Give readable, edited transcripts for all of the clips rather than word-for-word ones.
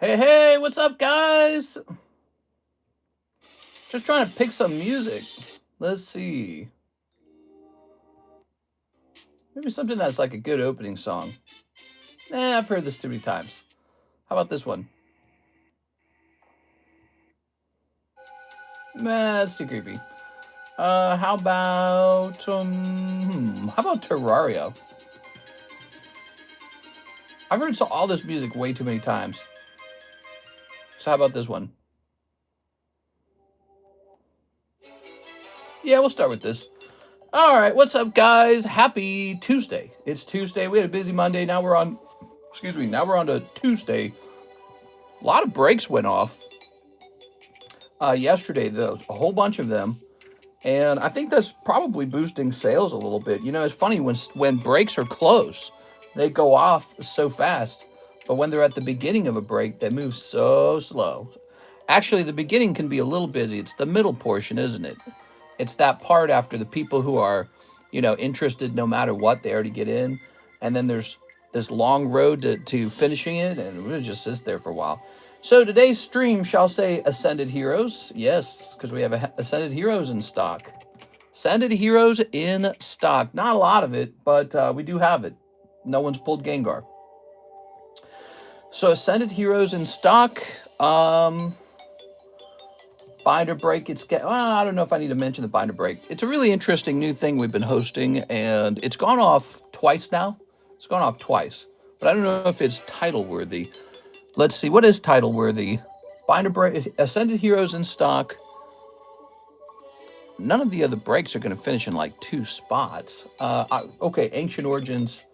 Hey, hey, what's up, guys? Just trying to pick some music. Let's see. Maybe something that's like a good opening song. I've heard this too many times. How about this one? That's too creepy. How about Terraria? I've heard all this music way too many times. So how about this one? Yeah, we'll start with this. All right, what's up, guys? Happy Tuesday. It's Tuesday. We had a busy Monday. Now we're on, now we're on to Tuesday. A lot of breaks went off yesterday, though, a whole bunch of them. And I think that's probably boosting sales a little bit. You know, it's funny when breaks are close, they go off so fast. But when they're at the beginning of a break, they move so slow. Actually, the beginning can be a little busy. It's the middle portion, isn't it? It's that part after the people who are, interested no matter what, they already get in. And then there's this long road to finishing it, and it just sits there for a while. So today's stream shall say Ascended Heroes. Yes, because we have Ascended Heroes in stock. Ascended Heroes in stock. Not a lot of it, but we do have it. No one's pulled Gengar. So Ascended Heroes in stock. Binder break. I don't know if I need to mention the binder break. It's a really interesting new thing we've been hosting, and it's gone off twice now. It's gone off twice, but I don't know if it's title worthy. Let's see, what is title worthy? Binder break, Ascended Heroes in stock. None of the other breaks are going to finish in like 2 spots. Okay, Ancient Origins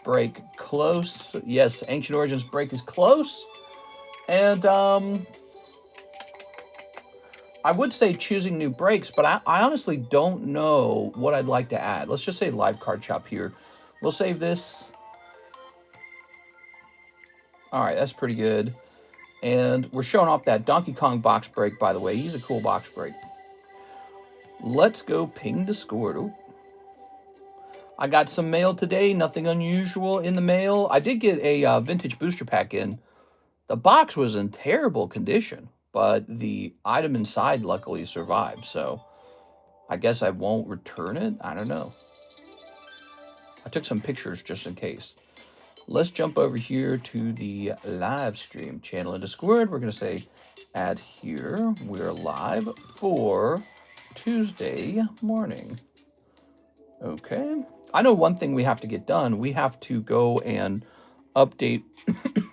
break close. Yes, Ancient Origins break is close. And I would say choosing new breaks, but I honestly don't know what I'd like to add. Let's just say live card shop here. We'll save this. All right, that's pretty good. And we're showing off that Donkey Kong box break, by the way. He's a cool box break. Let's go ping Discord. Ooh. I got some mail today. Nothing unusual in the mail. I did get a vintage booster pack in. The box was in terrible condition, but the item inside luckily survived. So I guess I won't return it. I don't know. I took some pictures just in case. Let's jump over here to the live stream channel in Discord. We're going to say add here. We're live for Tuesday morning. Okay. I know one thing we have to get done. We have to go and update.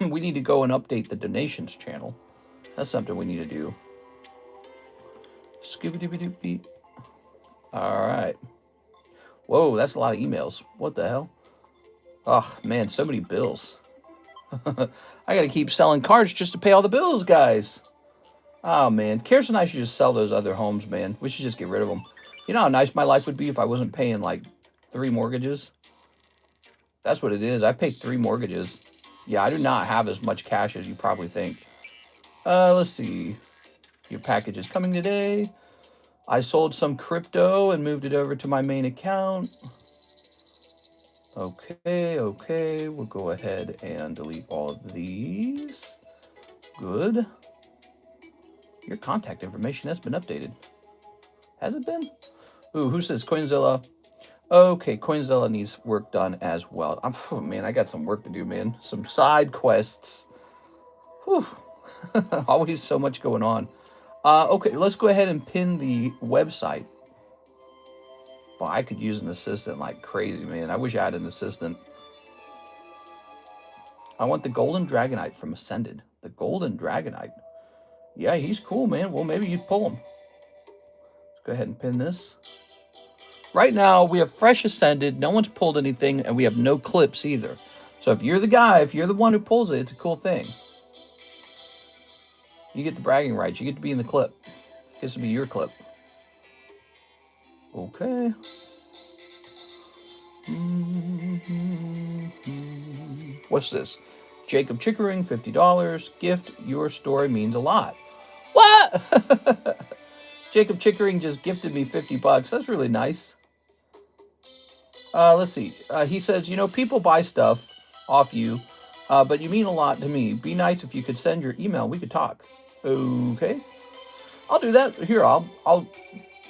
We need to go and update the donations channel. That's something we need to do. Scooby-Dooby-Dooby. All right. Whoa, that's a lot of emails. What the hell? Oh, man, so many bills. I got to keep selling cards just to pay all the bills, guys. Oh, man. Karis and I should just sell those other homes, man. We should just get rid of them. You know how nice my life would be if I wasn't paying, like, 3 mortgages? That's what it is. I pay 3 mortgages. Yeah, I do not have as much cash as you probably think. Let's see. Your package is coming today. I sold some crypto and moved it over to my main account. Okay. We'll go ahead and delete all of these. Good. Your contact information has been updated. Has it been? Ooh, who says Coinzilla? Okay, Coinzilla needs work done as well. Oh, man, I got some work to do, man. Some side quests. Whew. Always so much going on. Okay, let's go ahead and pin the website. Well, I could use an assistant like crazy, man. I wish I had an assistant. I want the Golden Dragonite from Ascended. The Golden Dragonite. Yeah, he's cool, man. Well, maybe you'd pull him. Let's go ahead and pin this. Right now, we have fresh Ascended. No one's pulled anything, and we have no clips either. So if you're the guy, if you're the one who pulls it, it's a cool thing. You get the bragging rights. You get to be in the clip. This will be your clip. Okay. What's this? Jacob Chickering, $50. Gift, your story means a lot. What? Jacob Chickering just gifted me $50. That's really nice. Let's see. He says, people buy stuff off you But you mean a lot to me. Be nice if you could send your email. We could talk. Okay. I'll do that. Here, I'll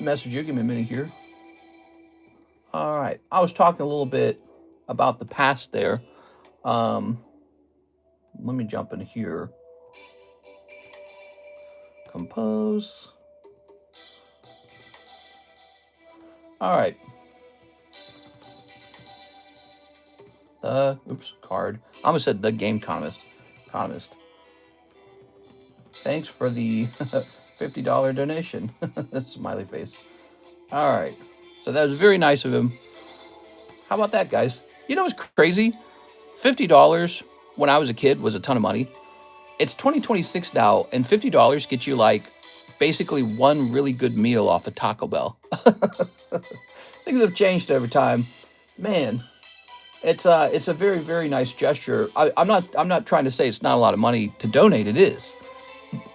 message you. Give me a minute here. All right. I was talking a little bit about the past there. Let me jump in here. Compose. All right. Oops, card. I almost said the game economist. Thanks for the $50 donation. Smiley face. All right. So that was very nice of him. How about that, guys? You know what's crazy? $50 when I was a kid was a ton of money. It's 2026 now, and $50 gets you like basically one really good meal off of Taco Bell. Things have changed over time. Man, it's a very, very nice gesture. I'm not trying to say it's not a lot of money to donate. It is.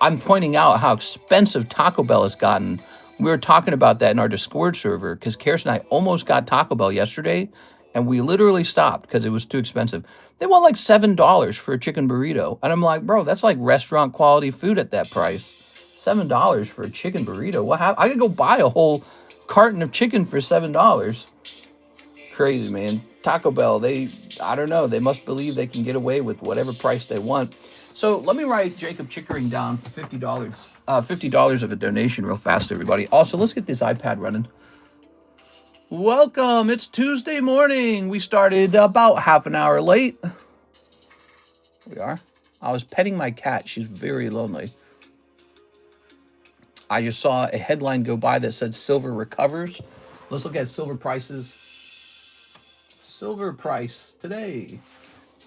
I'm pointing out how expensive Taco Bell has gotten. We were talking about that in our Discord server because Karis and I almost got Taco Bell yesterday, and we literally stopped because it was too expensive. They want like $7 for a chicken burrito, and I'm like, bro, that's like restaurant quality food at that price. $7 for a chicken burrito. What happened? I could go buy a whole carton of chicken for $7. Crazy, man. Taco Bell, I don't know, they must believe they can get away with whatever price they want. So let me write Jacob Chickering down for $50, $50 of a donation real fast, everybody. Also, let's get this iPad running. Welcome. It's Tuesday morning. We started about half an hour late. Here we are. I was petting my cat. She's very lonely. I just saw a headline go by that said silver recovers. Let's look at silver prices. Silver price today,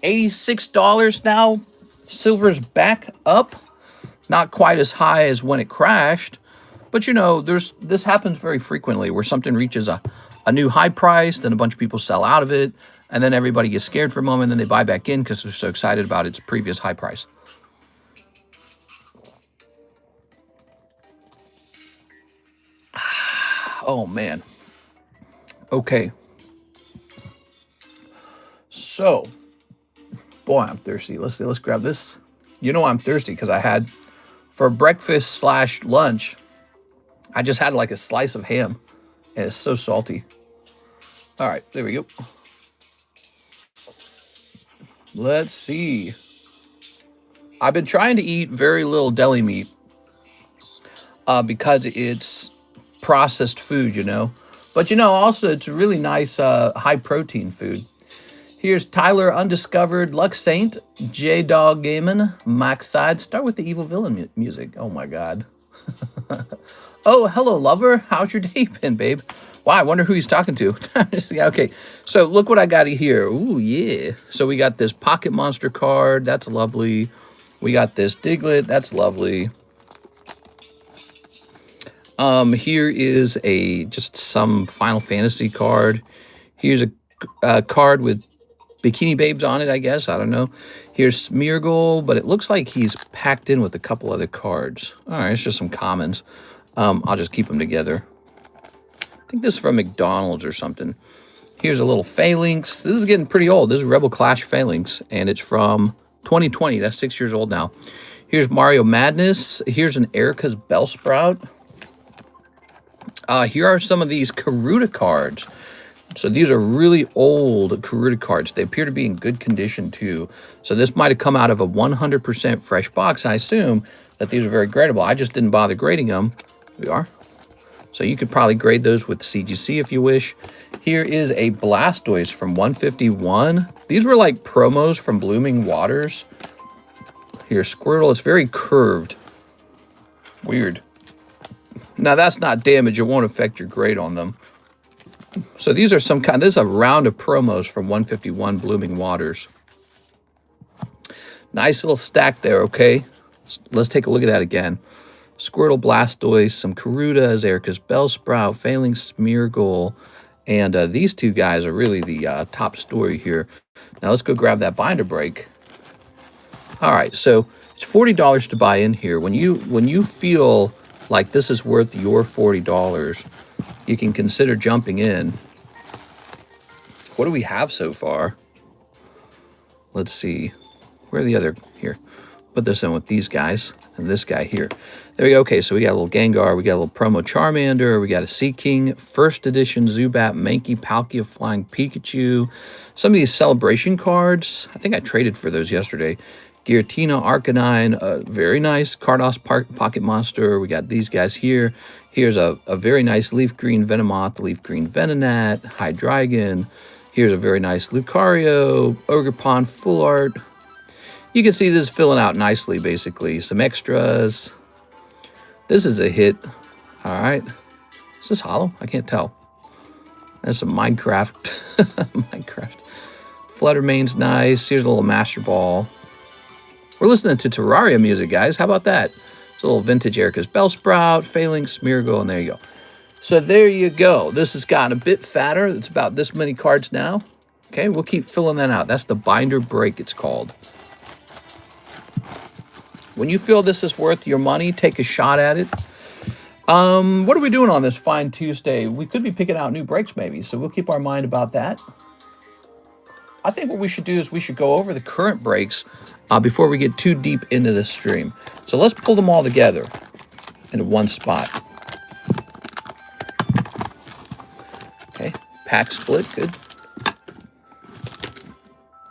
$86 now. Silver's back up, not quite as high as when it crashed, but you know, this happens very frequently where something reaches a new high price, then a bunch of people sell out of it, and then everybody gets scared for a moment, then they buy back in because they're so excited about its previous high price. Oh man. Okay. So, boy, I'm thirsty. Let's grab this. You know I'm thirsty because I had, for breakfast / lunch, I just had like a slice of ham, and it's so salty. All right, there we go. Let's see. I've been trying to eat very little deli meat because it's processed food, you know. But, you know, also it's really nice high-protein food. Here's Tyler Undiscovered, Lux Saint, J-Dog Gaming, Max Side. Start with the Evil Villain music. Oh, my God. Oh, hello, lover. How's your day been, babe? Wow, I wonder who he's talking to. Yeah, okay, so look what I got here. Ooh, yeah. So we got this Pocket Monster card. That's lovely. We got this Diglett. That's lovely. Here is just some Final Fantasy card. Here's a card with Bikini Babes on it, I guess. I don't know. Here's Smeargle, but it looks like he's packed in with a couple other cards. All right, it's just some commons. I'll just keep them together. I think this is from McDonald's or something. Here's a little Phalanx. This is getting pretty old. This is Rebel Clash Phalanx, and it's from 2020. That's 6 years old now. Here's Mario Madness. Here's an Erica's Bellsprout. Here are some of these Karuta cards. So these are really old Karuta cards. They appear to be in good condition too. So this might have come out of a 100% fresh box. I assume that these are very gradable. I just didn't bother grading them. Here we are. So you could probably grade those with CGC if you wish. Here is a Blastoise from 151. These were like promos from Blooming Waters. Here's Squirtle. It's very curved. Weird. Now that's not damage. It won't affect your grade on them. So these are some kind, this is a round of promos from 151 Blooming Waters. Nice little stack there, okay? Let's take a look at that again. Squirtle, Blastoise, some Karutas, Erica's Bellsprout, Phalanx, Smeargle, and these two guys are really the top story here. Now let's go grab that binder break. All right, so it's $40 to buy in here. When you feel like this is worth your $40, you can consider jumping in. What do we have so far? Let's see. Where are the other? Here. Put this in with these guys and this guy here. There we go. Okay, so we got a little Gengar, we got a little promo Charmander, we got a Sea King, first edition Zubat, Mankey, Palkia, Flying Pikachu. Some of these celebration cards, I think I traded for those yesterday. Giratina, Arcanine, very nice Cardos Pocket Monster. We got these guys here. Here's a very nice Leaf Green Venomoth, Leaf Green Venonat, Hydreigon. Here's a very nice Lucario, Ogerpon, Full Art. You can see this filling out nicely, basically. Some extras. This is a hit. All right. Is this hollow? I can't tell. That's some Minecraft. Minecraft. Fluttermane's nice. Here's a little Master Ball. We're listening to Terraria music, guys. How about that? It's a little vintage Erica's Bellsprout, Phalanx, Smeargle, and there you go. So there you go. This has gotten a bit fatter. It's about this many cards now. Okay, we'll keep filling that out. That's the binder break, it's called. When you feel this is worth your money, take a shot at it. What are we doing on this fine Tuesday? We could be picking out new breaks maybe, so we'll keep our mind about that. I think what we should do is we should go over the current breaks before we get too deep into this stream. So let's pull them all together into one spot. Okay, pack split, good.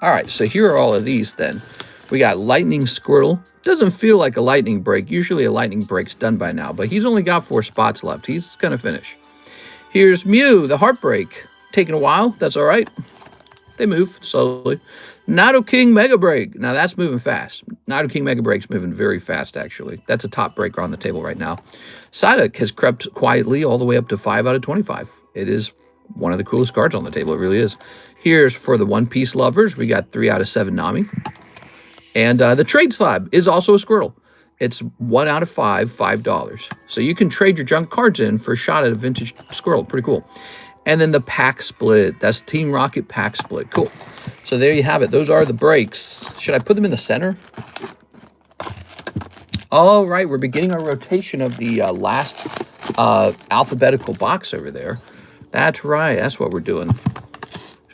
All right, so here are all of these then. We got Lightning Squirtle. Doesn't feel like a lightning break. Usually a lightning break's done by now, but he's only got 4 spots left. He's going to finish. Here's Mew, the Heartbreak. Taking a while. That's all right. They move slowly. Nidoking Mega Break. Now that's moving fast. Nidoking Mega Break's moving very fast, actually. That's a top breaker on the table right now. Psyduck has crept quietly all the way up to 5 out of 25. It is one of the coolest cards on the table. It really is. Here's for the One Piece lovers. We got 3 out of 7 Nami. And the trade slab is also a Squirtle. It's 1 out of 5, $5. So you can trade your junk cards in for a shot at a vintage Squirtle. Pretty cool. And then the pack split. That's Team Rocket pack split. Cool. So there you have it. Those are the breaks. Should I put them in the center? All right. We're beginning our rotation of the last alphabetical box over there. That's right. That's what we're doing. A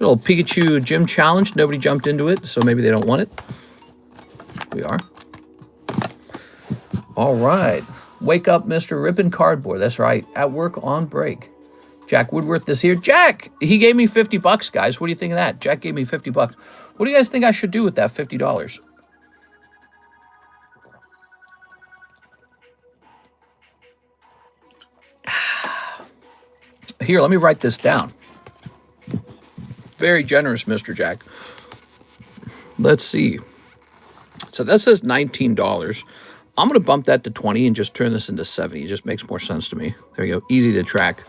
little Pikachu gym challenge. Nobody jumped into it, so maybe they don't want it. We are. All right. Wake up, Mr. Rippin' Cardboard. That's right. At work on break. Jack Woodworth is here. Jack! He gave me $50, guys. What do you think of that? Jack gave me $50. What do you guys think I should do with that $50? Here, let me write this down. Very generous, Mr. Jack. Let's see. So that says $19. I'm going to bump that to 20 and just turn this into 70. It just makes more sense to me. There you go. Easy to track.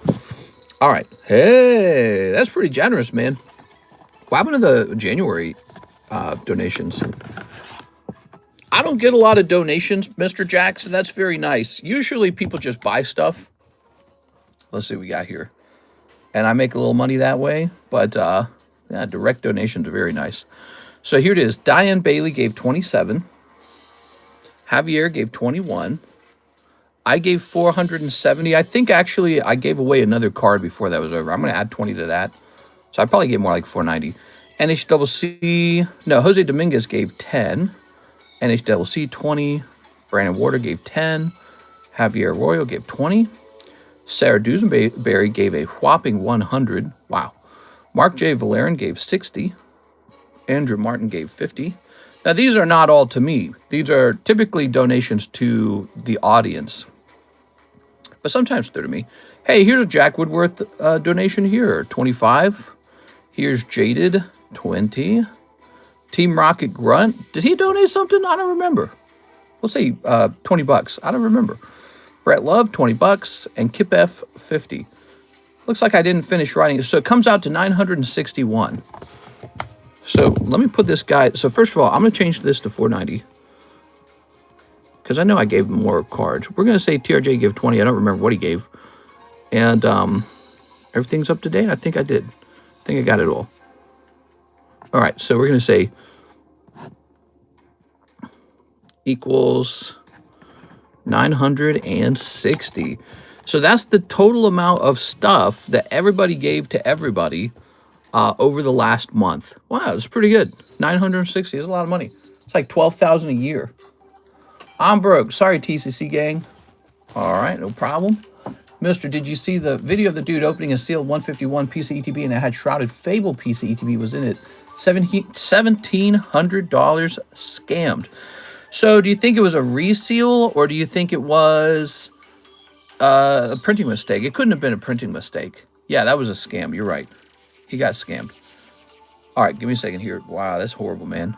All right. Hey, that's pretty generous, man. What happened to the January donations? I don't get a lot of donations, Mr. Jack, so that's very nice. Usually people just buy stuff. Let's see what we got here. And I make a little money that way. But, yeah, direct donations are very nice. So here it is. Diane Bailey gave 27. Javier gave 21. I gave 470. I think actually I gave away another card before that was over. I'm going to add 20 to that. So I probably gave more like 490. NHCC. No, Jose Dominguez gave 10. NHCC 20. Brandon Warder gave 10. Javier Arroyo gave 20. Sarah Dusenberry gave a whopping 100. Wow. Mark J. Valerian gave 60. Andrew Martin gave 50. Now, these are not all to me. These are typically donations to the audience. But sometimes they're to me. Hey, here's a Jack Woodworth donation here, 25. Here's Jaded, 20. Team Rocket Grunt. Did he donate something? I don't remember. We'll say $20. I don't remember. Brett Love, $20. And Kip F, 50. Looks like I didn't finish writing it. So it comes out to 961. So let me put this guy. So first of all, I'm going to change this to 490. Because I know I gave him more cards. We're going to say TRJ gave 20. I don't remember what he gave. And everything's up to date. I think I did. I think I got it all. All right. So we're going to say equals 960. So that's the total amount of stuff that everybody gave to everybody over the last month. Wow, it's pretty good. 960 is a lot of money. It's like 12,000 a year. I'm broke. Sorry, TCC gang. All right, no problem. Mister, did you see the video of the dude opening a sealed 151 piece of ETB and it had Shrouded Fable piece of ETB was in it? $1,700 scammed. So do you think it was a reseal or do you think it was a printing mistake? It couldn't have been a printing mistake. Yeah, that was a scam. You're right. He got scammed. All right, give me a second here. Wow, that's horrible, man.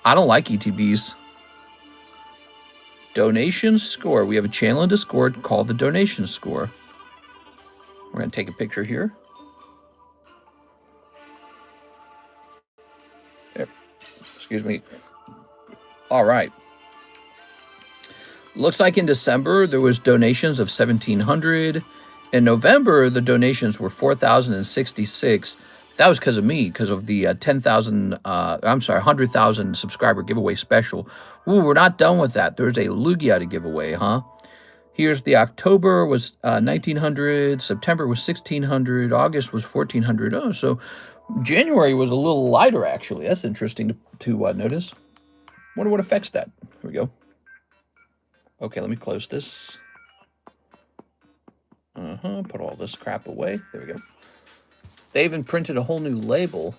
I don't like ETBs. Donation score. We have a channel in Discord called the donation score. We're going to take a picture here. There. Excuse me. All right. Looks like in December there was donations of 1,700. In November the donations were 4,066. That was because of me, because of the 100,000 subscriber giveaway special. Ooh, we're not done with that. There's a Lugia to give away, huh? Here's the October was 1,900, September was 1,600, August was 1,400. Oh, so January was a little lighter, actually. That's interesting to notice. Wonder what affects that. Here we go. Okay, let me close this. Put all this crap away. There we go. They even printed a whole new label.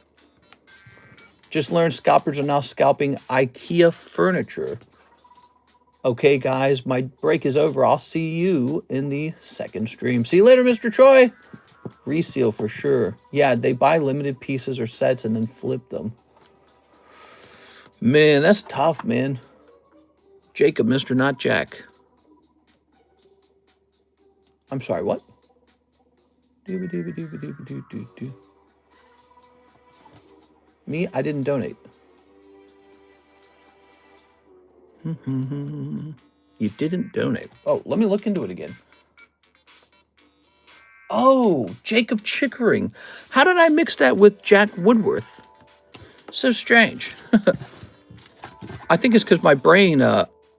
Just learned scalpers are now scalping IKEA furniture. Okay, guys, my break is over. I'll see you in the second stream. See you later, Mr. Troy. Reseal for sure. Yeah, they buy limited pieces or sets and then flip them. Man, that's tough, man. Jacob, Mr. Not Jack. I'm sorry, what? Me, I didn't donate. You didn't donate. Oh, let me look into it again. Oh, Jacob Chickering. How did I mix that with Jack Woodworth? So strange. I think it's because my brain,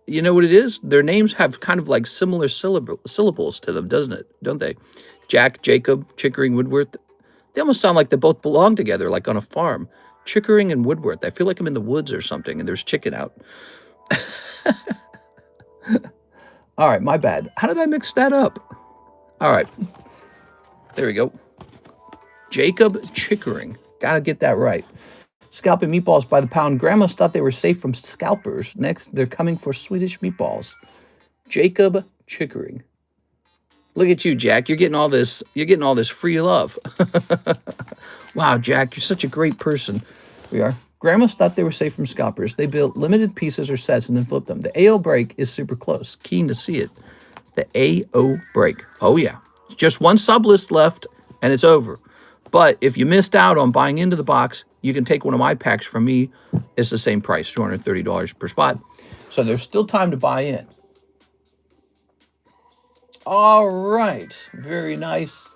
you know what it is? Their names have kind of like similar syllables to them, doesn't it? Don't they? Jack, Jacob, Chickering, Woodworth. They almost sound like they both belong together, like on a farm. Chickering and Woodworth. I feel like I'm in the woods or something, and there's chicken out. All right, my bad. How did I mix that up? All right. There we go. Jacob Chickering. Gotta get that right. Scalping meatballs by the pound. Grandmas thought they were safe from scalpers. Next, they're coming for Swedish meatballs. Jacob Chickering. Look at you, Jack. You're getting all this free love. Wow, Jack, you're such a great person. We are. Grandmas thought they were safe from scalpers. They built limited pieces or sets and then flipped them. The AO break is super close. Keen to see it. The AO break. Oh, yeah. Just one sub list left, and it's over. But if you missed out on buying into the box, you can take one of my packs from me. It's the same price, $230 per spot. So there's still time to buy in. All right. Very nice.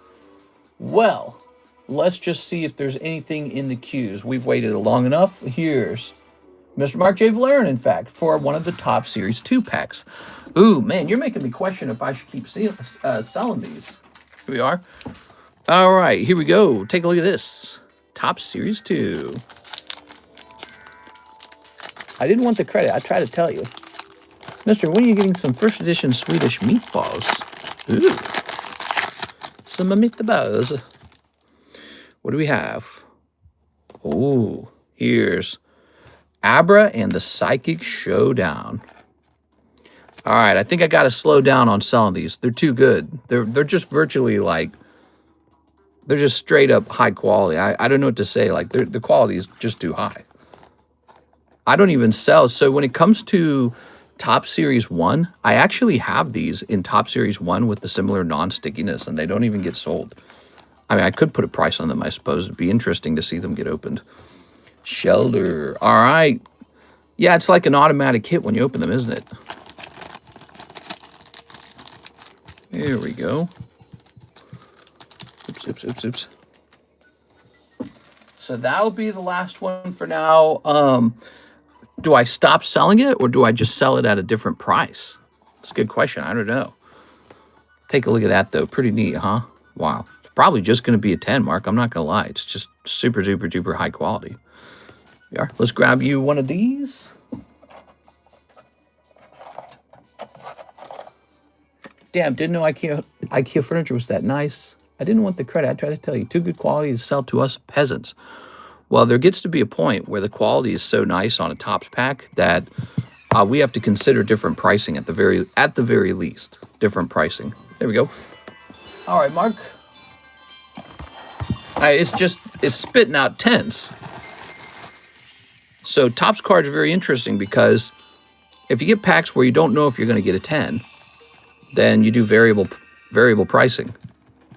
Well, let's just see if there's anything in the queues. We've waited long enough. Here's Mr. Mark J. Valerian, in fact, for one of the top Series 2 packs. Ooh, man, you're making me question if I should keep selling these. Here we are. All right, here we go. Take a look at this. Top Series 2. I didn't want the credit. I tried to tell you. Mister, when are you getting some first edition Swedish meatballs? Ooh. Some meatballs. What do we have? Ooh, here's Abra and the Psychic Showdown. All right, I think I got to slow down on selling these. They're too good. They're just virtually like, they're just straight up high quality. I don't know what to say. Like, the quality is just too high. I don't even sell. So when it comes to Top Series 1, I actually have these in Top Series 1 with the similar non-stickiness, and they don't even get sold. I mean, I could put a price on them, I suppose. It'd be interesting to see them get opened. Shelter. All right. Yeah, it's like an automatic hit when you open them, isn't it? There we go. Oops. So that'll be the last one for now. Do I stop selling it or do I just sell it at a different price? It's a good question. I don't know. Take a look at that, though. Pretty neat, huh? Wow. It's probably just going to be a 10, Mark. I'm not going to lie. It's just super, super, duper high quality. Here we are. Let's grab you one of these. Damn, didn't know IKEA furniture was that nice. I didn't want the credit. I tried to tell you, too good quality to sell to us peasants. Well, there gets to be a point where the quality is so nice on a Topps pack that we have to consider different pricing at the very least. Different pricing. There we go. All right, Mark. It's spitting out tens. So Topps cards are very interesting because if you get packs where you don't know if you're going to get a 10, then you do variable pricing.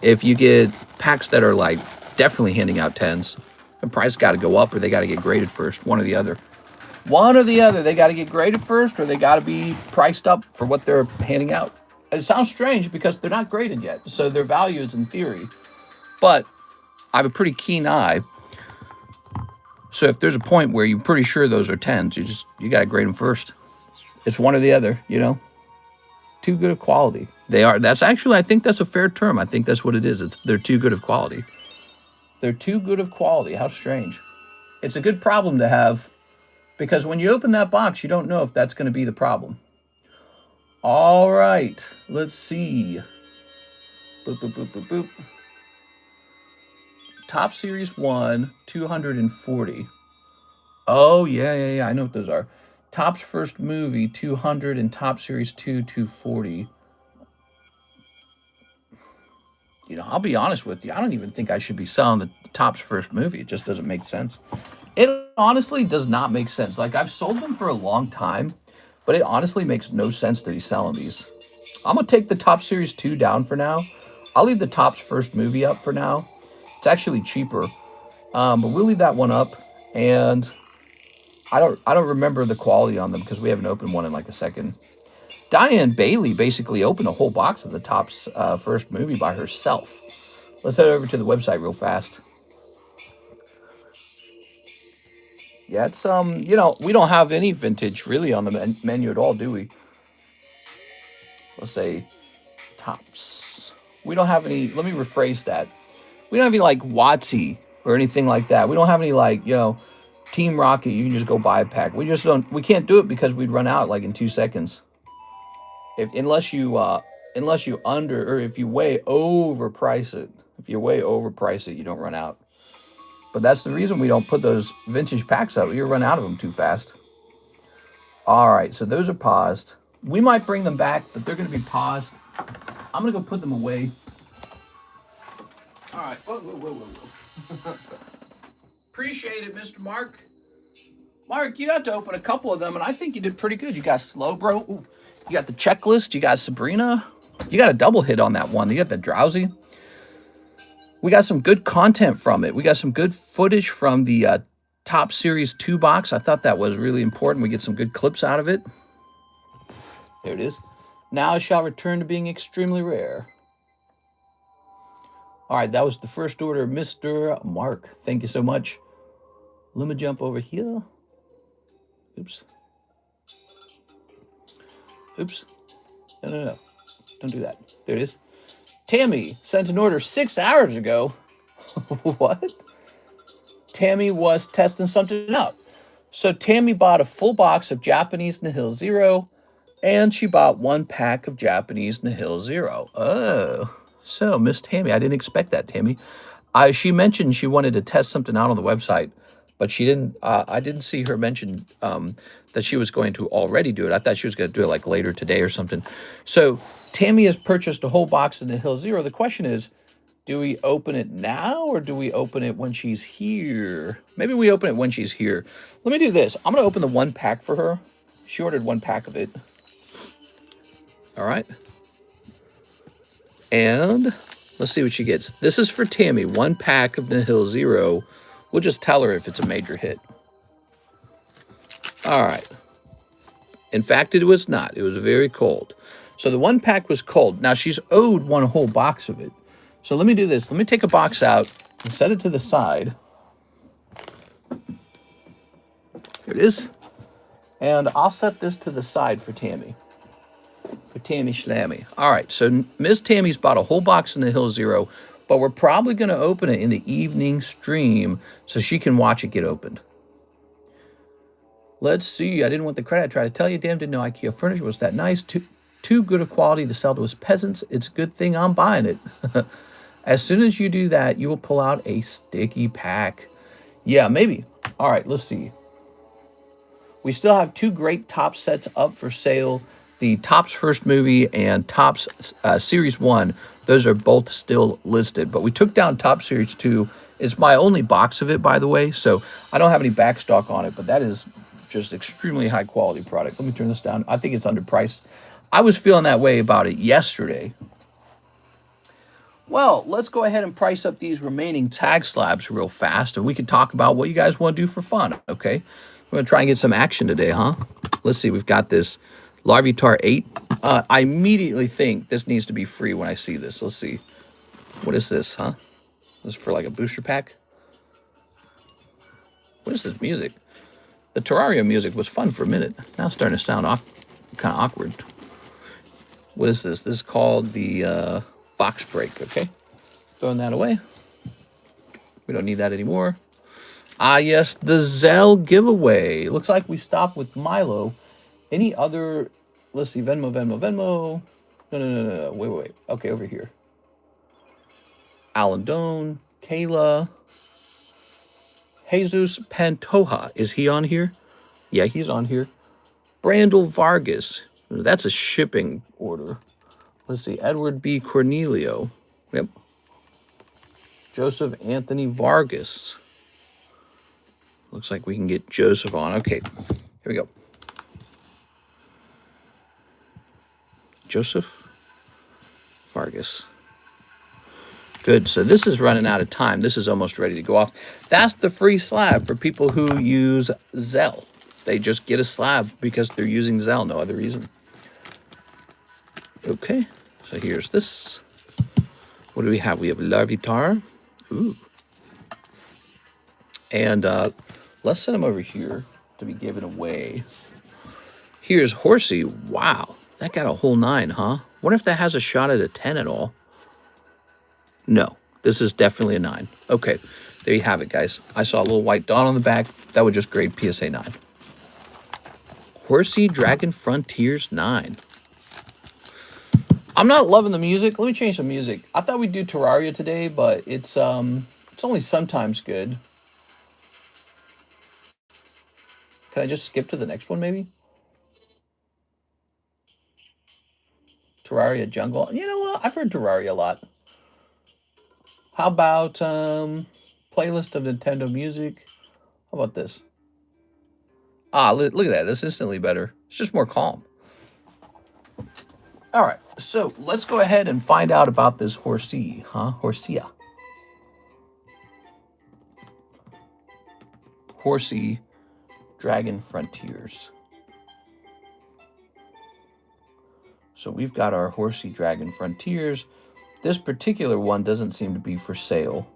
If you get packs that are like definitely handing out 10s, the price got to go up or they got to get graded first, one or the other. One or the other. They got to get graded first or they got to be priced up for what they're handing out. It sounds strange because they're not graded yet, so their value is in theory. But I have a pretty keen eye. So if there's a point where you're pretty sure those are 10s, you got to grade them first. It's one or the other, you know. Too good of quality. They are. That's actually, I think that's a fair term. I think that's what it is. They're too good of quality. They're too good of quality. How strange. It's a good problem to have because when you open that box, you don't know if that's going to be the problem. All right. Let's see. Boop, boop, boop, boop, boop. Top Series 1, 240. Oh, yeah. I know what those are. Topps first movie, 200, and Top Series 2, 240. You know, I'll be honest with you. I don't even think I should be selling the Topps first movie. It just doesn't make sense. It honestly does not make sense. Like, I've sold them for a long time, but it honestly makes no sense to be selling these. I'm going to take the Top Series 2 down for now. I'll leave the Topps first movie up for now. It's actually cheaper. But we'll leave that one up. And I don't remember the quality on them because we haven't opened one in like a second. Diane Bailey basically opened a whole box of the Topps first movie by herself. Let's head over to the website real fast. Yeah, it's you know, we don't have any vintage really on the menu at all, do we? Let's say Topps. We don't have any. Let me rephrase that. We don't have any like WotC or anything like that. We don't have any like, you know, Team Rocket. You can just go buy a pack. We just don't. We can't do it because we'd run out like in 2 seconds. Unless you under or if you way overprice it. If you way overprice it, you don't run out. But that's the reason we don't put those vintage packs up. You run out of them too fast. All right, so those are paused. We might bring them back, but they're going to be paused. I'm going to go put them away. All right. Whoa. Appreciate it, Mr. Mark. Mark, you got to open a couple of them, and I think you did pretty good. You got Slow Bro. Ooh. You got the Checklist. You got Sabrina. You got a double hit on that one. You got the Drowsy. We got some good content from it. We got some good footage from the Top Series 2 box. I thought that was really important. We get some good clips out of it. There it is. Now it shall return to being extremely rare. All right, that was the first order, Mr. Mark. Thank you so much. Let me jump over here. Oops. No. Don't do that. There it is. Tammy sent an order 6 hours ago. What? Tammy was testing something out. So Tammy bought a full box of Japanese Nihil Zero, and she bought 1 pack of Japanese Nihil Zero. Oh, so Miss Tammy, I didn't expect that, Tammy. She mentioned she wanted to test something out on the website, but she didn't. I didn't see her mention that she was going to already do it. I thought she was going to do it like later today or something. So Tammy has purchased a whole box of Nihil Zero. The question is, do we open it now or do we open it when she's here? Maybe we open it when she's here. Let me do this. I'm going to open the 1 pack for her. She ordered 1 pack of it. All right. And let's see what she gets. This is for Tammy. 1 pack of Nihil Zero. We'll just tell her if it's a major hit. All right. In fact, it was not. It was very cold. So the 1 pack was cold. Now, she's owed 1 whole box of it. So let me do this. Let me take a box out and set it to the side. Here it is. And I'll set this to the side for Tammy. For Tammy Schlammy. All right. So Miss Tammy's bought a whole box of Nihil Zero, but we're probably going to open it in the evening stream so she can watch it get opened. Let's see. I didn't want the credit. I tried to tell you. Damn, didn't know IKEA furniture was that nice. Too good of quality to sell to us peasants. It's a good thing I'm buying it. As soon as you do that, you will pull out a sticky pack. Yeah, maybe. All right, let's see. We still have 2 great Topps sets up for sale. The Topps First Movie and Topps Series 1. Those are both still listed. But we took down Topps Series 2. It's my only box of it, by the way. So I don't have any back stock on it. But that is just extremely high quality product. Let me turn this down. I think it's underpriced. I was feeling that way about it yesterday. Well, let's go ahead and price up these remaining tag slabs real fast, and we can talk about what you guys want to do for fun, okay? We're going to try and get some action today, huh? Let's see. We've got this Larvitar 8. I immediately think this needs to be free when I see this. Let's see. What is this, huh? This is for like a booster pack? What is this music? The Terraria music was fun for a minute. Now it's starting to sound kind of awkward. What is this? This is called the box break, okay? Throwing that away. We don't need that anymore. Ah, yes, the ZELLE giveaway. Looks like we stopped with Milo. Any other... Let's see, Venmo. No. Wait. Okay, over here. Alan Doan, Kayla... Jesus Pantoja. Is he on here? Yeah, he's on here. Brandel Vargas. That's a shipping order. Let's see. Edward B. Cornelio. Yep. Joseph Anthony Vargas. Looks like we can get Joseph on. Okay. Here we go. Joseph Vargas. Good. So this is running out of time. This is almost ready to go off. That's the free slab for people who use ZELLE. They just get a slab because they're using ZELLE. No other reason. Okay. So here's this. What do we have? We have Larvitar. Ooh. And let's set them over here to be given away. Here's Horsey. Wow. That got a whole 9, huh? Wonder if that has a shot at a 10 at all. No, this is definitely a 9. Okay, there you have it, guys. I saw a little white dot on the back. That would just grade PSA 9. Horsey Dragon Frontiers 9. I'm not loving the music. Let me change the music. I thought we'd do Terraria today, but it's only sometimes good. Can I just skip to the next one, maybe? Terraria Jungle. You know what? I've heard Terraria a lot. How about playlist of Nintendo music? How about this? Ah, look at that. That's instantly better. It's just more calm. All right. So let's go ahead and find out about this Horsey, huh? Horsey Dragon Frontiers. So we've got our Horsey Dragon Frontiers. This particular one doesn't seem to be for sale.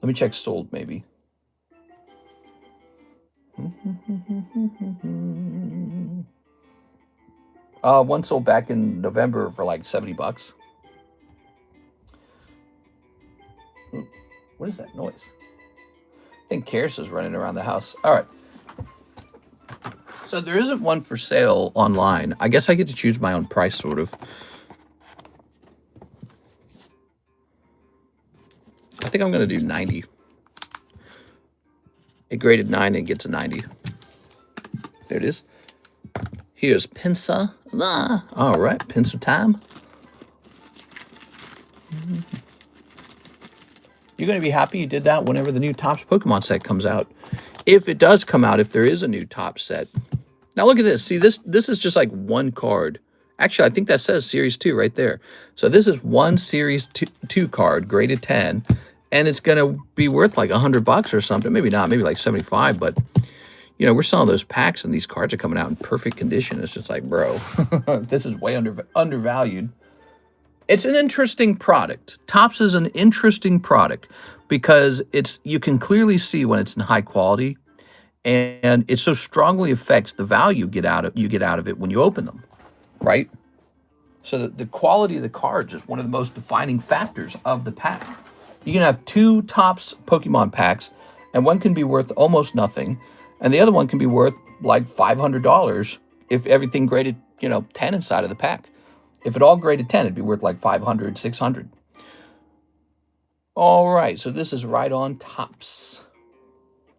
Let me check sold, maybe. One sold back in November for like $70. Ooh, what is that noise? I think Karis is running around the house. All right. So there isn't one for sale online. I guess I get to choose my own price, sort of. I think I'm going to do 90. It graded 9 and gets a 90. There it is. Here's Pinsa. All right, Pinsa time. You're going to be happy you did that whenever the new Topps Pokemon set comes out. If it does come out, if there is a new Topps set. Now look at this. See, this is just like one card. Actually, I think that says Series 2 right there. So this is one Series 2 card, graded 10. And it's going to be worth like $100 or something. Maybe not, maybe like 75. But, you know, we're selling those packs and these cards are coming out in perfect condition. It's just like, bro, this is way undervalued. It's an interesting product. Topps is an interesting product because you can clearly see when it's in high quality, and it so strongly affects the value you get out of it when you open them, right? So the quality of the cards is one of the most defining factors of the pack. You can have 2 Topps Pokemon packs, and one can be worth almost nothing, and the other one can be worth like $500 if everything graded, 10 inside of the pack. If it all graded 10, it'd be worth like 500, 600. All right, so this is right on Tops.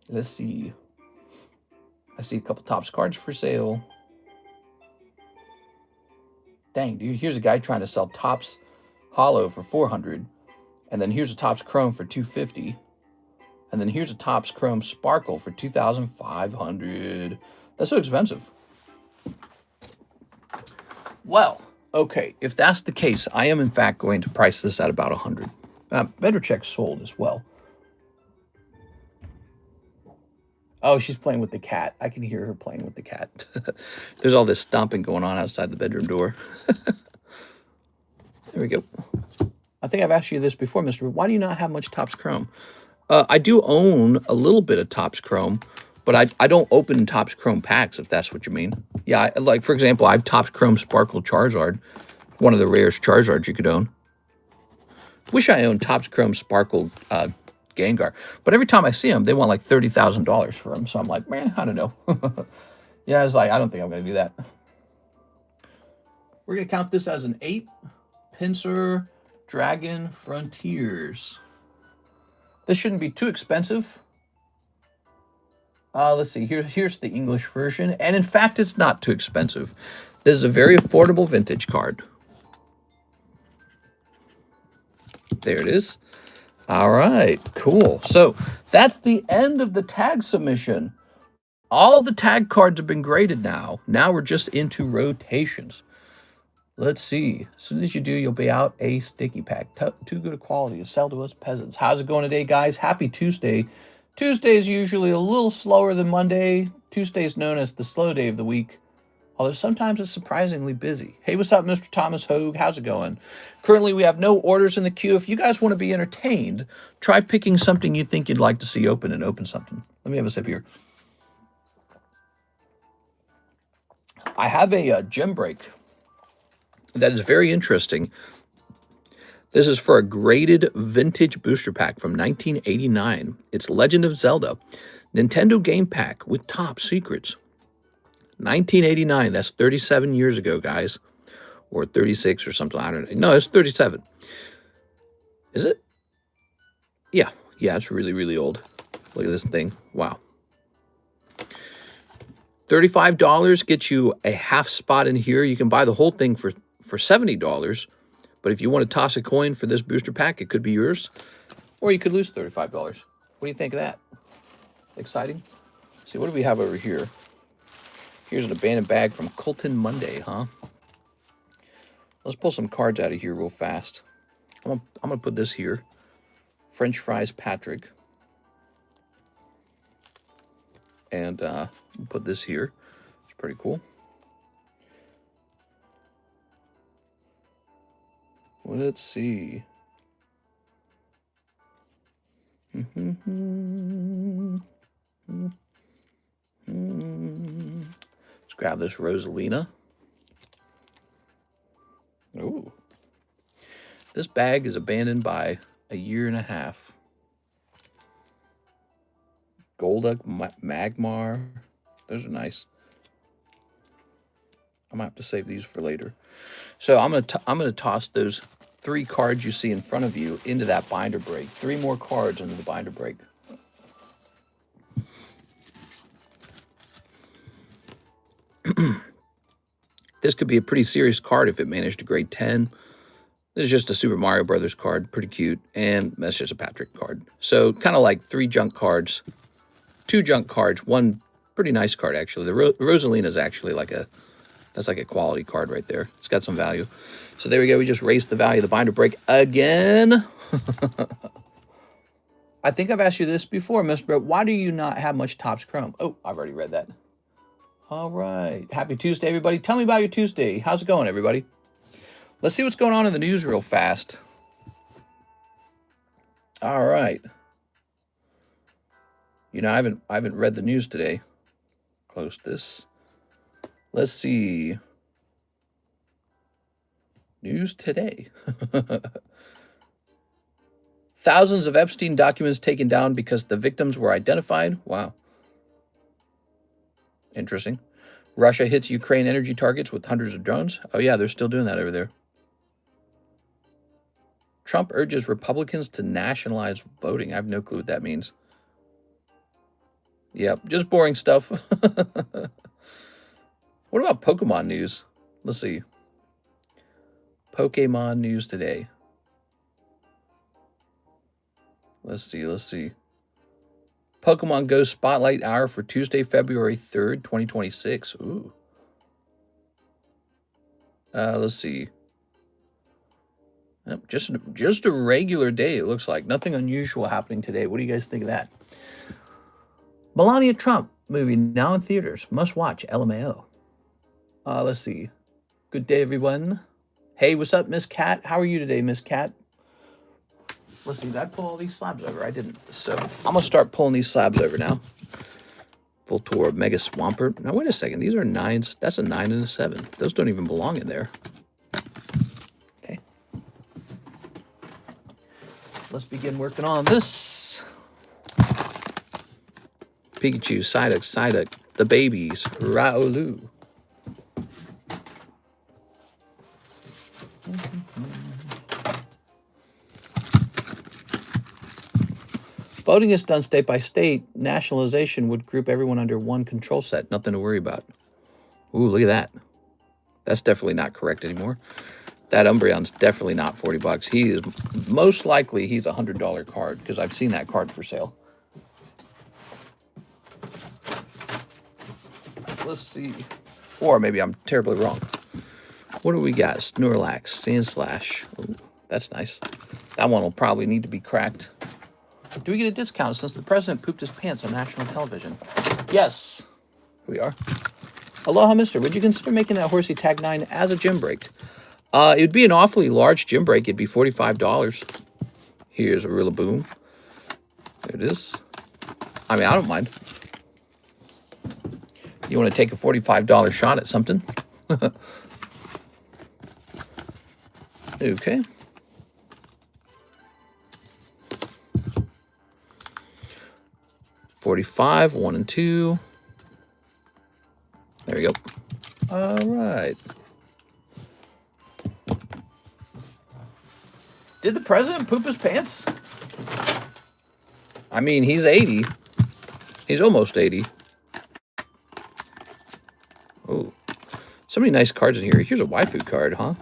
Let's see. I see a couple Tops cards for sale. Dang, dude, here's a guy trying to sell Tops Hollow for 400. And then here's a Tops Chrome for 250. And then here's a Tops Chrome Sparkle for 2,500. That's so expensive. Well, okay, if that's the case, I am in fact going to price this at about 100. Better check sold as well. Oh, she's playing with the cat. I can hear her playing with the cat. There's all this stomping going on outside the bedroom door. There we go. I think I've asked you this before, Mr. Why do you not have much Tops Chrome? I do own a little bit of Tops Chrome, but I don't open Tops Chrome packs, if that's what you mean. Yeah, like, for example, I have Tops Chrome Sparkle Charizard, one of the rarest Charizards you could own. Wish I owned Tops Chrome Sparkle Gengar. But every time I see them, they want like $30,000 for them. So I'm like, man, I don't know. Yeah, it's like, I don't think I'm going to do that. We're going to count this as an 8. Pinsir Dragon Frontiers. This shouldn't be too expensive. Let's see. Here's the English version. And in fact, it's not too expensive. This is a very affordable vintage card. There it is. All right, cool. So that's the end of the tag submission. All of the tag cards have been graded now. Now we're just into rotations. Let's see. As soon as you do, you'll be out a sticky pack. Too good a quality to sell to us peasants. How's it going today, guys? Happy Tuesday. Tuesday is usually a little slower than Monday. Tuesday is known as the slow day of the week, although sometimes it's surprisingly busy. Hey, what's up, Mr. Thomas Hogue? How's it going? Currently, we have no orders in the queue. If you guys want to be entertained, try picking something you think you'd like to see open and open something. Let me have a sip here. I have a gem break that is very interesting. This is for a graded vintage booster pack from 1989. It's Legend of Zelda, Nintendo game pack with top secrets. 1989, that's 37 years ago, guys. Or 36 or something, I don't know. No, it's 37. Is it? Yeah, it's really, really old. Look at this thing. Wow. $35 gets you a half spot in here. You can buy the whole thing for $70. But if you want to toss a coin for this booster pack, it could be yours. Or you could lose $35. What do you think of that? Exciting? Let's see, what do we have over here? Here's an abandoned bag from Colton Monday, huh? Let's pull some cards out of here real fast. I'm gonna put this here. French Fries Patrick. And put this here. It's pretty cool. Let's see. Let's grab this Rosalina. Ooh. This bag is abandoned by a year and a half. Golduck Magmar. Those are nice. I might have to save these for later. So I'm gonna toss those 3 cards you see in front of you into that binder break. 3 more cards into the binder break. This could be a pretty serious card if it managed to grade 10. This is just a Super Mario Brothers card, pretty cute, and that's just a Patrick card. So kind of like 3 junk cards, 2 junk cards, 1 pretty nice card actually. The Rosalina is actually that's like a quality card right there. It's got some value. So there we go. We just raised the value of the binder break again. I think I've asked you this before, Mr. Brett. Why do you not have much Tops Chrome? Oh, I've already read that. All right. Happy Tuesday, everybody. Tell me about your Tuesday. How's it going, everybody? Let's see what's going on in the news real fast. All right. You know, I haven't read the news today. Close this. Let's see. News today. Thousands of Epstein documents taken down because the victims were identified. Wow. Interesting. Russia hits Ukraine energy targets with hundreds of drones. Oh, yeah, they're still doing that over there. Trump urges Republicans to nationalize voting. I have no clue what that means. Yep, just boring stuff. What about Pokemon news? Let's see. Pokemon news today. Let's see. Pokemon Go Spotlight Hour for Tuesday, February 3rd, 2026. Ooh. Let's see. Yep, just a regular day, it looks like. Nothing unusual happening today. What do you guys think of that? Melania Trump movie now in theaters. Must watch, LMAO. Let's see. Good day, everyone. Hey, what's up, Miss Cat? How are you today, Miss Cat? Let's see. Did I pull all these slabs over? I didn't. So I'm going to start pulling these slabs over now. Full tour of Mega Swampert. Now, wait a second. These are 9s. That's a 9 and a 7. Those don't even belong in there. Okay. Let's begin working on this. Pikachu, Psyduck, the babies, Raoulou. Voting is done state by state. Nationalization would group everyone under one control set. Nothing to worry about. Ooh, look at that. That's definitely not correct anymore. That Umbreon's definitely not 40 bucks. He is, most likely, he's a $100 card, because I've seen that card for sale. Let's see. Or maybe I'm terribly wrong. What do we got? Snorlax, Sandslash. Ooh, that's nice. That one will probably need to be cracked. Do we get a discount since the president pooped his pants on national television? Yes. Here we are. Aloha, mister. Would you consider making that Horsey Tag 9 as a gym break? It would be an awfully large gym break. It'd be $45. Here's a Rillaboom. There it is. I mean, I don't mind. You want to take a $45 shot at something? Okay. $45, 1 and 2. There we go. All right. Did the president poop his pants? I mean, he's 80. He's almost 80. Oh, so many nice cards in here. Here's a waifu card, huh?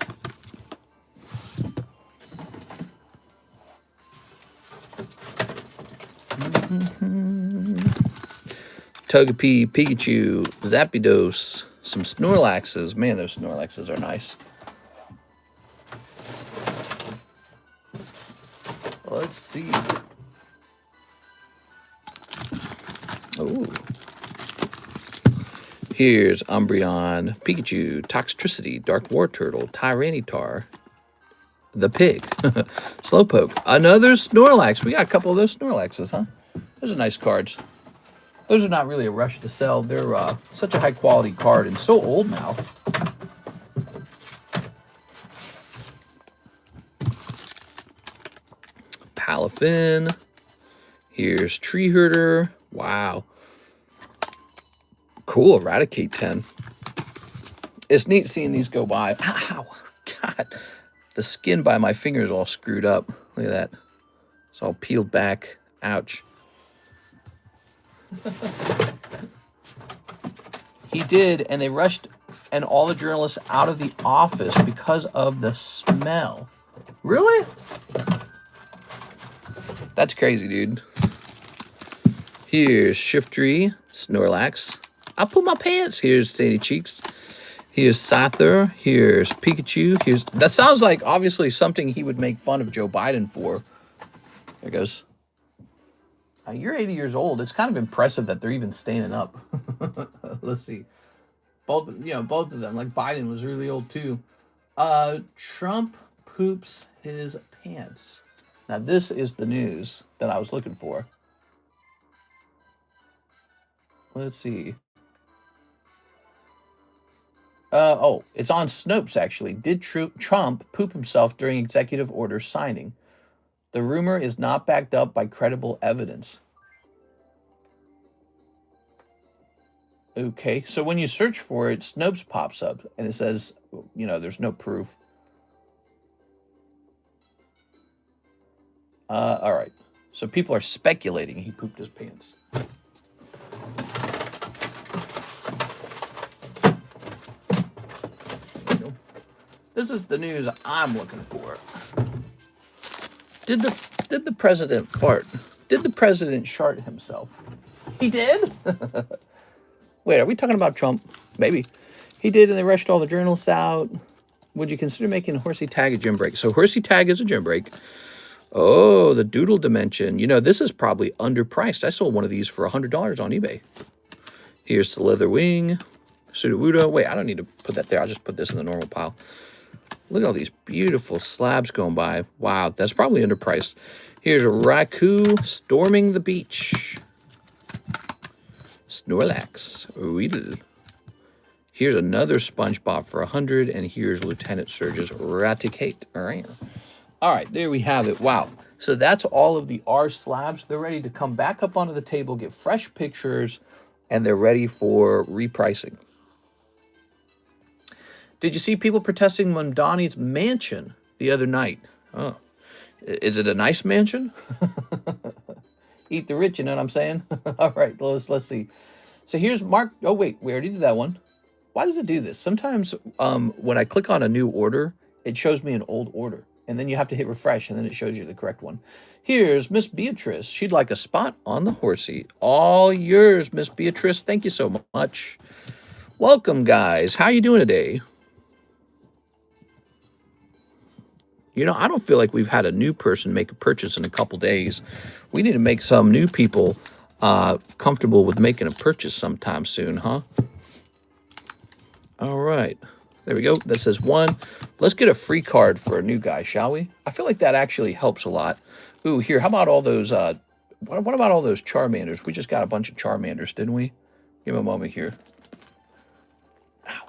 Togepi, Pikachu, Zapdos, some Snorlaxes. Man, those Snorlaxes are nice. Let's see. Oh. Here's Umbreon, Pikachu, Toxtricity, Dark War Turtle, Tyranitar, the Pig, Slowpoke, another Snorlax. We got a couple of those Snorlaxes, huh? Those are nice cards. Those are not really a rush to sell. They're such a high-quality card and so old now. Palafin. Here's Tree Herder. Wow. Cool, Eradicate 10. It's neat seeing these go by. Ow, God. The skin by my finger is all screwed up. Look at that. It's all peeled back. Ouch. He did, and they rushed and all the journalists out of the office because of the smell. Really? That's crazy, dude. Here's Shiftry, Snorlax. I put my pants. Here's Sandy Cheeks. Here's Sather. Here's Pikachu. Here's, that sounds like obviously something he would make fun of Joe Biden for. There it goes. You're 80 years old. It's kind of impressive that they're even standing up. Let's see. Both of them. Like Biden was really old too. Trump poops his pants. Now this is the news that I was looking for. Let's see. Oh, it's on Snopes actually. Did Trump poop himself during executive order signing? The rumor is not backed up by credible evidence. Okay, so when you search for it, Snopes pops up and it says, you know, there's no proof. All right. So people are speculating he pooped his pants. This is the news I'm looking for. Did the president fart? Did the president shart himself? He did? Wait, are we talking about Trump? Maybe. He did, and they rushed all the journalists out. Would you consider making a horsey tag a gym break? So horsey tag is a gym break. Oh, the doodle dimension. You know, this is probably underpriced. I sold one of these for $100 on eBay. Here's the leather wing. Sudowoodo. Wait, I don't need to put that there. I'll just put this in the normal pile. Look at all these beautiful slabs going by. Wow, that's probably underpriced. Here's a Raku storming the beach. Snorlax. Weedle. Here's another SpongeBob for 100, and here's Lieutenant Surge's Raticate. All right, there we have it. Wow. So that's all of the R slabs. They're ready to come back up onto the table, get fresh pictures, and they're ready for repricing. Did you see people protesting Mamdani's mansion the other night? Oh, is it a nice mansion? Eat the rich, you know what I'm saying? All right, let's see. So here's Mark. Oh, wait, we already did that one. Why does it do this? Sometimes when I click on a new order, it shows me an old order. And then you have to hit refresh, and then it shows you the correct one. Here's Miss Beatrice. She'd like a spot on the horsey. All yours, Miss Beatrice. Thank you so much. Welcome, guys. How you doing today? You know, I don't feel like we've had a new person make a purchase in a couple days. We need to make some new people comfortable with making a purchase sometime soon, huh? All right. There we go. That says 1. Let's get a free card for a new guy, shall we? I feel like that actually helps a lot. Ooh, here, how about all those, what about all those Charmanders? We just got a bunch of Charmanders, didn't we? Give me a moment here. Ow.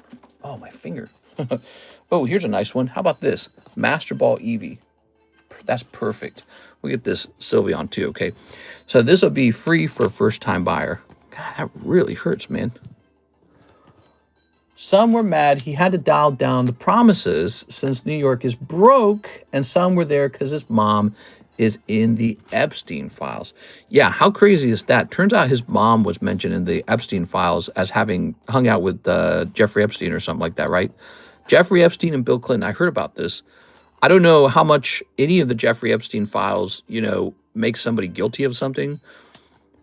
Oh, my finger. Oh, here's a nice one. How about this? Master Ball Eevee. That's perfect. We'll get this Sylveon too, okay? So this will be free for a first-time buyer. God, that really hurts, man. Some were mad he had to dial down the promises since New York is broke, and some were there because his mom is in the Epstein files. Yeah, how crazy is that? Turns out his mom was mentioned in the Epstein files as having hung out with Jeffrey Epstein or something like that, right? Jeffrey Epstein and Bill Clinton. I heard about this. I don't know how much any of the Jeffrey Epstein files, you know, make somebody guilty of something,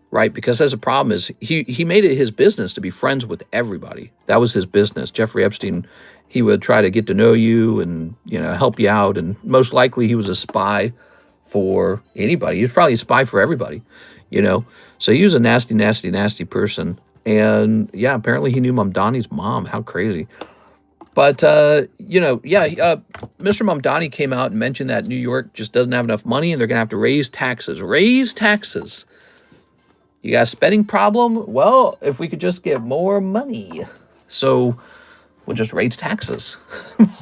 right? Because that's a problem is he made it his business to be friends with everybody. That was his business. Jeffrey Epstein, he would try to get to know you and, you know, help you out. And most likely he was a spy for anybody. He was probably a spy for everybody, you know. So he was a nasty, nasty, nasty person. And yeah, apparently he knew Mamdani's mom. How crazy. But, you know, yeah, Mr. Mamdani came out and mentioned that New York just doesn't have enough money and they're going to have to raise taxes. Raise taxes. You got a spending problem? Well, if we could just get more money. So we'll just raise taxes.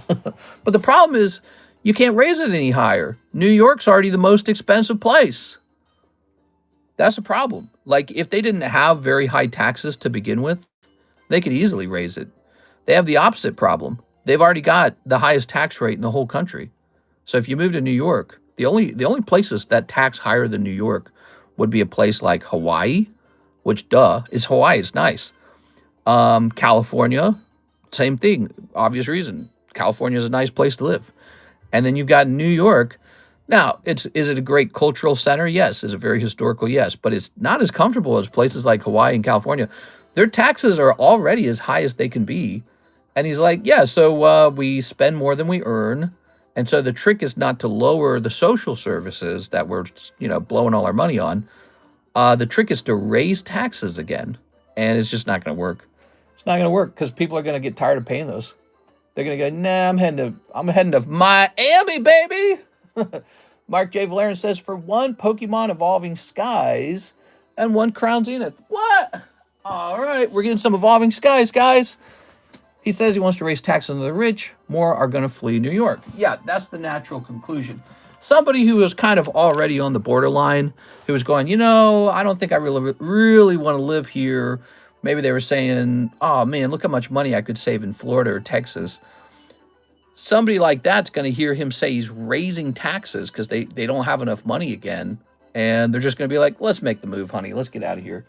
But the problem is you can't raise it any higher. New York's already the most expensive place. That's a problem. Like, if they didn't have very high taxes to begin with, they could easily raise it. They have the opposite problem. They've already got the highest tax rate in the whole country. So if you move to New York, the only places that tax higher than New York would be a place like Hawaii, which is Hawaii, it's nice. California, same thing, obvious reason. California is a nice place to live. And then you've got New York. Now, is it a great cultural center? Yes. Is it very historical? Yes. But it's not as comfortable as places like Hawaii and California. Their taxes are already as high as they can be. And he's like, yeah, so we spend more than we earn. And so the trick is not to lower the social services that we're, you know, blowing all our money on. The trick is to raise taxes again. And it's just not going to work. It's not going to work because people are going to get tired of paying those. They're going to go, nah, I'm heading to Miami, baby. Mark J. Valerian says, for 1 Pokemon Evolving Skies and 1 Crown Zenith. What? All right, we're getting some Evolving Skies, guys. He says he wants to raise taxes on the rich. More are going to flee New York. Yeah, that's the natural conclusion. Somebody who was kind of already on the borderline, who was going, you know, I don't think I really want to live here. Maybe they were saying, oh man, look how much money I could save in Florida or Texas. Somebody like that's going to hear him say he's raising taxes because they don't have enough money again. And they're just going to be like, let's make the move, honey. Let's get out of here.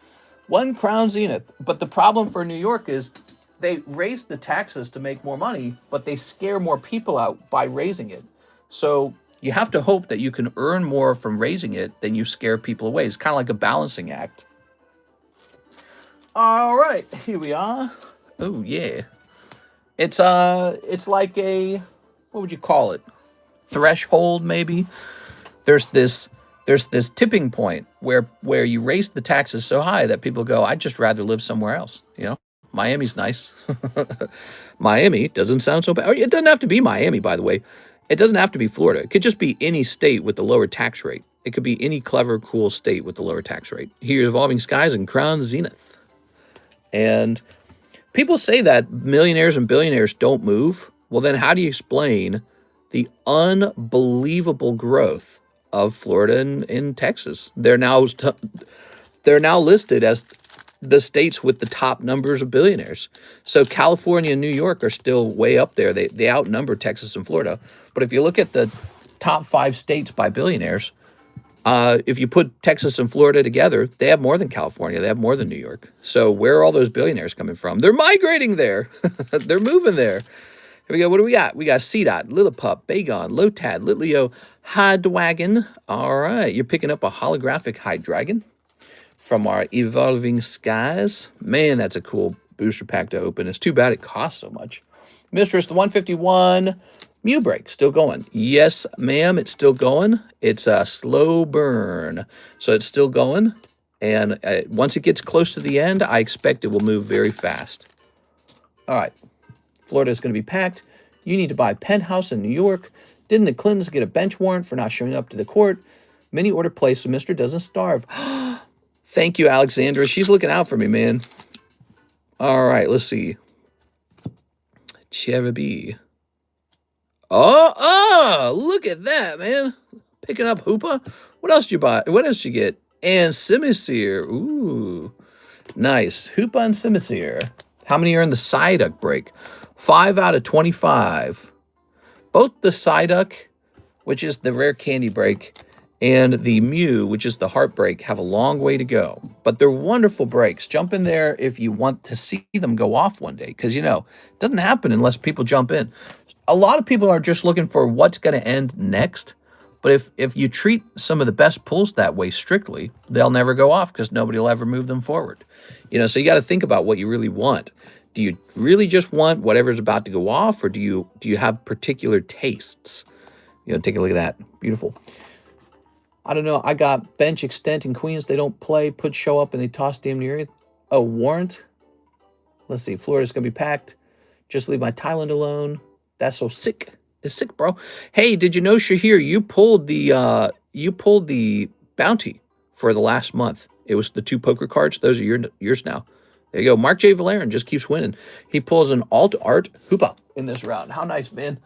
1 crown zenith. But the problem for New York is they raise the taxes to make more money, but they scare more people out by raising it. So you have to hope that you can earn more from raising it than you scare people away. It's kind of like a balancing act. All right, here we are. Oh yeah. It's like a, what would you call it? Threshold maybe. There's this tipping point where you raise the taxes so high that people go, I'd just rather live somewhere else, you know? Miami's nice. Miami doesn't sound so bad. It doesn't have to be Miami, by the way. It doesn't have to be Florida. It could just be any state with the lower tax rate. It could be any clever, cool state with the lower tax rate. Here's Evolving Skies and Crown Zenith. And people say that millionaires and billionaires don't move. Well, then how do you explain the unbelievable growth of Florida and Texas? They're now listed as the states with the top numbers of billionaires. So California and New York are still way up there. They outnumber Texas and Florida. But if you look at the top 5 states by billionaires, if you put Texas and Florida together, they have more than California. They have more than New York. So where are all those billionaires coming from? They're migrating there. They're moving there. Here we go. What do we got? We got CDOT, Lilliput, Bagon, Lotad, Litleo, Hydwagon. All right. You're picking up a holographic Hydwagon from our Evolving Skies. Man, that's a cool booster pack to open. It's too bad it costs so much. Mistress, the 151 Mew Break, still going. Yes, ma'am, it's still going. It's a slow burn. So it's still going. And once it gets close to the end, I expect it will move very fast. All right. Florida is going to be packed. You need to buy a penthouse in New York. Didn't the Clintons get a bench warrant for not showing up to the court? Mini order placed so Mr. doesn't starve. Thank you, Alexandra. She's looking out for me, man. All right, let's see. Cherubi. Oh, look at that, man. Picking up Hoopa. What else did you buy? What else did you get? And Simisear. Ooh, nice. Hoopa and Simisear. How many are in the Psyduck break? 5 out of 25. Both the Psyduck, which is the rare candy break, and the Mew, which is the heartbreak, have a long way to go. But they're wonderful breaks. Jump in there if you want to see them go off one day. Because, you know, it doesn't happen unless people jump in. A lot of people are just looking for what's going to end next. But if you treat some of the best pulls that way strictly, they'll never go off because nobody will ever move them forward. You know, so you got to think about what you really want. Do you really just want whatever's about to go off, or do you have particular tastes? You know, take a look at that. Beautiful. I don't know. I got bench extent in Queens. They don't play, put show up, and they toss damn near it. Oh, warrant. Let's see. Florida's going to be packed. Just leave my Thailand alone. That's so sick. It's sick, bro. Hey, did you know, Shahir, you pulled the bounty for the last month. It was the 2 poker cards. Those are yours now. There you go. Mark J. Valerian just keeps winning. He pulls an alt art Hoopa in this round. How nice, man.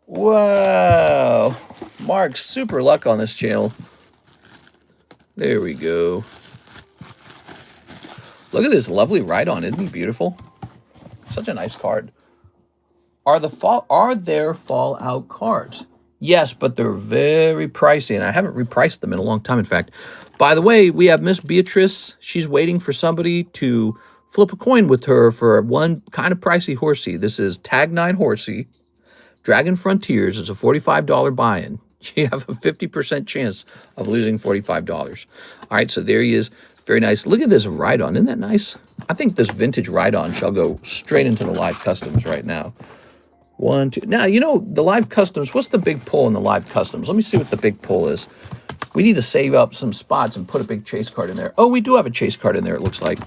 Wow. Mark, super luck on this channel. There we go. Look at this lovely ride-on. Isn't he beautiful? Such a nice card. Are there Fallout cards? Yes, but they're very pricey, and I haven't repriced them in a long time, in fact. By the way, we have Miss Beatrice. She's waiting for somebody to flip a coin with her for one kind of pricey horsey. This is Tag 9 Horsey. Dragon Frontiers. It's a $45 buy-in. You have a 50% chance of losing $45. All right, so there he is. Very nice. Look at this ride-on. Isn't that nice? I think this vintage ride-on shall go straight into the live customs right now. 1, 2. Now, you know, the live customs, what's the big pull in the live customs? Let me see what the big pull is. We need to save up some spots and put a big chase card in there. Oh, we do have a chase card in there, it looks like.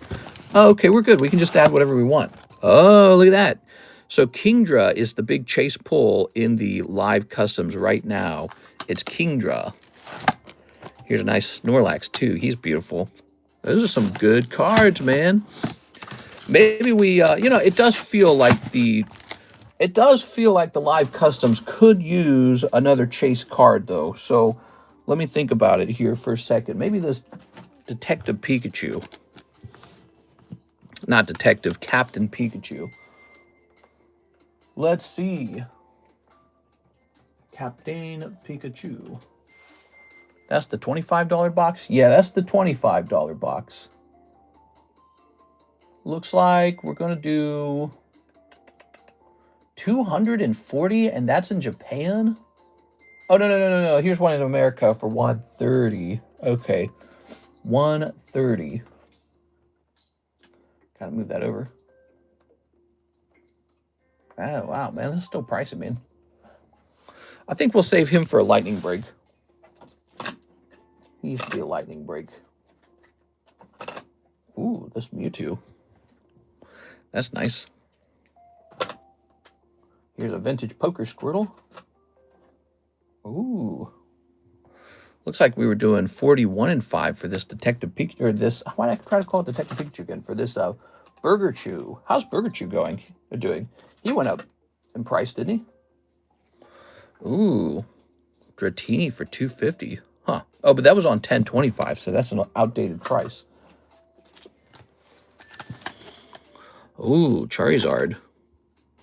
Oh, okay, we're good. We can just add whatever we want. Oh, look at that. So Kingdra is the big chase pull in the live customs right now. It's Kingdra. Here's a nice Snorlax, too. He's beautiful. Those are some good cards, man. Maybe we, you know, it does feel like the live customs could use another chase card, though. So let me think about it here for a second. Maybe this Detective Pikachu. Not Detective, Captain Pikachu. Let's see. Captain Pikachu. That's the $25 box? Yeah, that's the $25 box. Looks like we're going to do 240, and that's in Japan? Oh, no. Here's one in America for 130. Okay. 130. Gotta move that over. Oh, wow, man. That's still pricey, man. I think we'll save him for a lightning break. He used to be a lightning break. Ooh, this Mewtwo. That's nice. Here's a vintage poker Squirtle. Ooh. Looks like we were doing 41 and 5 for this Detective Pikachu, or this, why did I try to call it Detective Pikachu again? For this Burger Chew. How's Burger Chew doing? He went up in price, didn't he? Ooh. Dratini for 250. Huh. Oh, but that was on 1025, so that's an outdated price. Ooh, Charizard.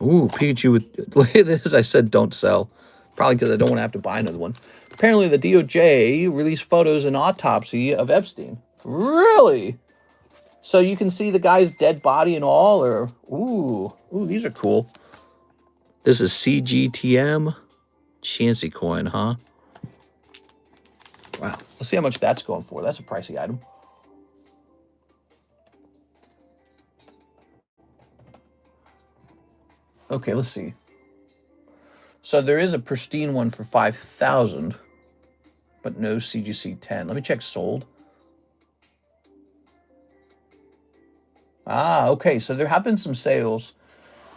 Ooh, Pikachu with... Look at this. I said don't sell. Probably because I don't want to have to buy another one. Apparently, the DOJ released photos and autopsy of Epstein. Really? So you can see the guy's dead body and all, or... Ooh, these are cool. This is CGTM. Chansey coin, huh? Wow. Let's see how much that's going for. That's a pricey item. Okay, let's see. So there is a pristine one for 5,000, but no CGC 10. Let me check sold. Ah, okay. So there have been some sales.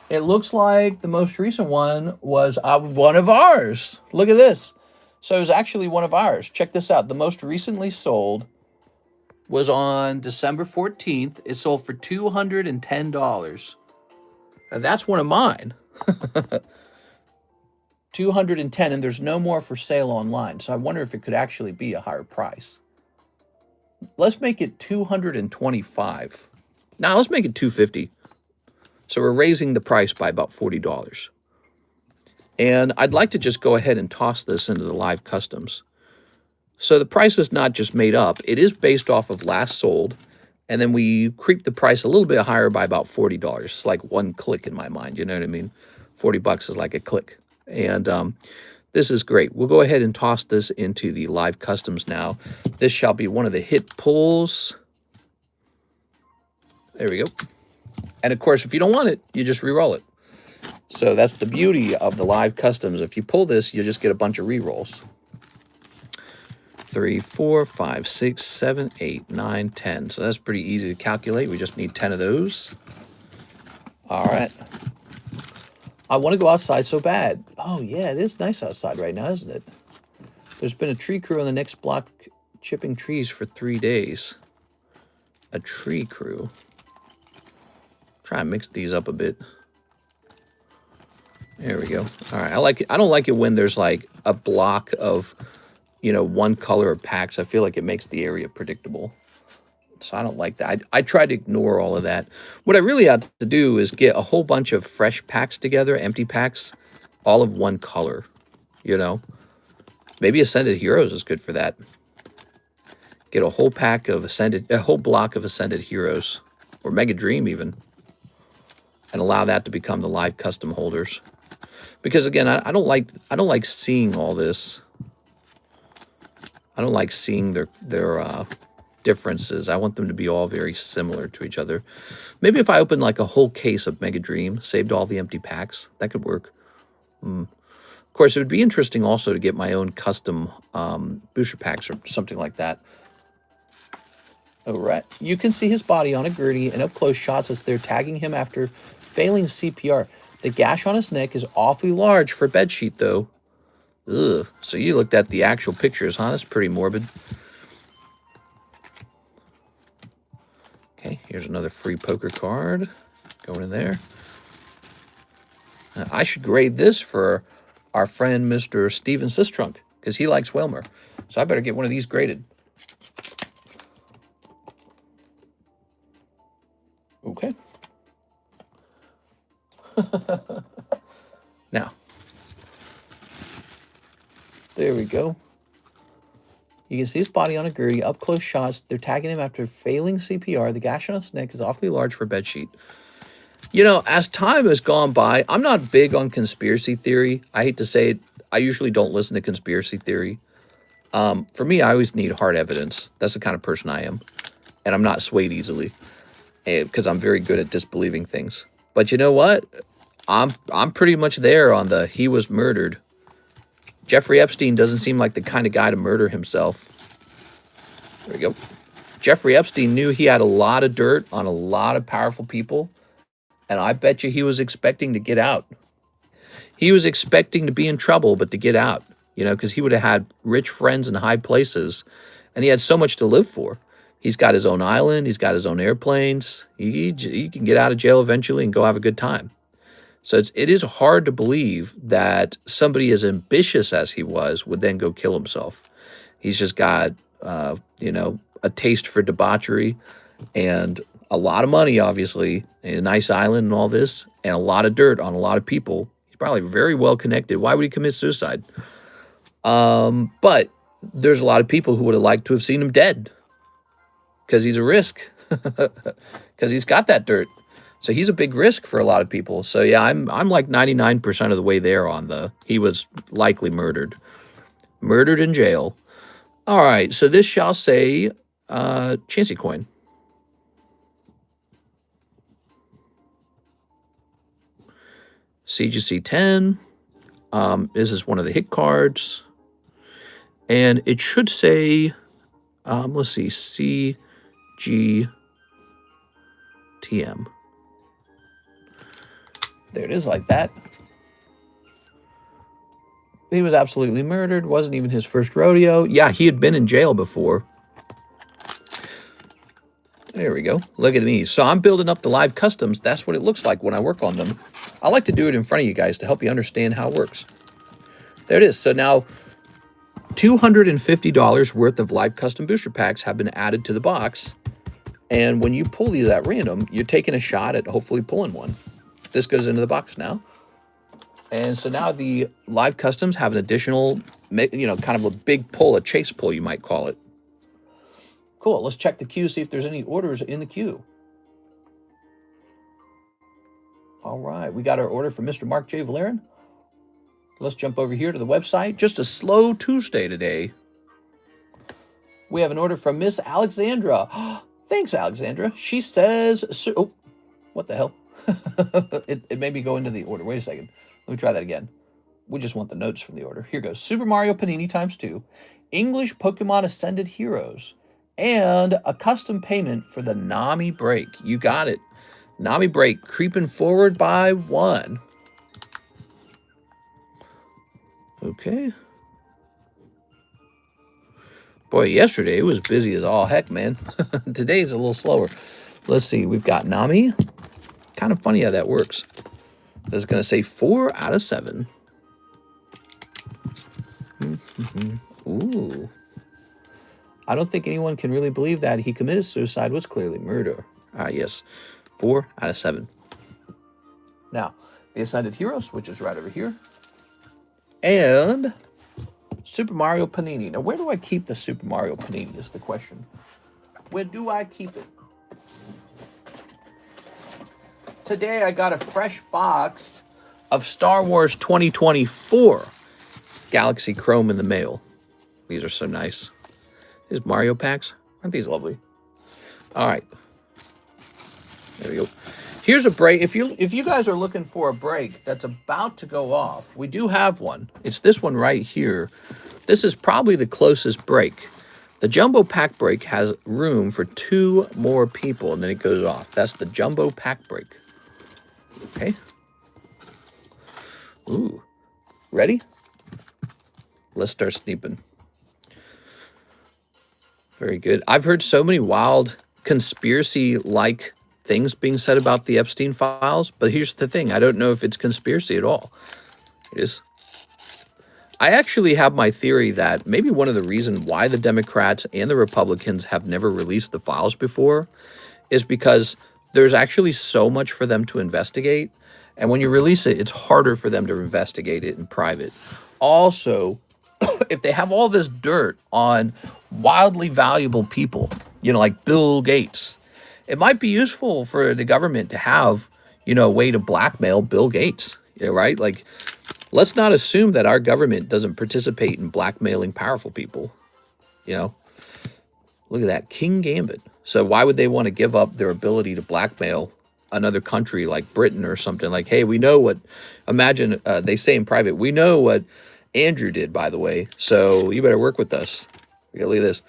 It looks like the most recent one was one of ours. Look at this. So it was actually one of ours. Check this out. The most recently sold was on December 14th. It sold for $210. Now that's one of mine. 210, and there's no more for sale online. So I wonder if it could actually be a higher price. Let's make it 225. Now let's make it 250. So we're raising the price by about $40. And I'd like to just go ahead and toss this into the live customs. So the price is not just made up. It is based off of last sold. And then we creep the price a little bit higher by about $40. It's like one click in my mind. You know what I mean? 40 bucks is like a click. And this is great. We'll go ahead and toss this into the live customs now. This shall be one of the hit pulls. There we go. And of course, if you don't want it, you just re-roll it. So that's the beauty of the live customs. If you pull this, you just get a bunch of re-rolls. 3, 4, 5, 6, 7, 8, 9, 10. So that's pretty easy to calculate. We just need 10 of those. All right. I want to go outside so bad. Oh, yeah, it is nice outside right now, isn't it? There's been a tree crew on the next block chipping trees for 3 days. A tree crew. Try and mix these up a bit. There we go. All right, I like it. I don't like it when there's like a block of, you know, one color of packs. I feel like it makes the area predictable. So I don't like that. I try to ignore all of that. What I really ought to do is get a whole bunch of fresh packs together, empty packs, all of one color, you know. Maybe Ascended Heroes is good for that. Get a whole pack of a whole block of Ascended Heroes, or Mega Dream even, and allow that to become the live custom holders. Because again, I don't like seeing all this. I don't like seeing their differences. I want them to be all very similar to each other. Maybe if I open like a whole case of Mega Dream, saved all the empty packs, that could work. Of course, it would be interesting also to get my own custom booster packs or something like that. All right. You can see his body on a Gurdy and up-close shots as they're tagging him after failing CPR. The gash on his neck is awfully large for a bedsheet, though. Ugh. So you looked at the actual pictures, huh? That's pretty morbid. Okay, here's another free poker card. Going in there. I should grade this for our friend Mr. Steven Sistrunk, because he likes Whalmer. So I better get one of these graded. Okay. Okay. Now, there we go. You can see his body on a gurney, up close shots. They're tagging him after failing CPR. The gash on his neck is awfully large for a bedsheet. You know, as time has gone by, I'm not big on conspiracy theory. I hate to say it. I usually don't listen to conspiracy theory. For me, I always need hard evidence. That's the kind of person I am. And I'm not swayed easily because I'm very good at disbelieving things. But you know what? I'm pretty much there on the he was murdered. Jeffrey Epstein doesn't seem like the kind of guy to murder himself. There we go. Jeffrey Epstein knew he had a lot of dirt on a lot of powerful people, and I bet you he was expecting to get out. He was expecting to be in trouble, but to get out, you know, because he would have had rich friends in high places, and he had so much to live for. He's got his own island. He's got his own airplanes. He can get out of jail eventually and go have a good time. So it is hard to believe that somebody as ambitious as he was would then go kill himself. He's just got, you know, a taste for debauchery and a lot of money, obviously, and a nice island and all this, and a lot of dirt on a lot of people. He's probably very well connected. Why would he commit suicide? But there's a lot of people who would have liked to have seen him dead because he's a risk, because he's got that dirt. So he's a big risk for a lot of people. So yeah, I'm like 99% of the way there on the he was likely murdered. Murdered in jail. All right, so this shall say Chansey coin. CGC 10. This is one of the hit cards. And it should say, let's see, CGTM. There it is like that. He was absolutely murdered. Wasn't even his first rodeo. Yeah, he had been in jail before. There we go. Look at me. So I'm building up the live customs. That's what it looks like when I work on them. I like to do it in front of you guys to help you understand how it works. There it is. So now $250 worth of live custom booster packs have been added to the box. And when you pull these at random, you're taking a shot at hopefully pulling one. This goes into the box now. And so now the live customs have an additional, you know, kind of a big pull, a chase pull, you might call it. Cool. Let's check the queue, see if there's any orders in the queue. All right. We got our order from Mr. Mark J. Valerian. Let's jump over here to the website. Just a slow Tuesday today. We have an order from Miss Alexandra. Thanks, Alexandra. She says, oh, what the hell? it made me go into the order. Wait a second. Let me try that again. We just want the notes from the order. Here goes. Super Mario Panini ×2, English Pokemon Ascended Heroes, and a custom payment for the Nami break. You got it. Nami break creeping forward by 1. Okay. Boy, yesterday it was busy as all heck, man. Today's a little slower. Let's see. We've got Nami. Kind of funny how that works. This is going to say 4 out of 7. Ooh. I don't think anyone can really believe that he committed suicide was clearly murder. Yes. 4 out of 7. Now, the Ascended Heroes, which is right over here. And Super Mario Panini. Now, where do I keep the Super Mario Panini is the question. Where do I keep it? Today, I got a fresh box of Star Wars 2024 Galaxy Chrome in the mail. These are so nice. These Mario packs. Aren't these lovely? All right. There we go. Here's a break. If you guys are looking for a break that's about to go off, we do have one. It's this one right here. This is probably the closest break. The Jumbo Pack Break has room for 2 more people, and then it goes off. That's the Jumbo Pack Break. Okay. Ooh. Ready? Let's start sneeping. Very good. I've heard so many wild conspiracy-like things being said about the Epstein files, but here's the thing. I don't know if it's conspiracy at all. It is. I actually have my theory that maybe one of the reasons why the Democrats and the Republicans have never released the files before is because there's actually so much for them to investigate. And when you release it, it's harder for them to investigate it in private. Also, if they have all this dirt on wildly valuable people, you know, like Bill Gates, it might be useful for the government to have, you know, a way to blackmail Bill Gates, right? Like, let's not assume that our government doesn't participate in blackmailing powerful people, you know? Look at that, King Gambit. So why would they want to give up their ability to blackmail another country like Britain or something? Like, hey, we know what, imagine they say in private, we know what Andrew did, by the way, so you better work with us. Look at this.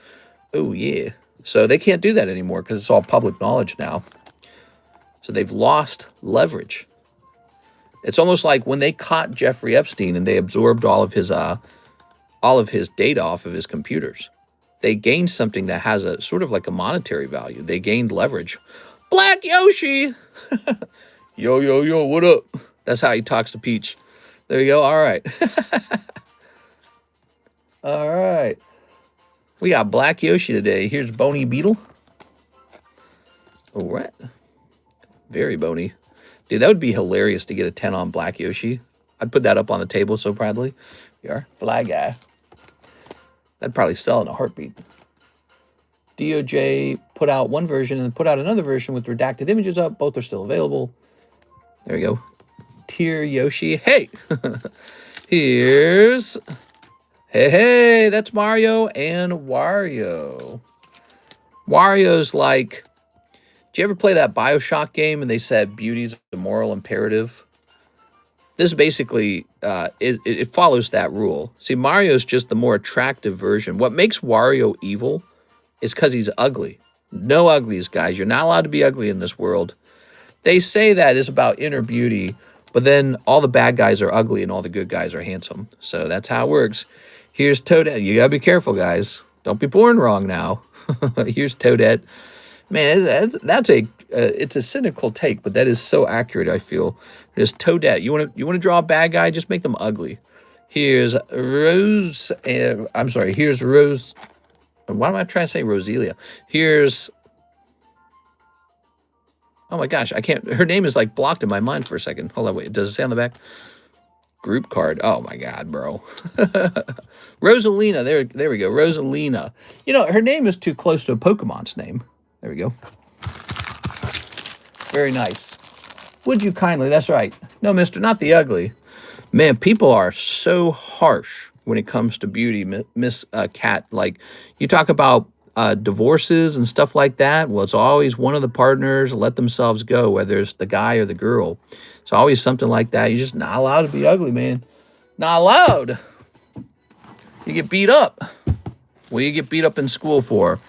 Oh, yeah. So they can't do that anymore because it's all public knowledge now. So they've lost leverage. It's almost like when they caught Jeffrey Epstein and they absorbed all of his data off of his computers. They gained something that has a sort of like a monetary value. They gained leverage. Black Yoshi! Yo, yo, yo, what up? That's how he talks to Peach. There you go. All right. All right. We got Black Yoshi today. Here's Bony Beetle. All right. Very bony. Dude, that would be hilarious to get a 10 on Black Yoshi. I'd put that up on the table so proudly. You are. Fly guy. That'd probably sell in a heartbeat. DOJ put out one version and put out another version with redacted images up. Both are still available. There we go. Tier Yoshi. Hey! Here's... Hey, that's Mario and Wario. Wario's like... Did you ever play that BioShock game and they said beauty's a moral imperative? This basically, it follows that rule. See, Mario's just the more attractive version. What makes Wario evil is because he's ugly. No uglies, guys. You're not allowed to be ugly in this world. They say that is about inner beauty, but then all the bad guys are ugly and all the good guys are handsome. So that's how it works. Here's Toadette. You gotta be careful, guys. Don't be born wrong now. Here's Toadette. Man, that's it's a cynical take, but that is so accurate, I feel. There's Toadette. You want to draw a bad guy? Just make them ugly. Here's Rose. I'm sorry. Here's Rose. Why am I trying to say Roselia? Here's... Oh my gosh, I can't... Her name is like blocked in my mind for a second. Hold on, wait. Does it say on the back? Group card. Oh my God, bro. Rosalina. There we go. Rosalina. You know, her name is too close to a Pokemon's name. There we go. Very nice. Would you kindly? That's right. No, mister, not the ugly. Man, people are so harsh when it comes to beauty, Miss Cat. Like, you talk about divorces and stuff like that. Well, it's always one of the partners let themselves go, whether it's the guy or the girl. It's always something like that. You're just not allowed to be ugly, man. Not allowed. You get beat up. What do you get beat up in school for?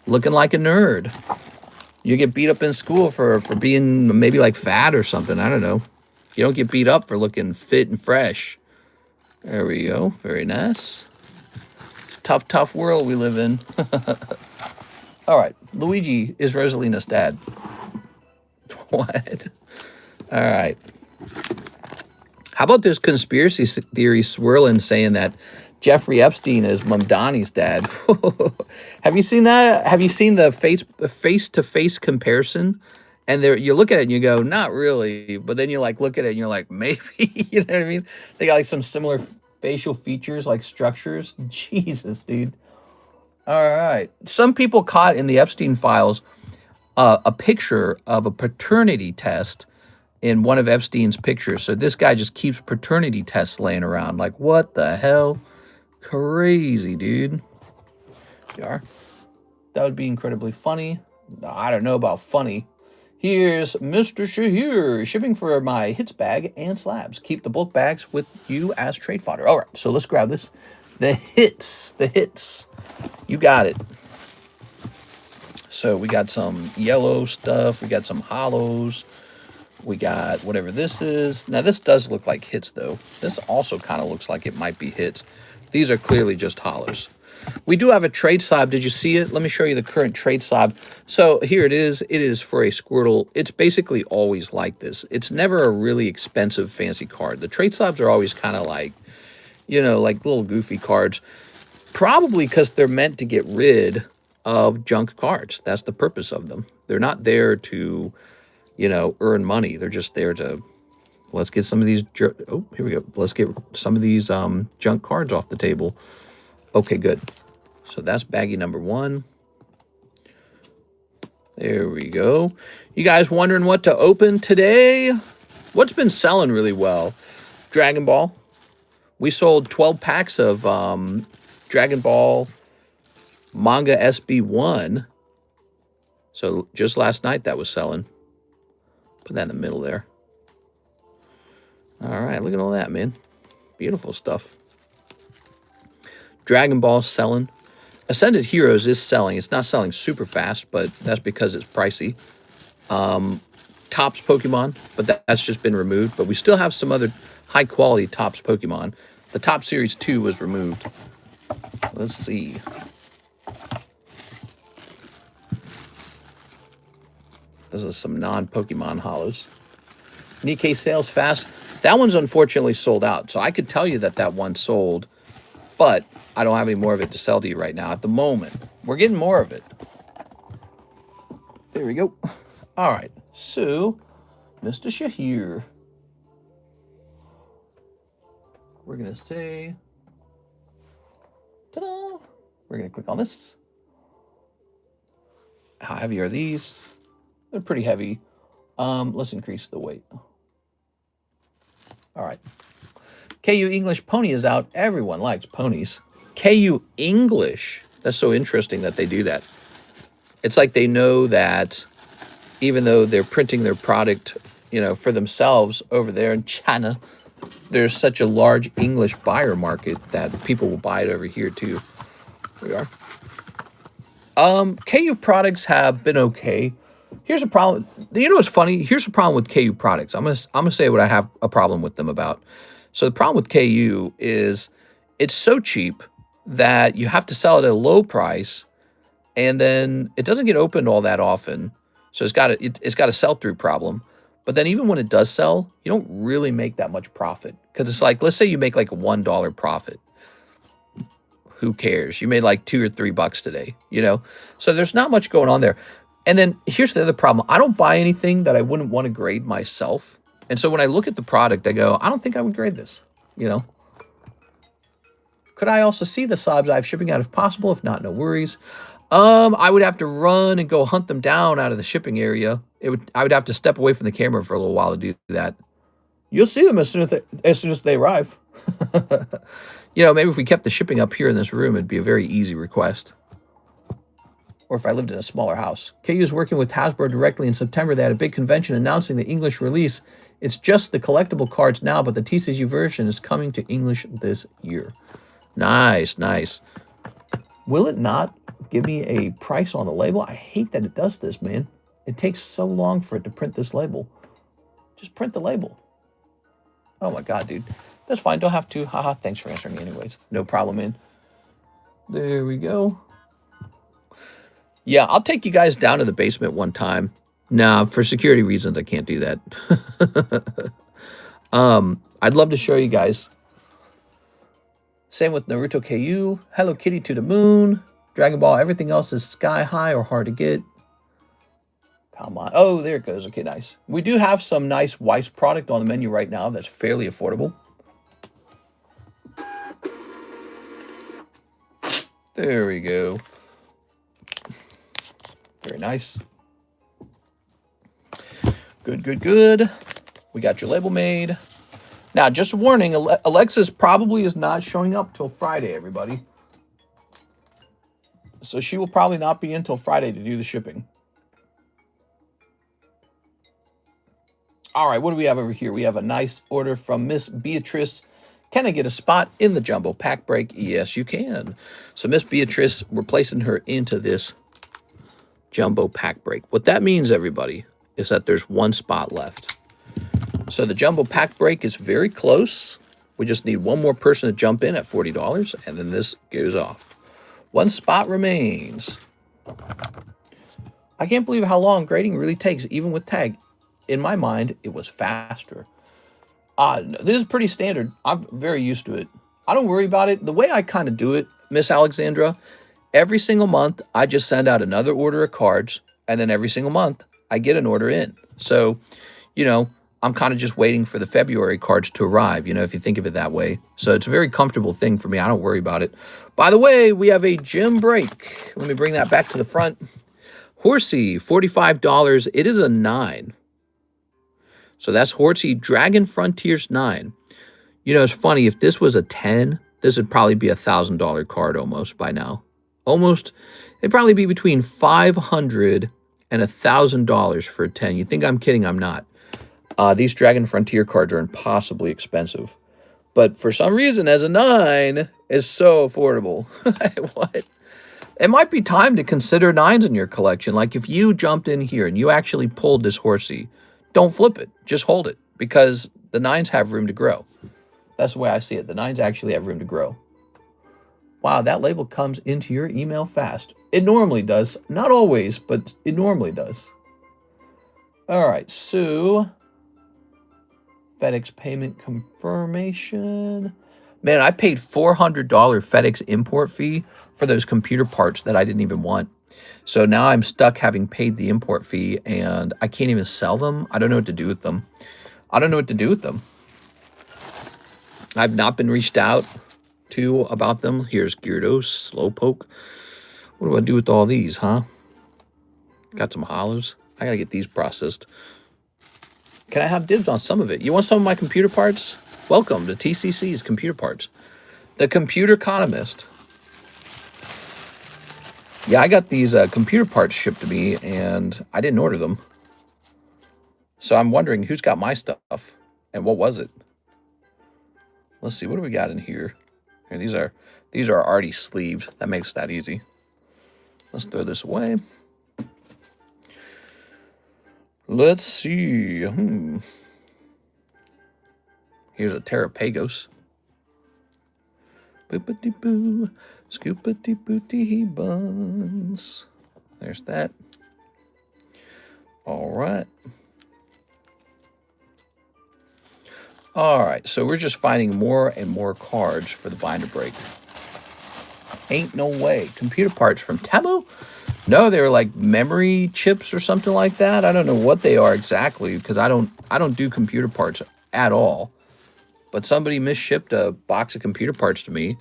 Looking like a nerd. You get beat up in school for being maybe like fat or something. I don't know. You don't get beat up for looking fit and fresh. There we go. Very nice. Tough, tough world we live in. All right. Luigi is Rosalina's dad. What? All right. How about this conspiracy theory swirling saying that Jeffrey Epstein is Mamdani's dad? Have you seen that? Have you seen the face-to-face comparison? And there, you look at it and you go, not really. But then you like look at it and you're like, maybe. You know what I mean? They got like some similar facial features, like structures. Jesus, dude. All right. Some people caught in the Epstein files a picture of a paternity test in one of Epstein's pictures. So this guy just keeps paternity tests laying around. Like, what the hell? Crazy, dude. That would be incredibly funny. I don't know about funny. Here's Mr. Shahir shipping for my hits bag and slabs. Keep the bulk bags with you as trade fodder. All right, so let's grab this. The hits. You got it. So we got some yellow stuff. We got some hollows. We got whatever this is. Now, this does look like hits, though. This also kind of looks like it might be hits. These are clearly just hollows. We do have a trade slab. Did you see it? Let me show you the current trade slab. So here it is. It is for a Squirtle. It's basically always like this. It's never a really expensive, fancy card. The trade slabs are always kind of like, you know, like little goofy cards. Probably because they're meant to get rid of junk cards. That's the purpose of them. They're not there to you know, earn money. They're just there to, let's get some of these, oh, here we go. Let's get some of these junk cards off the table. Okay, good. So that's baggie number 1. There we go. You guys wondering what to open today? What's been selling really well? Dragon Ball. We sold 12 packs of Dragon Ball Manga SB1. So just last night that was selling. Put that in the middle there. All right, look at all that, man. Beautiful stuff. Dragon Ball selling. Ascended Heroes is selling. It's not selling super fast, but that's because it's pricey. Topps Pokemon, but that's just been removed. But we still have some other high-quality Topps Pokemon. The Top Series 2 was removed. Let's see. This is some non-Pokemon holos. Nikkei sales fast. That one's unfortunately sold out. So I could tell you that that one sold, but I don't have any more of it to sell to you right now at the moment. We're getting more of it. There we go. All right. So, Mr. Shahir. We're going to say, ta-da! We're going to click on this. How heavy are these? They're pretty heavy. Let's increase the weight. All right. KU English Pony is out. Everyone likes ponies. KU English. That's so interesting that they do that. It's like they know that even though they're printing their product, you know, for themselves over there in China, there's such a large English buyer market that people will buy it over here too. Here we are. KU products have been okay. Here's a problem. You know what's funny? Here's a problem with KU products. I'm gonna say what I have a problem with them about. So the problem with KU is it's so cheap that you have to sell it at a low price, and then it doesn't get opened all that often. So it's got a sell-through problem. But then even when it does sell, you don't really make that much profit. Because it's like, let's say you make like a $1 profit. Who cares? You made like $2 or $3 today, you know? So there's not much going on there. And then here's the other problem. I don't buy anything that I wouldn't want to grade myself. And so when I look at the product, I go, I don't think I would grade this, you know? Could I also see the slabs I have shipping out if possible? If not, no worries. I would have to run and go hunt them down out of the shipping area. I would have to step away from the camera for a little while to do that. You'll see them as soon as they arrive. You know, maybe if we kept the shipping up here in this room, it'd be a very easy request. Or if I lived in a smaller house. KU is working with Hasbro directly in September. They had a big convention announcing the English release. It's just the collectible cards now, but the TCG version is coming to English this year. Nice, nice. Will it not give me a price on the label? I hate that it does this, man. It takes so long for it to print this label. Just print the label. Oh my God, dude. That's fine. Don't have to. Haha, thanks for answering me anyways. No problem, man. There we go. Yeah, I'll take you guys down to the basement one time. Nah, for security reasons, I can't do that. I'd love to show you guys. Same with Naruto KU, Hello Kitty to the moon, Dragon Ball. Everything else is sky high or hard to get. Come on. Oh, there it goes. Okay, nice. We do have some nice Weiss product on the menu right now that's fairly affordable. There we go. Very nice. Good, good, good. We got your label made. Now, just a warning, Alexis probably is not showing up till Friday, everybody. So she will probably not be in until Friday to do the shipping. All right, what do we have over here? We have a nice order from Miss Beatrice. Can I get a spot in the jumbo pack break? Yes, you can. So Miss Beatrice, we're placing her into this jumbo pack break. What that means, everybody, is that there's one spot left. So the jumbo pack break is very close. We just need one more person to jump in at $40, and then this goes off. One spot remains. I can't believe how long grading really takes, even with tag. In my mind, it was faster. This is pretty standard. I'm very used to it. I don't worry about it. The way I kind of do it, Miss Alexandra, every single month, I just send out another order of cards, and then every single month, I get an order in. So, you know, I'm kind of just waiting for the February cards to arrive, you know, if you think of it that way. So it's a very comfortable thing for me. I don't worry about it. By the way, we have a gym break. Let me bring that back to the front. Horsey, $45. It is a 9. So that's Horsey Dragon Frontiers 9. You know, it's funny. If this was a 10, this would probably be $1,000 card almost by now. Almost. It'd probably be between $500 and $1,000 for a 10. You think I'm kidding? I'm not. These Dragon Frontier cards are impossibly expensive. But for some reason, as a 9, it's so affordable. What? It might be time to consider 9s in your collection. Like if you jumped in here and you actually pulled this Horsey, don't flip it. Just hold it. Because the 9s have room to grow. That's the way I see it. The 9s actually have room to grow. Wow, that label comes into your email fast. It normally does. Not always, but it normally does. All right, so FedEx payment confirmation. Man, I paid $400 FedEx import fee for those computer parts that I didn't even want. So now I'm stuck having paid the import fee, and I can't even sell them. I don't know what to do with them. I've not been reached out to about them. Here's Gyarados, Slowpoke. What do I do with all these, huh? Got some hollows. I gotta get these processed. Can I have dibs on some of it? You want some of my computer parts? Welcome to TCC's Computer Parts. The TheCardconomist. Yeah, I got these computer parts shipped to me, and I didn't order them. So I'm wondering who's got my stuff, and what was it? Let's see, what do we got in here? Here, these are already sleeved. That makes that easy. Let's throw this away. Let's see. Here's a Terrapagos. Boopity-boo. Scoopity-booty buns. There's that. All right. All right, so we're just finding more and more cards for the binder break. Ain't no way. Computer parts from Temu? No, they're like memory chips or something like that. I don't know what they are exactly because I don't do computer parts at all. But somebody misshipped a box of computer parts to me.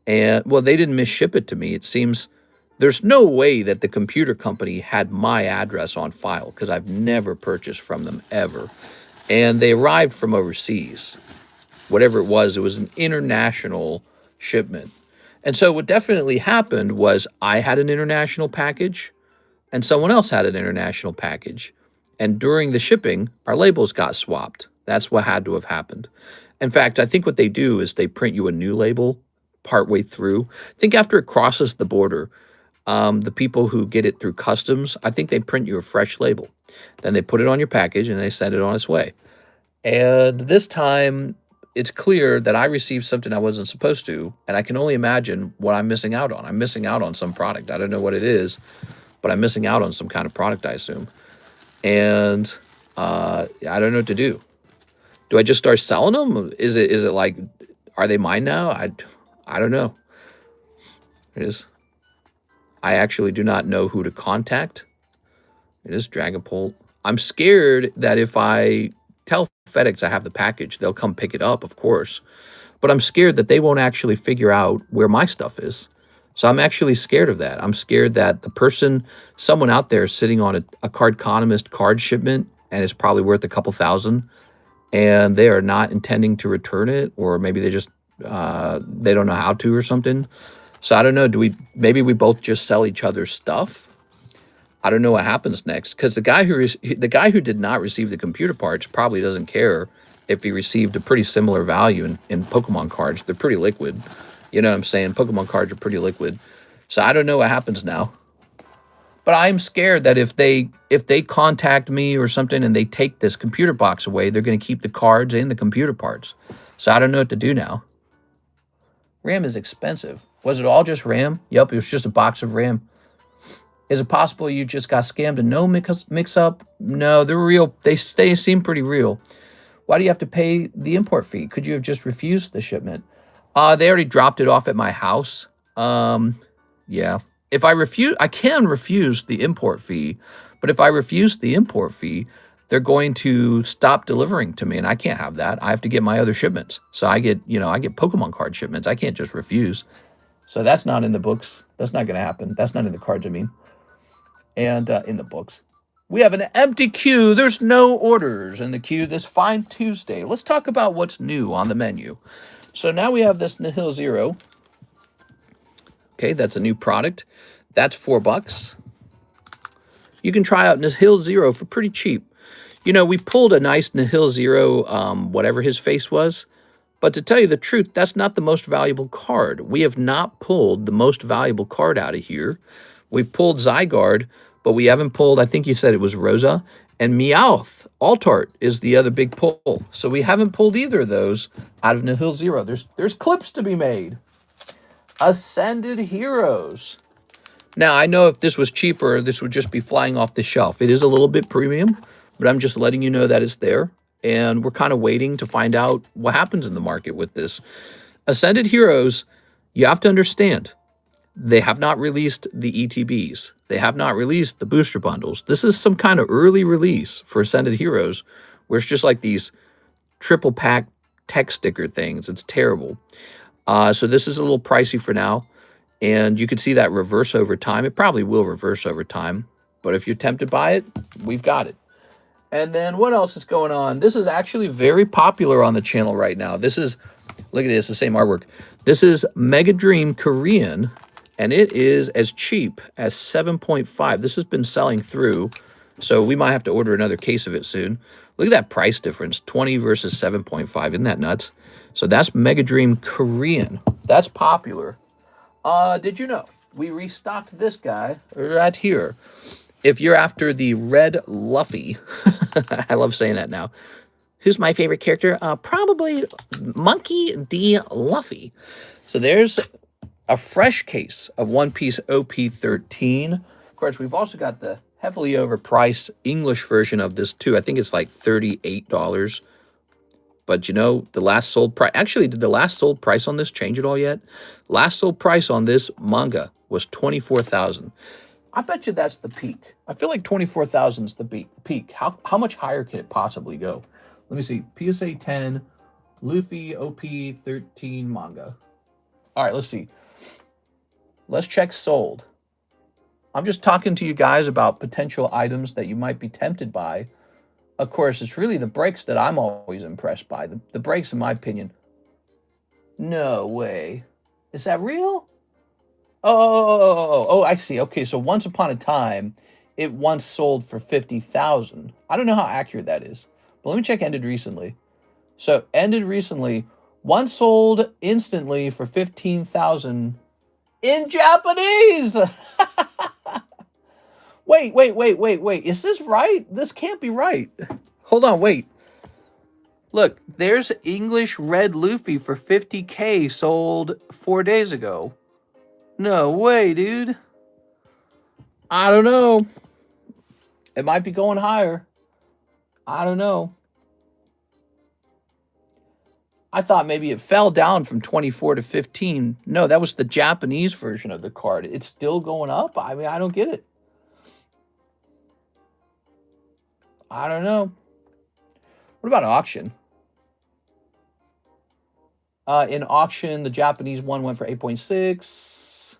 And, well, they didn't misship it to me. It seems there's no way that the computer company had my address on file because I've never purchased from them ever. And they arrived from overseas. Whatever it was an international shipment. And so what definitely happened was I had an international package and someone else had an international package. And during the shipping, our labels got swapped. That's what had to have happened. In fact, I think what they do is they print you a new label partway through. I think after it crosses the border, the people who get it through customs, I think they print you a fresh label. Then they put it on your package and they send it on its way. And this time, it's clear that I received something I wasn't supposed to, and I can only imagine what I'm missing out on. I'm missing out on some product. I don't know what it is, but I'm missing out on some kind of product, I assume. And I don't know what to do. Do I just start selling them? Is it like, are they mine now? I don't know. It is. I actually do not know who to contact. It is Dragapult. I'm scared that if I tell FedEx I have the package, they'll come pick it up, of course. But I'm scared that they won't actually figure out where my stuff is. So I'm actually scared of that. I'm scared that someone out there is sitting on a Cardconomist card shipment, and it's probably worth a couple thousand, and they are not intending to return it, or maybe they just, they don't know how to or something. So I don't know, maybe we both just sell each other's stuff? I don't know what happens next, because the guy who did not receive the computer parts probably doesn't care if he received a pretty similar value in Pokemon cards. They're pretty liquid. You know what I'm saying? Pokemon cards are pretty liquid. So I don't know what happens now. But I'm scared that if they contact me or something and they take this computer box away, they're going to keep the cards and the computer parts. So I don't know what to do now. RAM is expensive. Was it all just RAM? Yep, it was just a box of RAM. Is it possible you just got scammed and no mix-up? No, they're real. They seem pretty real. Why do you have to pay the import fee? Could you have just refused the shipment? They already dropped it off at my house. Yeah. If I refuse, I can refuse the import fee. But But if I refuse the import fee, they're going to stop delivering to me, and I can't have that. I have to get my other shipments. So I get, I get Pokemon card shipments. I can't just refuse. So that's not in the books. That's not going to happen. That's not in the cards, I mean. And in the books. We have an empty queue. There's no orders in the queue this fine Tuesday. Let's talk about what's new on the menu. So now we have this Nihil Zero. Okay, that's a new product. That's $4. You can try out Nihil Zero for pretty cheap. We pulled a nice Nihil Zero, whatever his face was. But to tell you the truth, that's not the most valuable card. We have not pulled the most valuable card out of here. We've pulled Zygarde, but we haven't pulled, I think you said it was Rosa, and Meowth. Altart is the other big pull. So we haven't pulled either of those out of Nihil Zero. There's clips to be made. Ascended Heroes. Now, I know if this was cheaper, this would just be flying off the shelf. It is a little bit premium, but I'm just letting you know that it's there. And we're kind of waiting to find out what happens in the market with this. Ascended Heroes, you have to understand, they have not released the ETBs. They have not released the booster bundles. This is some kind of early release for Ascended Heroes, where it's just like these triple pack tech sticker things. It's terrible. So this is a little pricey for now. And you can see that reverse over time. It probably will reverse over time. But if you're tempted by it, we've got it. And then what else is going on? This is actually very popular on the channel right now. This is, look at this, the same artwork. This is Mega Dream Korean, and it is as cheap as 7.5. This has been selling through, so we might have to order another case of it soon. Look at that price difference, 20 versus 7.5. Isn't that nuts? So that's Mega Dream Korean. That's popular. Did you know we restocked this guy right here? If you're after the red Luffy, I love saying that now. Who's my favorite character? Probably Monkey D. Luffy. So there's a fresh case of One Piece OP13. Of course, we've also got the heavily overpriced English version of this too. I think it's like $38. But the last sold price, actually, did the last sold price on this change at all yet? Last sold price on this manga was $24,000. I bet you that's the peak. I feel like 24,000 is the peak. How much higher can it possibly go? Let me see. PSA 10, Luffy OP 13 manga. All right, let's see. Let's check sold. I'm just talking to you guys about potential items that you might be tempted by. Of course, it's really the breaks that I'm always impressed by. The breaks, in my opinion. No way. Is that real? Oh, I see. Okay, so once upon a time, it once sold for 50,000. I don't know how accurate that is, but let me check ended recently. So ended recently, once sold instantly for 15,000 in Japanese. Wait. Is this right? This can't be right. Hold on, wait. Look, there's English Red Luffy for 50K sold 4 days ago. No way, dude. I don't know. It might be going higher. I don't know. I thought maybe it fell down from 24 to 15. No, that was the Japanese version of the card. It's still going up? I mean, I don't get it. I don't know. What about auction? In auction, the Japanese one went for 8.6.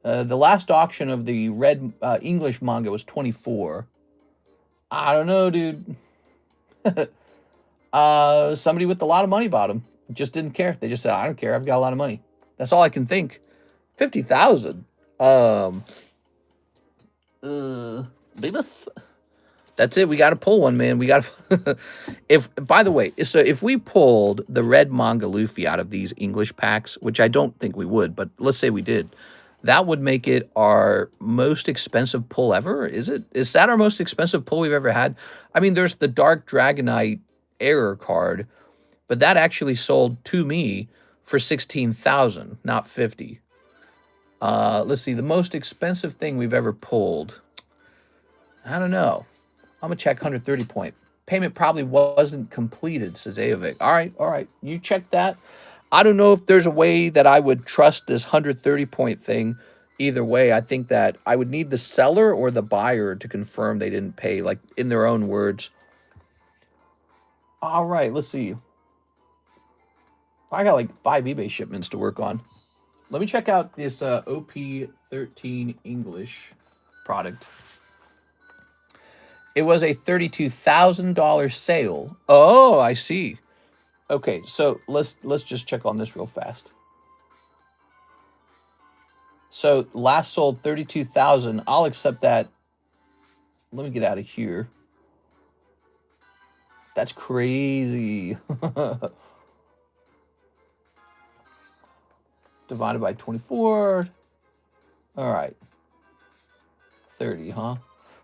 The last auction of the red English manga was 24. I don't know, dude. Somebody with a lot of money bought them. Just didn't care. They just said, I don't care. I've got a lot of money. That's all I can think. 50,000. That's it. We got to pull one, man. We got to. By the way, so if we pulled the red manga Luffy out of these English packs, which I don't think we would, but let's say we did, that would make it our most expensive pull ever. Is it? Is that our most expensive pull we've ever had? I mean, there's the Dark Dragonite Error card, but that actually sold to me for 16,000, not 50. Let's see. The most expensive thing we've ever pulled. I don't know. I'm going to check 130 point. Payment probably wasn't completed, says Aovic. All right. You check that. I don't know if there's a way that I would trust this 130 point thing either way, I think that I would need the seller or the buyer to confirm they didn't pay, like in their own words. All right, let's see. I got like 5 eBay shipments to work on. Let me check out this OP13 English product. It was a $32,000 sale. Oh, I see. Okay, so let's just check on this real fast. So last sold 32,000. I'll accept that. Let me get out of here. That's crazy. Divided by 24. All right. 30, huh?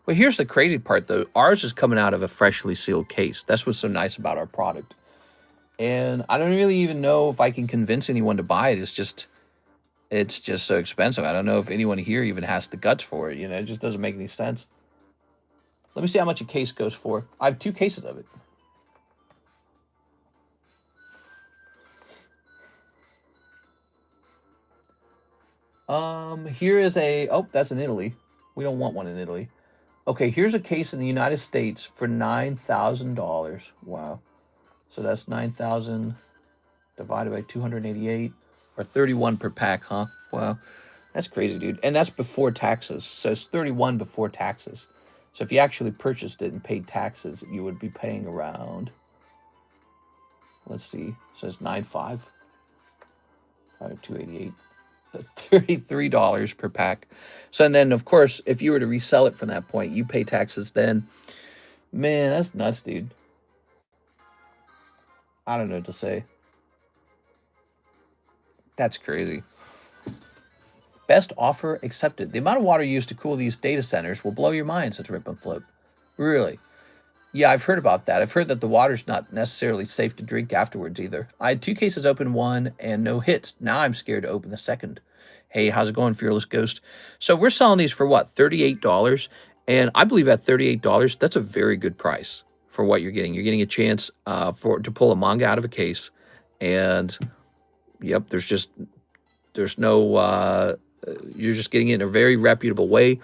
Well, here's the crazy part, though. Ours is coming out of a freshly sealed case. That's what's so nice about our product. And I don't really even know if I can convince anyone to buy it. It's just so expensive. I don't know if anyone here even has the guts for it. You know, it just doesn't make any sense. Let me see how much a case goes for. I have 2 cases of it. Here is a, oh, that's in Italy. We don't want one in Italy. Okay, here's a case in the United States for $9,000. Wow. So that's 9,000 divided by 288, or 31 per pack, huh? Wow. That's crazy, dude. And that's before taxes. So it's 31 before taxes. So if you actually purchased it and paid taxes, you would be paying around, let's see, so it's 9.5, 288. $33 per pack. So, and then of course, if you were to resell it from that point, you pay taxes then. Man, that's nuts, dude. I don't know what to say. That's crazy. Best offer accepted. The amount of water used to cool these data centers will blow your mind, says Rip and Flip. Really? Yeah, I've heard about that. I've heard that the water's not necessarily safe to drink afterwards either. I had 2 cases open, 1 and no hits. Now I'm scared to open the second. Hey, how's it going, Fearless Ghost? So we're selling these for what, $38? And I believe at $38, that's a very good price for what you're getting. You're getting a chance to pull a manga out of a case. And yep, there's no, you're just getting it in a very reputable way.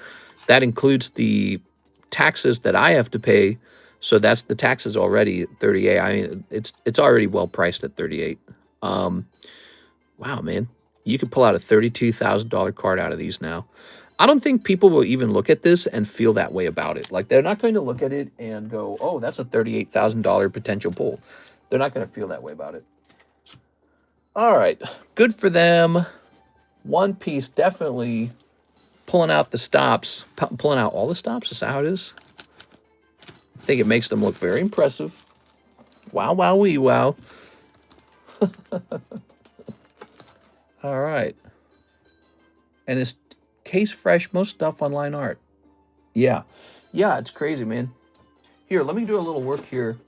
That includes the taxes that I have to pay. So that's the taxes already at 38. I mean, it's already well priced at 38. Wow, man. You could pull out a $32,000 card out of these now. I don't think people will even look at this and feel that way about it. Like, they're not going to look at it and go, oh, that's a $38,000 potential pull. They're not going to feel that way about it. All right. Good for them. One Piece definitely pulling out the stops. Pulling out all the stops? Is that how it is? I think it makes them look very impressive. Wow, wow, wee, wow. All right. And it's case fresh, most stuff on line art. Yeah. Yeah, it's crazy, man. Here, let me do a little work here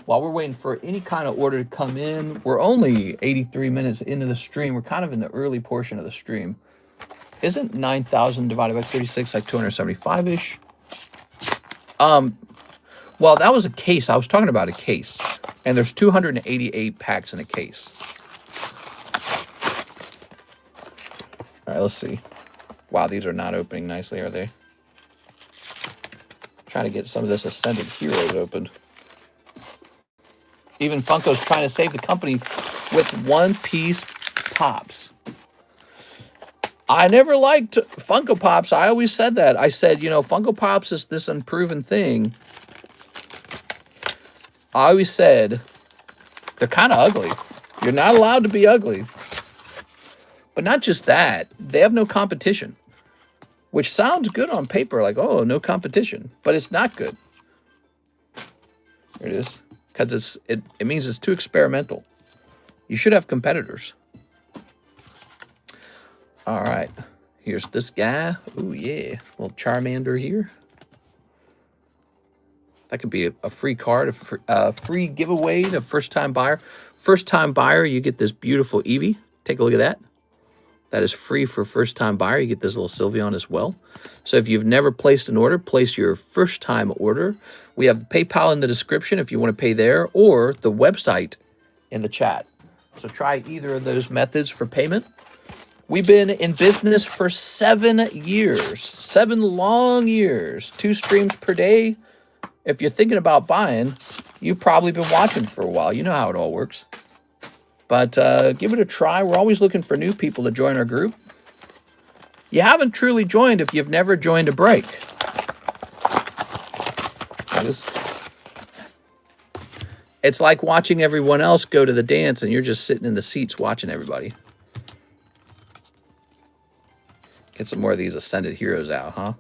while we're waiting for any kind of order to come in. We're only 83 minutes into the stream. We're kind of in the early portion of the stream. Isn't 9,000 divided by 36 like 275-ish? Well, that was a case. I was talking about a case. And there's 288 packs in a case. All right, let's see. Wow, these are not opening nicely, are they? Trying to get some of this Ascended Heroes opened. Even Funko's trying to save the company with One Piece Pops. I never liked Funko Pops. I always said that. I said, you know, Funko Pops is this unproven thing. I always said they're kind of ugly. You're not allowed to be ugly. But not just that, they have no competition. Which sounds good on paper, like, oh, no competition. But it's not good. There it is. Because it means it's too experimental. You should have competitors. All right. Here's this guy. Oh, yeah. Little Charmander here. That could be a free card, a free giveaway to first-time buyer. First-time buyer, you get this beautiful Eevee. Take a look at that. That is free for first-time buyer. You get this little Sylveon as well. So if you've never placed an order, place your first-time order. We have the PayPal in the description if you want to pay there, or the website in the chat. So try either of those methods for payment. We've been in business for 7 years, 7 long years, 2 streams per day. If you're thinking about buying, you've probably been watching for a while. You know how it all works. But give it a try. We're always looking for new people to join our group. You haven't truly joined if you've never joined a break. It's like watching everyone else go to the dance and you're just sitting in the seats watching everybody. Get some more of these Ascended Heroes out, huh?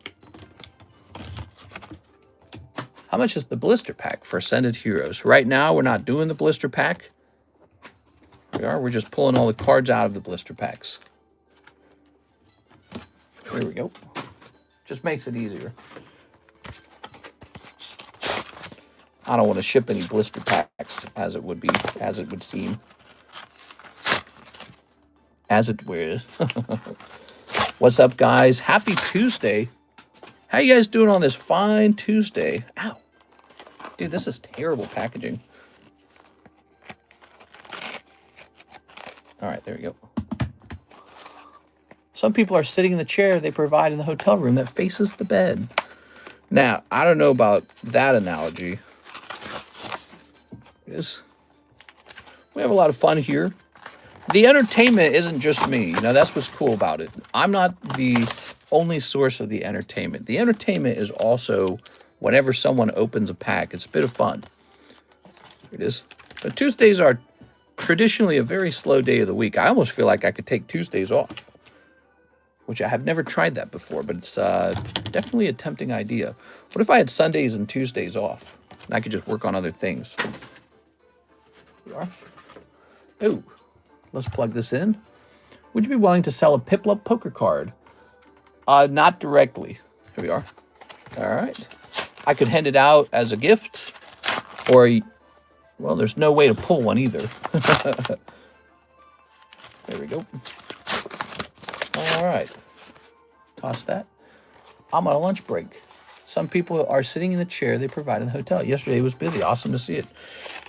How much is the blister pack for Ascended Heroes? Right now, we're not doing the blister pack. We're just pulling all the cards out of the blister packs. There we go. Just makes it easier. I don't want to ship any blister packs as it would seem. As it were. What's up, guys? Happy Tuesday. How you guys doing on this fine Tuesday? Ow. Dude, this is terrible packaging. All right, there we go. Some people are sitting in the chair they provide in the hotel room that faces the bed. Now, I don't know about that analogy. Yes. We have a lot of fun here. The entertainment isn't just me. You know, that's what's cool about it. I'm not the only source of the entertainment. The entertainment is also whenever someone opens a pack. It's a bit of fun. It is. But Tuesdays are traditionally a very slow day of the week. I almost feel like I could take Tuesdays off, which I have never tried that before, but it's definitely a tempting idea. What if I had Sundays and Tuesdays off and I could just work on other things? Here we are. Oh. Let's plug this in. Would you be willing to sell a Piplup poker card? Not directly. Here we are. All right. I could hand it out as a gift, or, well, there's no way to pull one either. There we go. All right. Toss that. I'm on a lunch break. Some people are sitting in the chair they provide in the hotel. Yesterday was busy. Awesome to see it.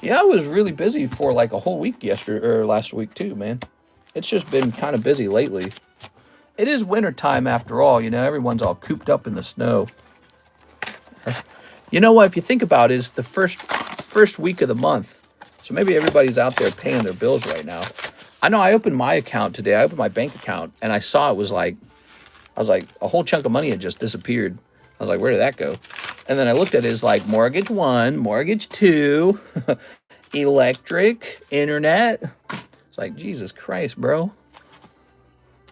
Yeah, I was really busy for like a whole week last week too, man. It's just been kind of busy lately. It is winter time after all, you know, everyone's all cooped up in the snow. You know what, if you think about it, it's the first week of the month. So maybe everybody's out there paying their bills right now. I know I opened my account today. I opened my bank account and I saw it was like, I was like, a whole chunk of money had just disappeared. I was like, where did that go? And then I looked at it as like mortgage 1, mortgage 2, electric, internet. It's like, Jesus Christ, bro.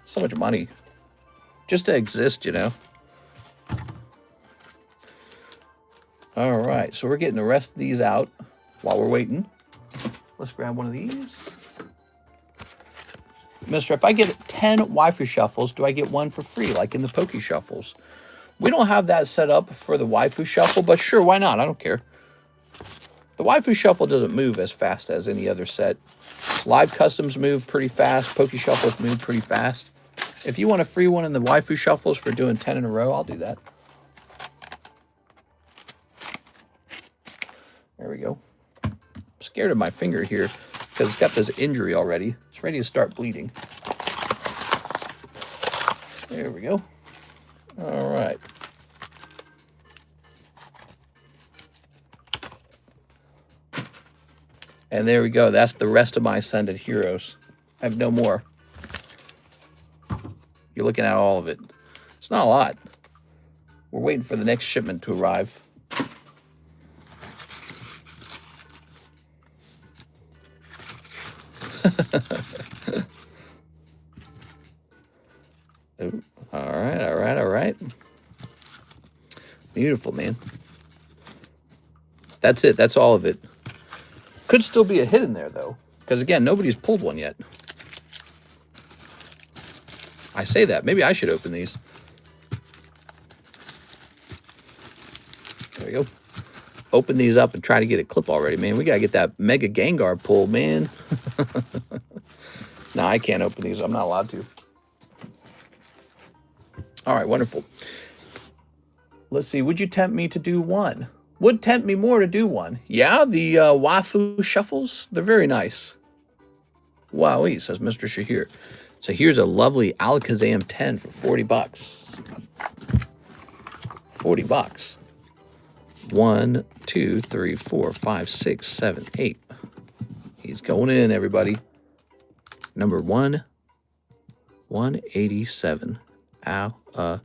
So much money. Just to exist, you know. All right, so we're getting the rest of these out while we're waiting. Let's grab one of these. Mister, if I get 10 Waifu Shuffles, do I get one for free, like in the Poke Shuffles? We don't have that set up for the Waifu Shuffle, but sure, why not? I don't care. The Waifu Shuffle doesn't move as fast as any other set. Live Customs move pretty fast. Poke Shuffles move pretty fast. If you want a free one in the Waifu Shuffles for doing 10 in a row, I'll do that. There we go. I'm scared of my finger here because it's got this injury already. It's ready to start bleeding. There we go. All right. And there we go. That's the rest of my Ascended Heroes. I have no more. You're looking at all of it. It's not a lot. We're waiting for the next shipment to arrive. Ooh. All right, all right, all right. Beautiful, man. That's it. That's all of it. Could still be a hit in there, though. Because, again, nobody's pulled one yet. I say that. Maybe I should open these. There we go. Open these up and try to get a clip already, man. We got to get that Mega Gengar pull, man. No, I can't open these. I'm not allowed to. All right, wonderful. Let's see. Would you tempt me to do one? Would tempt me more to do one. Yeah, the Waifu Shuffles, they're very nice. Wowee, says Mr. Shahir. So here's a lovely Alakazam 10 for 40 bucks. 40 bucks. 1, 2, 3, 4, 5, 6, 7, 8. He's going in, everybody. Number 187. Alakazam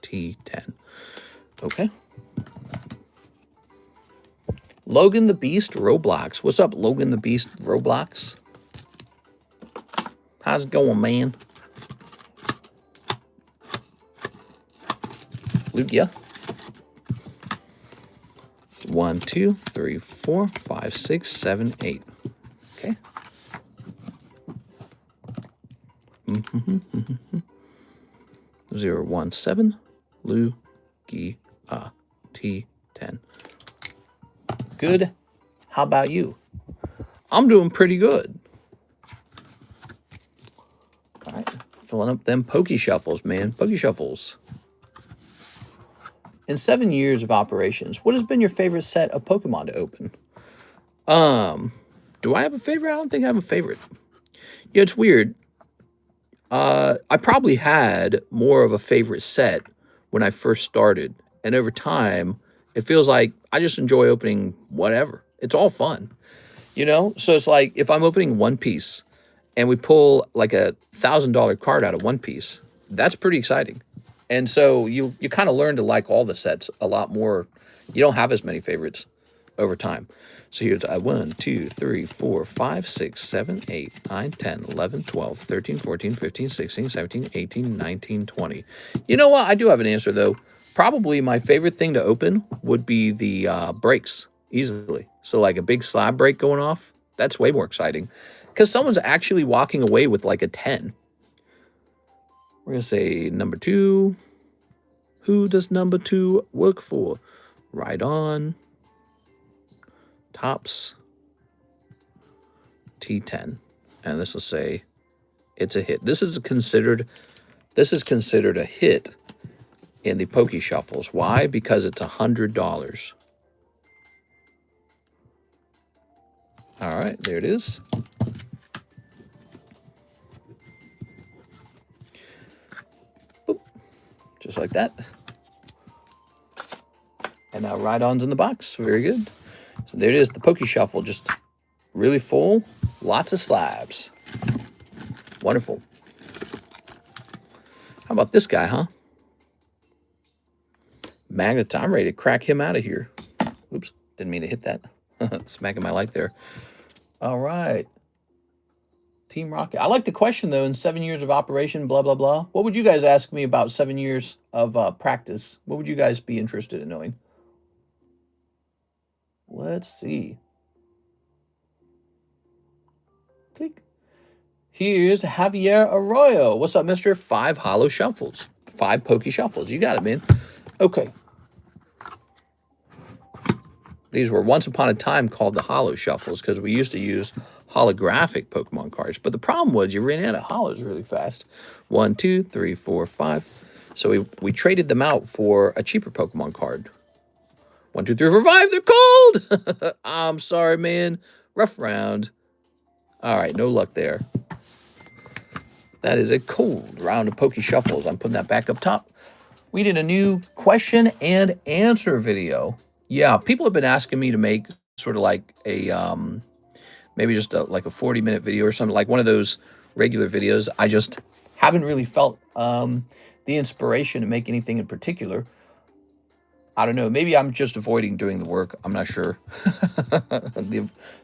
T10. Okay. Logan the Beast Roblox. What's up, Logan the Beast Roblox? How's it going, man? Lugia. 1, 2, 3, 4, 5, 6, 7, 8. Okay. 017 Lugia T10. Good. How about you? I'm doing pretty good. All right. Filling up them Poke Shuffles, man. Poke Shuffles. In 7 years of operations, what has been your favorite set of Pokemon to open? Do I have a favorite? I don't think I have a favorite. Yeah, it's weird. I probably had more of a favorite set when I first started. And over time, it feels like I just enjoy opening whatever. It's all fun, you know? So it's like if I'm opening One Piece and we pull like a $1,000 card out of One Piece, that's pretty exciting. And so you kind of learn to like all the sets a lot more. You don't have as many favorites over time. So here's 1, 2, 3, 4, 5, 6, 7, 8, 9, 10, 11, 12, 13, 14, 15, 16, 17, 18, 19, 20. You know what? I do have an answer, though. Probably my favorite thing to open would be the breaks, easily. So like a big slab break going off, that's way more exciting. Because someone's actually walking away with like a 10. We're going to say number 2. Who does number 2 work for? Right on. Tops. T10. And this will say it's a hit. This is considered a hit in the Poke Shuffles. Why? Because it's $100. All right, there it is. Boop. Just like that. And now Rhydon's in the box. Very good. So there it is, the Poke Shuffle, just really full, lots of slabs. Wonderful. How about this guy, huh? Magnet, I'm ready to crack him out of here. Oops, didn't mean to hit that. Smacking my light there. All right. Team Rocket. I like the question, though, in 7 years of operation, blah, blah, blah. What would you guys ask me about 7 years of practice? What would you guys be interested in knowing? Let's see. Here's Javier Arroyo. What's up, mister? 5 hollow shuffles. 5 Poke Shuffles. You got it, man. Okay. These were once upon a time called the hollow shuffles because we used to use holographic Pokemon cards. But the problem was you ran out of hollows really fast. 1, 2, 3, 4, 5. So we traded them out for a cheaper Pokemon card. 1, 2, 3, 4, 5. They're cold. I'm sorry, man. Rough round. All right, no luck there. That is a cold round of Poke Shuffles. I'm putting that back up top. We did a new question and answer video. Yeah, people have been asking me to make sort of like a, maybe just like a 40-minute video or something, like one of those regular videos. I just haven't really felt the inspiration to make anything in particular. I don't know. Maybe I'm just avoiding doing the work. I'm not sure.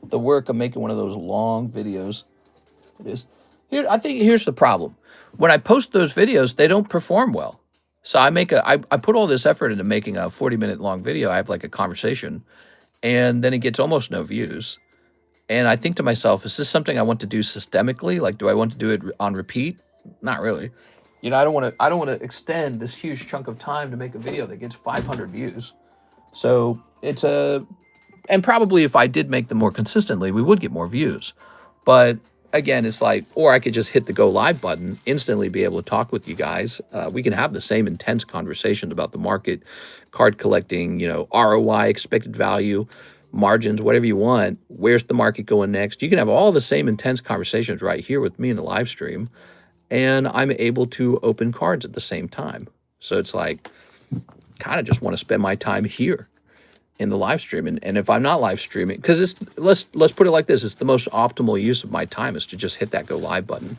the work of making one of those long videos. It is. Here, I think here's the problem. When I post those videos, they don't perform well. So I put all this effort into making a 40-minute long video. I have like a conversation, and then it gets almost no views. And I think to myself, is this something I want to do systemically? Like, do I want to do it on repeat? Not really. You know, I don't want to extend this huge chunk of time to make a video that gets 500 views. So it's and probably if I did make them more consistently, we would get more views. But again, it's like, or I could just hit the go live button, instantly be able to talk with you guys. We can have the same intense conversations about the market, card collecting, you know, ROI, expected value. margins, whatever you want. Where's the market going next? You can have all the same intense conversations right here with me in the live stream, and I'm able to open cards at the same time. So it's like, kind of just want to spend my time here in the live stream. And if I'm not live streaming, because it's, let's put it like this, it's the most optimal use of my time is to just hit that go live button.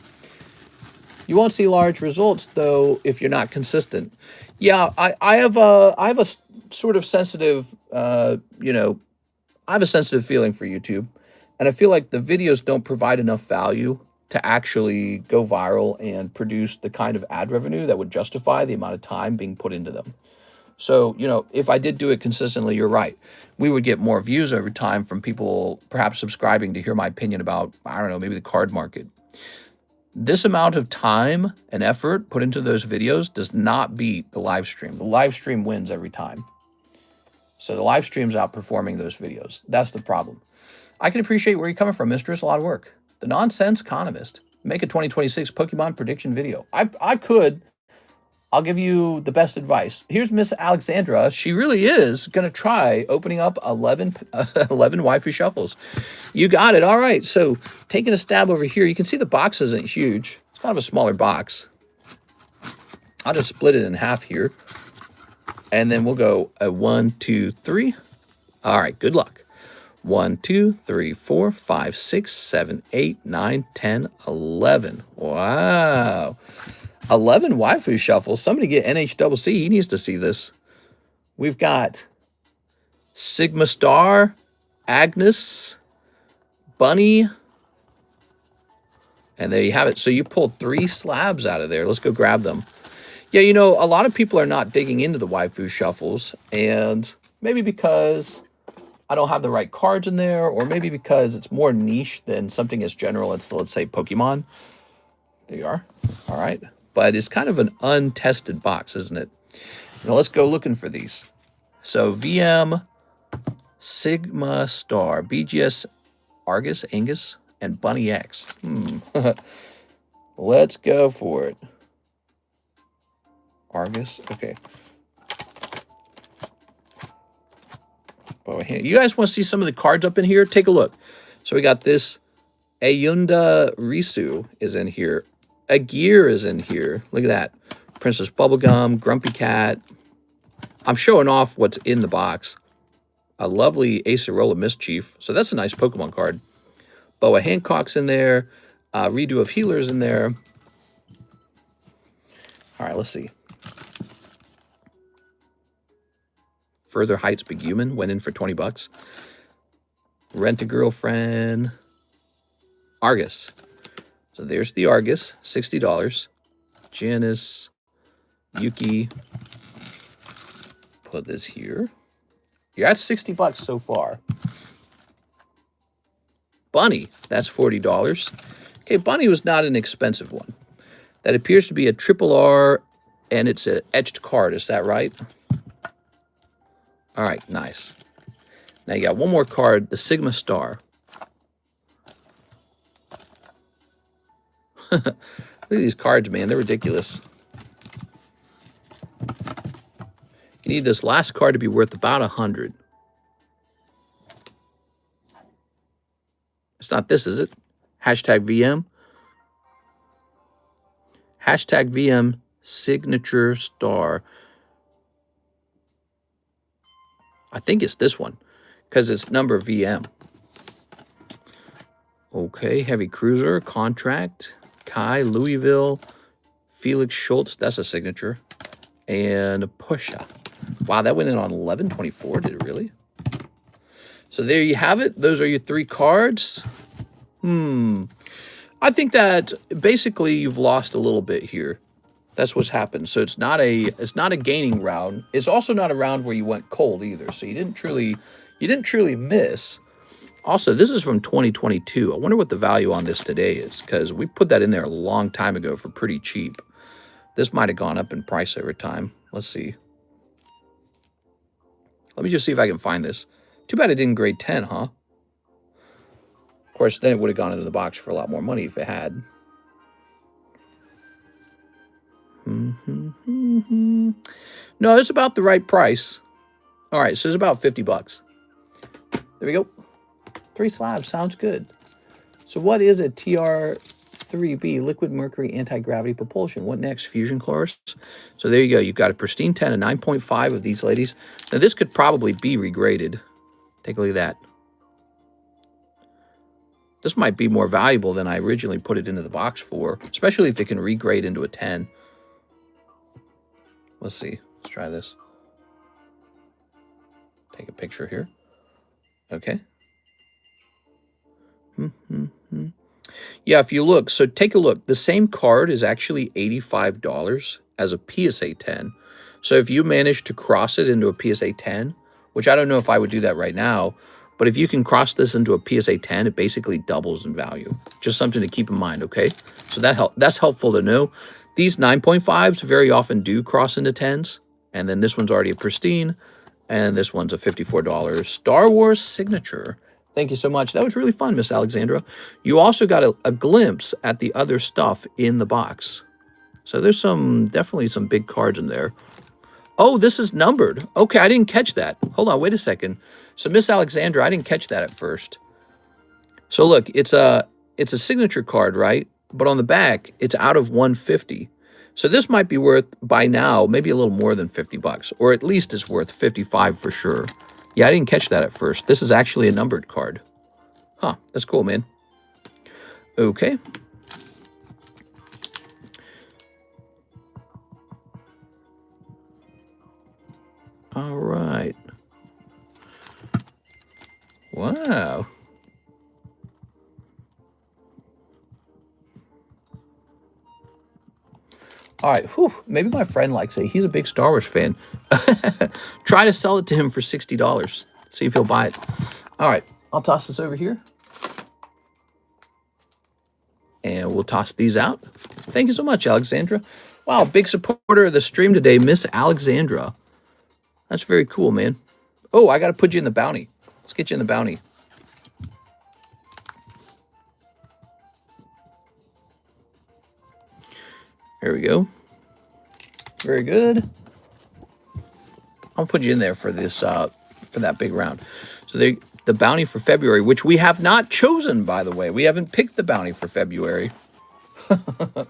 You won't see large results though if you're not consistent. Yeah, I have a sort of sensitive you know, I have a sensitive feeling for YouTube, and I feel like the videos don't provide enough value to actually go viral and produce the kind of ad revenue that would justify the amount of time being put into them. So, you know, if I did do it consistently, you're right. We would get more views over time from people perhaps subscribing to hear my opinion about, I don't know, maybe the card market. This amount of time and effort put into those videos does not beat the live stream. The live stream wins every time. So the live stream's outperforming those videos. That's the problem. I can appreciate where you're coming from, mistress. A lot of work. The Nonsense Economist. Make a 2026 Pokemon prediction video. I could. I'll give you the best advice. Here's Miss Alexandra. She really is going to try opening up 11 Waifu Shuffles. You got it. All right. So taking a stab over here, you can see the box isn't huge. It's kind of a smaller box. I'll just split it in half here. And then we'll go a 1, 2, 3. All right. Good luck. 1, 2, 3, 4, 5, 6, 7, 8, 9, 10, 11. Wow. 11 Waifu Shuffles. Somebody get NHCC. He needs to see this. We've got Sigma Star, Agnes, Bunny, and there you have it. So you pulled 3 slabs out of there. Let's go grab them. Yeah, you know, a lot of people are not digging into the Waifu Shuffles, and maybe because I don't have the right cards in there, or maybe because it's more niche than something as general as, let's say, Pokemon. There you are. All right. But it's kind of an untested box, isn't it? Now let's go looking for these. So VM, Sigma Star, BGS, Argus, Angus, and Bunny X. Let's go for it. Argus, okay. You guys want to see some of the cards up in here? Take a look. So we got this Ayunda Risu is in here. A gear is in here. Look at that. Princess Bubblegum, Grumpy Cat. I'm showing off what's in the box. A lovely Acerola Mischief. So that's a nice Pokemon card. Boa Hancock's in there. Redo of Healer's in there. All right, let's see. Further Heights Big Human went in for 20 bucks. Rent a Girlfriend. Argus. So there's the Argus, $60. Janice, Yuki. Put this here. You're at 60 bucks so far. Bunny, that's $40. Okay, Bunny was not an expensive one. That appears to be a triple R, and it's an etched card. Is that right? All right, nice. Now you got one more card, the Sigma Star. Look at these cards, man. They're ridiculous. You need this last card to be worth about 100. It's not this, is it? Hashtag VM. Hashtag VM Signature Star. I think it's this one because it's number VM. Okay, Heavy Cruiser, Contract, Kai, Louisville, Felix Schultz, that's a signature, and Pusha. Wow, that went in on 11/24, did it really? So there you have it. Those are your 3 cards. I think that basically you've lost a little bit here. That's what's happened. So it's not a gaining round. It's also not a round where you went cold either. So you didn't truly miss. Also, this is from 2022. I wonder what the value on this today is, because we put that in there a long time ago for pretty cheap. This might have gone up in price over time. Let's see. Let me just see if I can find this. Too bad it didn't grade 10, huh? Of course, then it would have gone into the box for a lot more money if it had. No, it's about the right price. All right, so it's about 50 bucks. There we go. 3 slabs. Sounds good. So what is a TR3B, liquid mercury anti-gravity propulsion? What next? Fusion cores. So there you go. You've got a pristine 10, a 9.5 of these ladies. Now this could probably be regraded. Take a look at that. This might be more valuable than I originally put it into the box for, especially if it can regrade into a 10. Let's see. Let's try this. Take a picture here. Okay. Yeah, if you look, so take a look. The same card is actually $85 as a PSA 10. So if you manage to cross it into a PSA 10, which I don't know if I would do that right now, but if you can cross this into a PSA 10, it basically doubles in value. Just something to keep in mind, okay? So that's helpful to know. These 9.5s very often do cross into 10s, and then this one's already a pristine, and this one's a $54 Star Wars signature. Thank you so much. That was really fun, Miss Alexandra. You also got a glimpse at the other stuff in the box. So there's definitely some big cards in there. Oh, this is numbered. Okay, I didn't catch that. Hold on, wait a second. So Miss Alexandra, I didn't catch that at first. So look, it's a signature card, right? But on the back, it's out of 150. So this might be worth, by now, maybe a little more than 50 bucks, or at least it's worth 55 for sure. Yeah, I didn't catch that at first. This is actually a numbered card. Huh, that's cool, man. Okay. All right. Wow. All right, whew, maybe my friend likes it. He's a big Star Wars fan. Try to sell it to him for $60. See if he'll buy it. All right, I'll toss this over here. And we'll toss these out. Thank you so much, Alexandra. Wow, big supporter of the stream today, Miss Alexandra. That's very cool, man. Oh, I got to put you in the bounty. Let's get you in the bounty. There we go. Very good. I'll put you in there for this for that big round. So the bounty for February, which we have not chosen, by the way. We haven't picked the bounty for February. There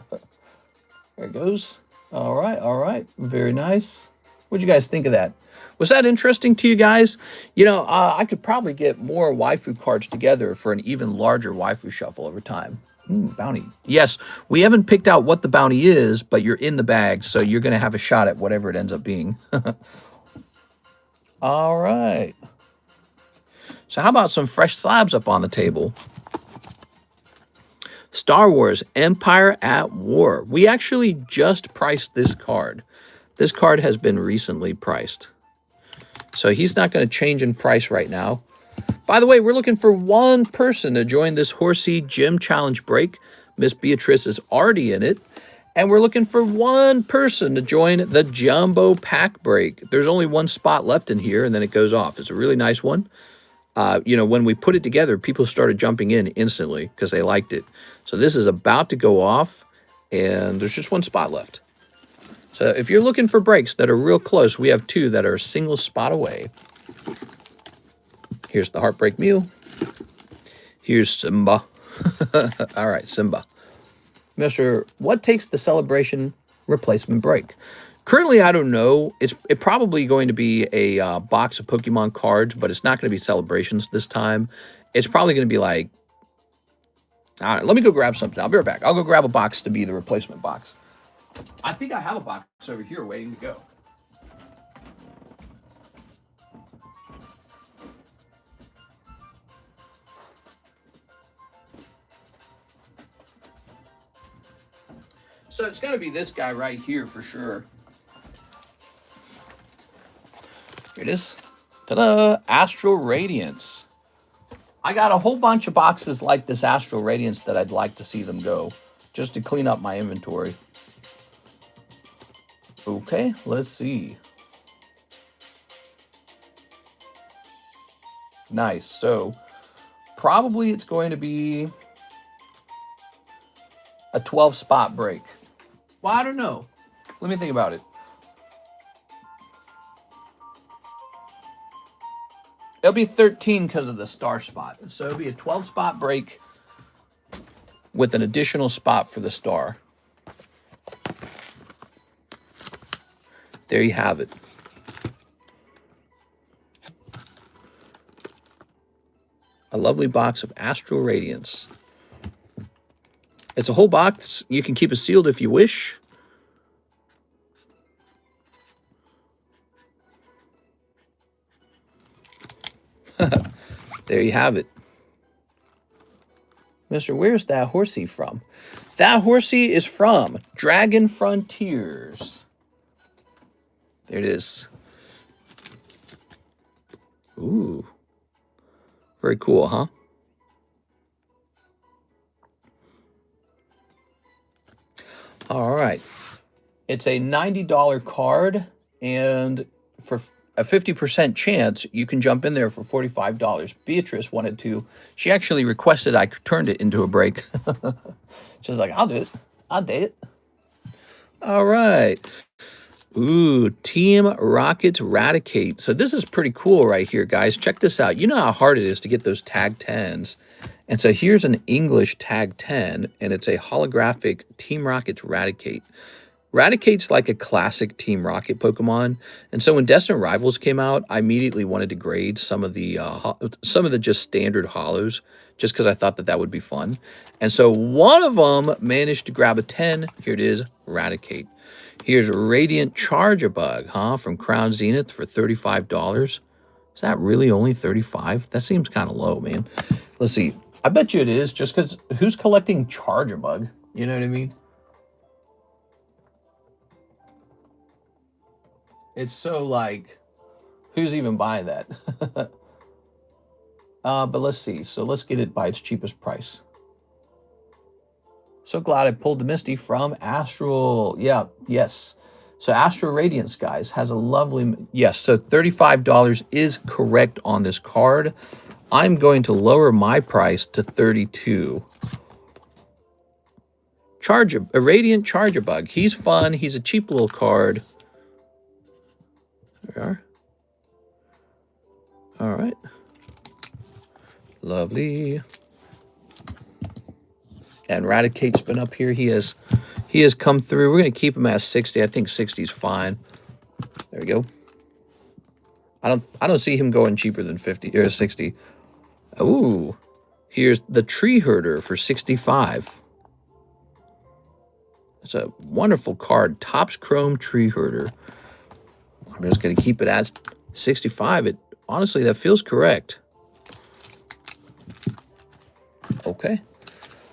it goes. All right, all right. Very nice. What'd you guys think of that? Was that interesting to you guys? You know, I could probably get more waifu cards together for an even larger waifu shuffle over time. Bounty. Yes, we haven't picked out what the bounty is, but you're in the bag, so you're going to have a shot at whatever it ends up being. All right. So how about some fresh slabs up on the table? Star Wars Empire at War. We actually just priced this card. This card has been recently priced. So he's not going to change in price right now. By the way, we're looking for one person to join this Horsey Gym Challenge break. Miss Beatrice is already in it. And we're looking for one person to join the Jumbo Pack break. There's only one spot left in here, and then it goes off. It's a really nice one. You know, when we put it together, people started jumping in instantly because they liked it. So this is about to go off, and there's just one spot left. So if you're looking for breaks that are real close, we have 2 that are a single spot away. Here's the Heartbreak Mule. Here's Simba. All right, Simba. Mr. What takes the celebration replacement break? Currently, I don't know. It's probably going to be a box of Pokemon cards, but it's not going to be celebrations this time. It's probably going to be like, all right, let me go grab something. I'll be right back. I'll go grab a box to be the replacement box. I think I have a box over here waiting to go. So it's going to be this guy right here for sure. Here it is. Ta-da! Astral Radiance. I got a whole bunch of boxes like this Astral Radiance that I'd like to see them go, just to clean up my inventory. Okay, let's see. Nice. So probably it's going to be a 12 spot break. Well, I don't know. Let me think about it. It'll be 13 because of the star spot. So it'll be a 12 spot break with an additional spot for the star. There you have it. A lovely box of Astral Radiance. It's a whole box. You can keep it sealed if you wish. There you have it. Mister, where's that horsey from? That horsey is from Dragon Frontiers. There it is. Ooh. Very cool, huh? All right. It's a $90 card, and for a 50% chance, you can jump in there for $45. Beatrice wanted to. She actually requested I turned it into a break. She's like, I'll do it. I'll date it. All right. Ooh, Team Rocket's Raticate. So this is pretty cool right here, guys. Check this out. You know how hard it is to get those tag 10s. And so here's an English tag 10, and it's a holographic Team Rocket's Raticate. Raticate's like a classic Team Rocket Pokemon, and so when Destined Rivals came out, I immediately wanted to grade some of the just standard holos, just because I thought that would be fun. And so one of them managed to grab a 10. Here it is, Raticate. Here's Radiant Charge-a-Bug, huh, from Crown Zenith for $35. Is that really only $35? That seems kind of low, man. Let's see. I bet you it is, just because who's collecting Charge-a-Bug? You know what I mean? It's so like, who's even buying that? But let's see. So let's get it by its cheapest price. So glad I pulled the Misty from Astral. Yeah, yes. So Astral Radiance, guys, has a lovely... Yes, so $35 is correct on this card. I'm going to lower my price to $32. A Radiant Charge-a-Bug. He's fun. He's a cheap little card. There we are. All right. Lovely. And Raticate's been up here. He has come through. We're going to keep him at 60. I think 60 is fine. There we go. I don't see him going cheaper than 50 or 60. Ooh. Here's the Tree Herder for 65. It's a wonderful card. Topps Chrome Tree Herder. I'm just going to keep it at 65. Honestly, that feels correct. Okay.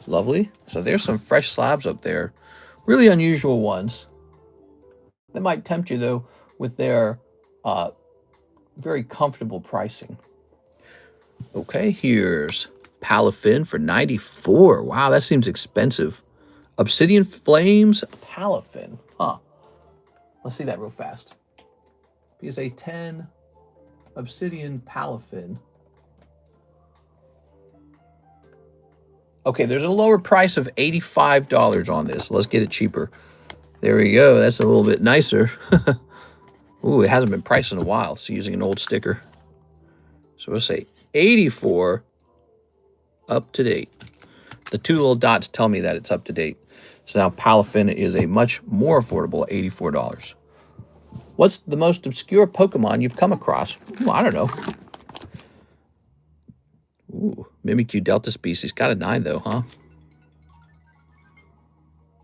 Lovely. So there's some fresh slabs up there. Really unusual ones. They might tempt you, though, with their very comfortable pricing. Okay, here's Palafin for $94. Wow, that seems expensive. Obsidian Flames Palafin. Huh. Let's see that real fast. PSA 10 Obsidian Palafin. Okay, there's a lower price of $85 on this. Let's get it cheaper. There we go. That's a little bit nicer. Ooh, it hasn't been priced in a while. It's using an old sticker. So we'll say 84 up to date. The two little dots tell me that it's up to date. So now Palafin is a much more affordable $84. What's the most obscure Pokemon you've come across? Ooh, I don't know. Ooh, Mimikyu Delta Species. Got a 9, though, huh?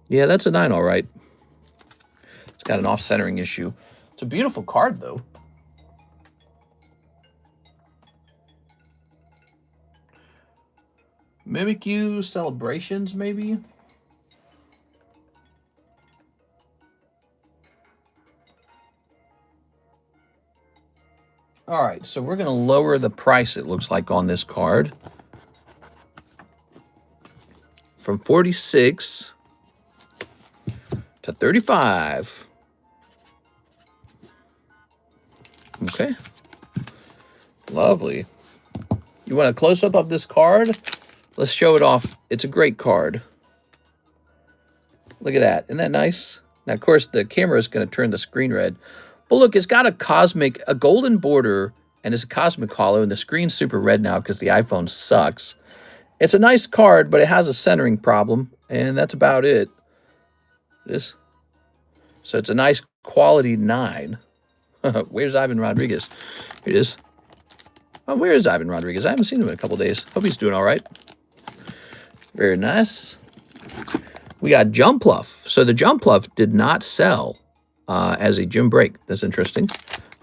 Yeah, that's a 9, all right. It's got an off-centering issue. It's a beautiful card, though. Mimikyu Celebrations, maybe? All right, so we're going to lower the price, it looks like, on this card. From 46 to 35. Okay. Lovely. You want a close-up of this card? Let's show it off. It's a great card. Look at that. Isn't that nice? Now, of course, the camera is going to turn the screen red. But look, it's got a golden border and it's a Cosmic Hollow, and the screen's super red now because the iPhone sucks. It's a nice card, but it has a centering problem, and that's about it. So it's a nice quality 9. Where's Ivan Rodriguez? Here it is. Oh, where is Ivan Rodriguez? I haven't seen him in a couple days. Hope he's doing all right. Very nice. We got Jumpluff. So the Jumpluff did not sell as a gym break. That's interesting.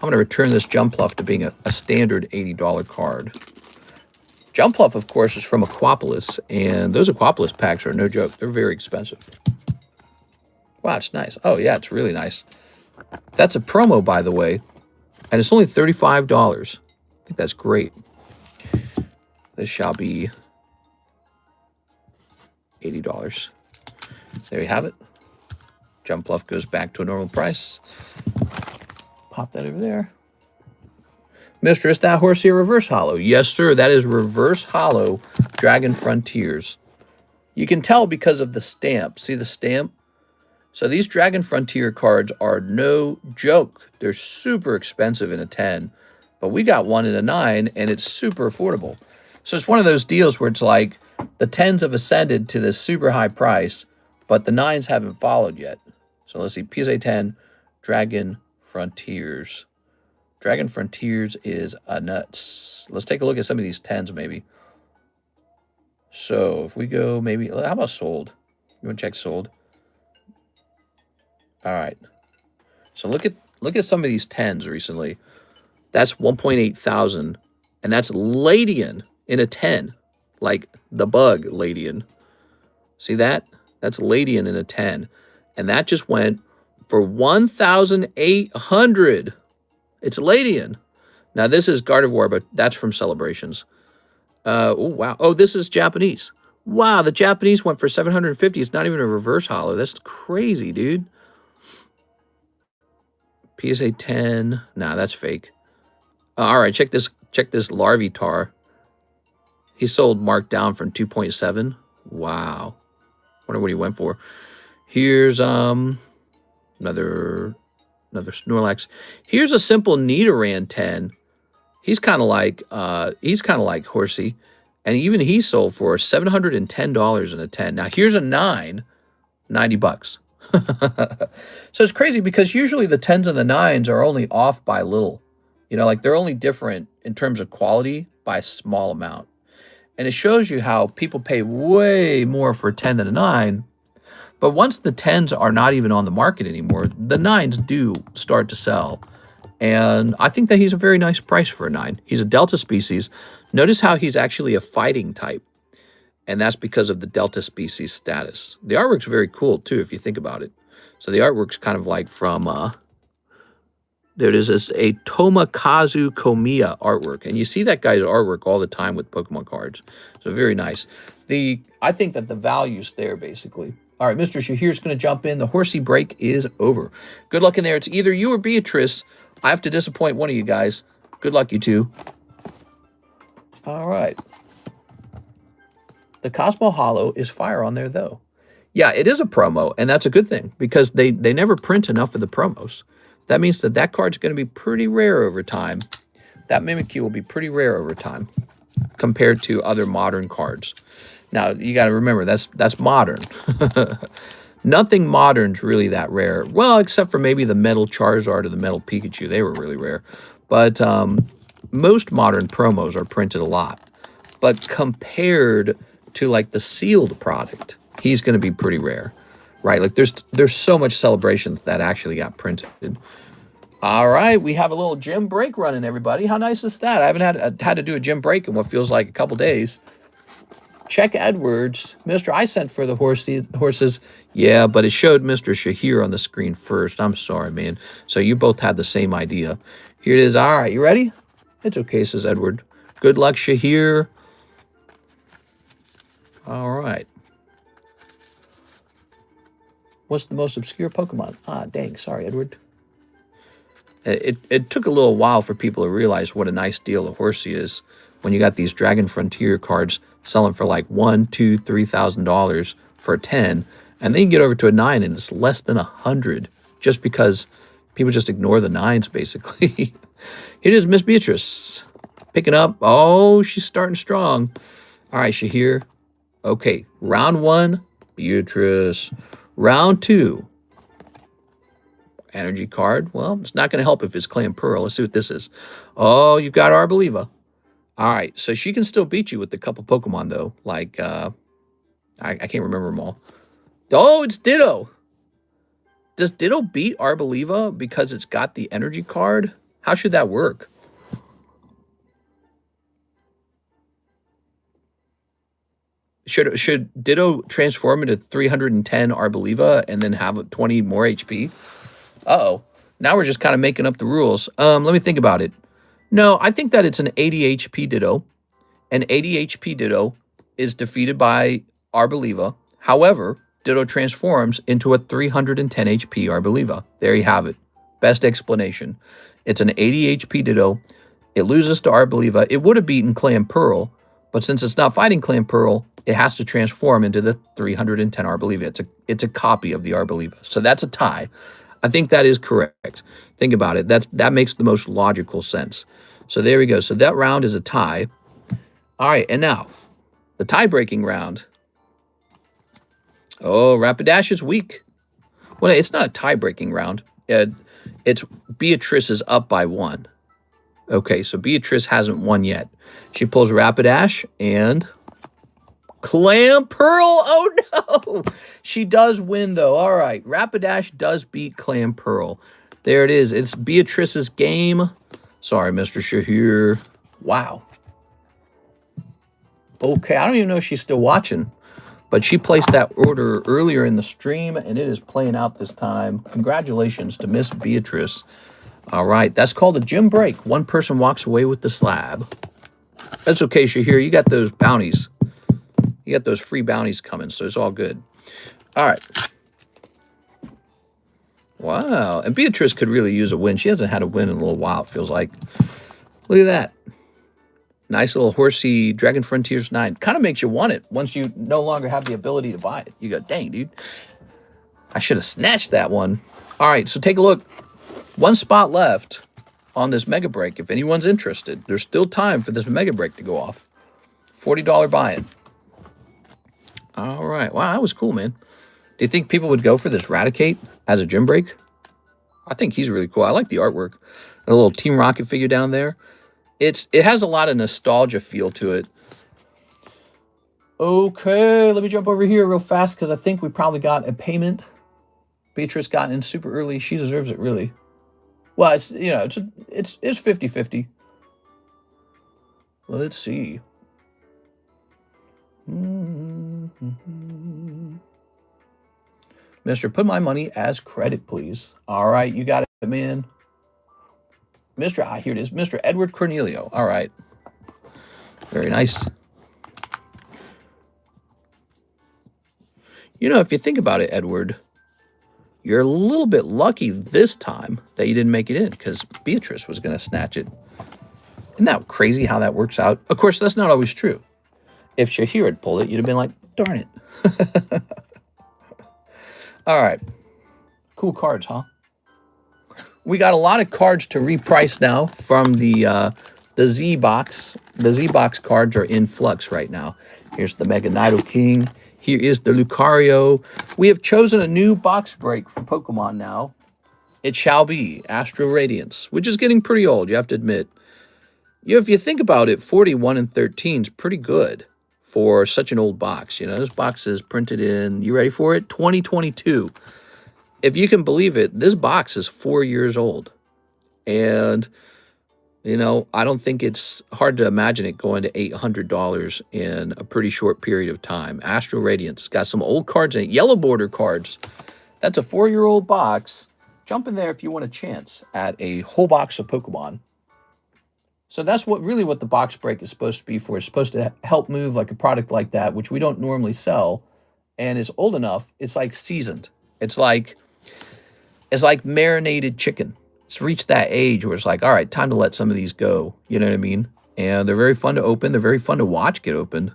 I'm going to return this Jumpluff to being a standard $80 card. Jumpluff, of course, is from Aquapolis, and those Aquapolis packs are no joke. They're very expensive. Wow, it's nice. Oh, yeah, it's really nice. That's a promo, by the way, and it's only $35. I think that's great. This shall be $80. There you have it. Jumpluff goes back to a normal price. Pop that over there. Mister, is that Horsey a reverse hollow? Yes, sir. That is reverse hollow Dragon Frontiers. You can tell because of the stamp. See the stamp? So these Dragon Frontier cards are no joke. They're super expensive in a 10. But we got one in a 9, and it's super affordable. So it's one of those deals where it's like the 10s have ascended to this super high price, but the 9s haven't followed yet. So let's see. PSA 10, Dragon Frontiers. Dragon Frontiers is a nuts. Let's take a look at some of these 10s maybe. So if we go maybe, how about sold? You want to check sold? All right. So look at some of these 10s recently. That's 1.8 thousand, and that's Ladian in a 10, like the bug Ladian. See that? That's Ladian in a 10, and that just went for 1,800. It's Ladian. Now this is Gardevoir, but that's from Celebrations. Oh wow. Oh, this is Japanese. Wow, the Japanese went for 750. It's not even a reverse hollow. That's crazy, dude. PSA 10. Nah, that's fake. All right, check this Larvitar. He sold marked down from 2.7. Wow. Wonder what he went for. Here's another Snorlax. Here's a simple Nidoran 10. He's kind of like Horsey, and even he sold for $710 in a 10. Now here's a 9, $90. So it's crazy because usually the 10s and the 9s are only off by little. You know, like they're only different in terms of quality by a small amount. And it shows you how people pay way more for a 10 than a 9. But once the 10s are not even on the market anymore, the 9s do start to sell. And I think that he's a very nice price for a 9. He's a Delta species. Notice how he's actually a fighting type. And that's because of the Delta species status. The artwork's very cool, too, if you think about it. So the artwork's kind of like from, there it is, it's a Tomokazu Komiya artwork. And you see that guy's artwork all the time with Pokemon cards. So very nice. I think that the value's there, basically. All right, Mr. Shahir's going to jump in. The Horsey break is over. Good luck in there. It's either you or Beatrice. I have to disappoint one of you guys. Good luck, you two. All right. The Cosmo Hollow is fire on there, though. Yeah, it is a promo, and that's a good thing because they never print enough of the promos. That means that card's going to be pretty rare over time. That Mimikyu will be pretty rare over time compared to other modern cards. Now, you got to remember, that's modern. Nothing modern's really that rare. Well, except for maybe the Metal Charizard or the Metal Pikachu. They were really rare. But most modern promos are printed a lot. But compared to like the sealed product, he's going to be pretty rare, right? Like there's so much Celebrations that actually got printed. All right, we have a little gym break running, everybody. How nice is that? I haven't had to do a gym break in what feels like a couple days. Check Edwards. Mr. I sent for the horses. Yeah, but it showed Mr. Shahir on the screen first. I'm sorry, man. So you both had the same idea. Here it is. All right, you ready? It's okay, says Edward. Good luck, Shahir. All right. What's the most obscure Pokemon? Ah, dang. Sorry, Edward. It took a little while for people to realize what a nice deal a Horsey is when you got these Dragon Frontier cards selling for like $1,000, $2,000, $3,000 for a 10, and then you get over to a 9 and it's less than 100 just because people just ignore the 9s basically. Here it is, Miss Beatrice. Picking up. Oh, she's starting strong. All right, Shahir. Okay, round 1, Beatrice. Round 2, energy card. Well, it's not going to help if it's Clan Pearl. Let's see what this is. Oh, you got Arbaliva. All right, so she can still beat you with a couple Pokemon, though. Like, I can't remember them all. Oh, it's Ditto. Does Ditto beat Arbaliva because it's got the energy card? How should that work? Should Ditto transform into 310 Arbaliva and then have 20 more HP? Uh-oh. Now we're just kind of making up the rules. Let me think about it. No, I think that it's an 80 HP Ditto. An 80 HP Ditto is defeated by Arbaliva. However, Ditto transforms into a 310 HP Arbaliva. There you have it. Best explanation. It's an 80 HP Ditto. It loses to Arbaliva. It would have beaten Clan Pearl, but since it's not fighting Clan Pearl, it has to transform into the 310 Arbaliva. It's a copy of the Arbaliva. So that's a tie. I think that is correct. Think about it. That makes the most logical sense. So there we go. So that round is a tie. All right, and now the tie-breaking round. Oh, Rapidash is weak. Well, it's not a tie-breaking round. It's Beatrice is up by 1. Okay, so Beatrice hasn't won yet. She pulls Rapidash and Clan Pearl. Oh, no. She does win, though. All right, Rapidash does beat Clan Pearl. There it is. It's Beatrice's game. Sorry, Mr. Shahir. Wow. Okay, I don't even know if she's still watching. But she placed that order earlier in the stream, and it is playing out this time. Congratulations to Miss Beatrice. All right, that's called a gym break. One person walks away with the slab. That's okay, Shahir. You got those bounties. You got those free bounties coming, so it's all good. All right. Wow, and Beatrice could really use a win. She hasn't had a win in a little while, it feels like. Look at that. Nice little horsey Dragon Frontiers 9. Kind of makes you want it once you no longer have the ability to buy it. You go, dang, dude. I should have snatched that one. All right, so take a look. One spot left on this mega break. If anyone's interested, there's still time for this mega break to go off. $40 buy-in. All right. Wow, that was cool, man. Do you think people would go for this Raticate as a gym break? I think he's really cool. I like the artwork. A little Team Rocket figure down there. It has a lot of nostalgia feel to it. Okay, let me jump over here real fast because I think we probably got a payment. Beatrice got in super early. She deserves it, really. Well, it's 50-50. Let's see. Mister, put my money as credit, please. All right, you got it, man. Here it is. Mr. Edward Cornelio. All right. Very nice. You know, if you think about it, Edward, you're a little bit lucky this time that you didn't make it in because Beatrice was going to snatch it. Isn't that crazy how that works out? Of course, that's not always true. If Shahir had pulled it, you'd have been like, darn it. All right. Cool cards, huh? We got a lot of cards to reprice now from the Z box. The Z box cards are in flux right now. Here's the Mega Nido King. Here is the Lucario. We have chosen a new box break for Pokemon now. It shall be Astro Radiance, which is getting pretty old, you have to admit. If you think about it, 41 and 13 is pretty good for such an old box. You know, this box is printed in, you ready for it? 2022. If you can believe it, this box is 4 years old. And, you know, I don't think it's hard to imagine it going to $800 in a pretty short period of time. Astro Radiance got some old cards in it. Yellow border cards. That's a 4-year-old box. Jump in there if you want a chance at a whole box of Pokemon. So that's really what the box break is supposed to be for. It's supposed to help move like a product like that, which we don't normally sell. And it's old enough. It's like seasoned. It's like marinated chicken. It's reached that age where it's like, all right, time to let some of these go. You know what I mean? And they're very fun to open. They're very fun to watch get opened.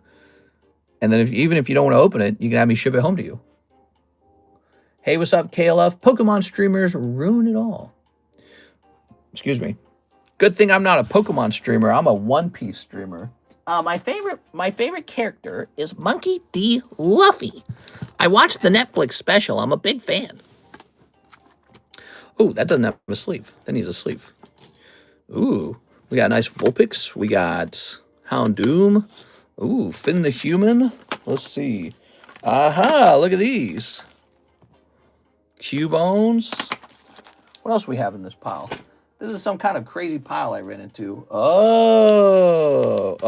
And then even if you don't want to open it, you can have me ship it home to you. Hey, what's up, KLF? Pokemon streamers ruin it all. Excuse me. Good thing I'm not a Pokemon streamer. I'm a One Piece streamer. My favorite character is Monkey D. Luffy. I watched the Netflix special. I'm a big fan. Oh, that doesn't have a sleeve. That needs a sleeve. Ooh, we got a nice Vulpix. We got Houndoom. Ooh, Finn the Human. Let's see. Aha, look at these. Cubones. What else we have in this pile? This is some kind of crazy pile I ran into. Oh,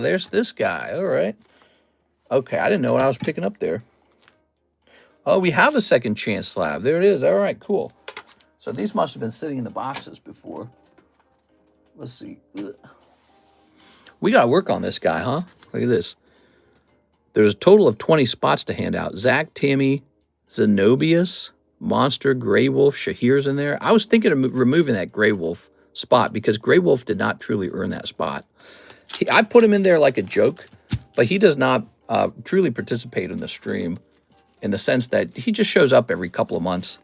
there's this guy. All right. Okay, I didn't know what I was picking up there. Oh, we have a second chance slab. There it is. All right, cool. So these must have been sitting in the boxes before. Let's see. Ugh. We got to work on this guy, huh? Look at this. There's a total of 20 spots to hand out. Zach, Tammy, Zenobius, Monster, Grey Wolf, Shahir's in there. I was thinking of removing that Grey Wolf spot because Grey Wolf did not truly earn that spot. I put him in there like a joke, but he does not truly participate in the stream in the sense that he just shows up every couple of months.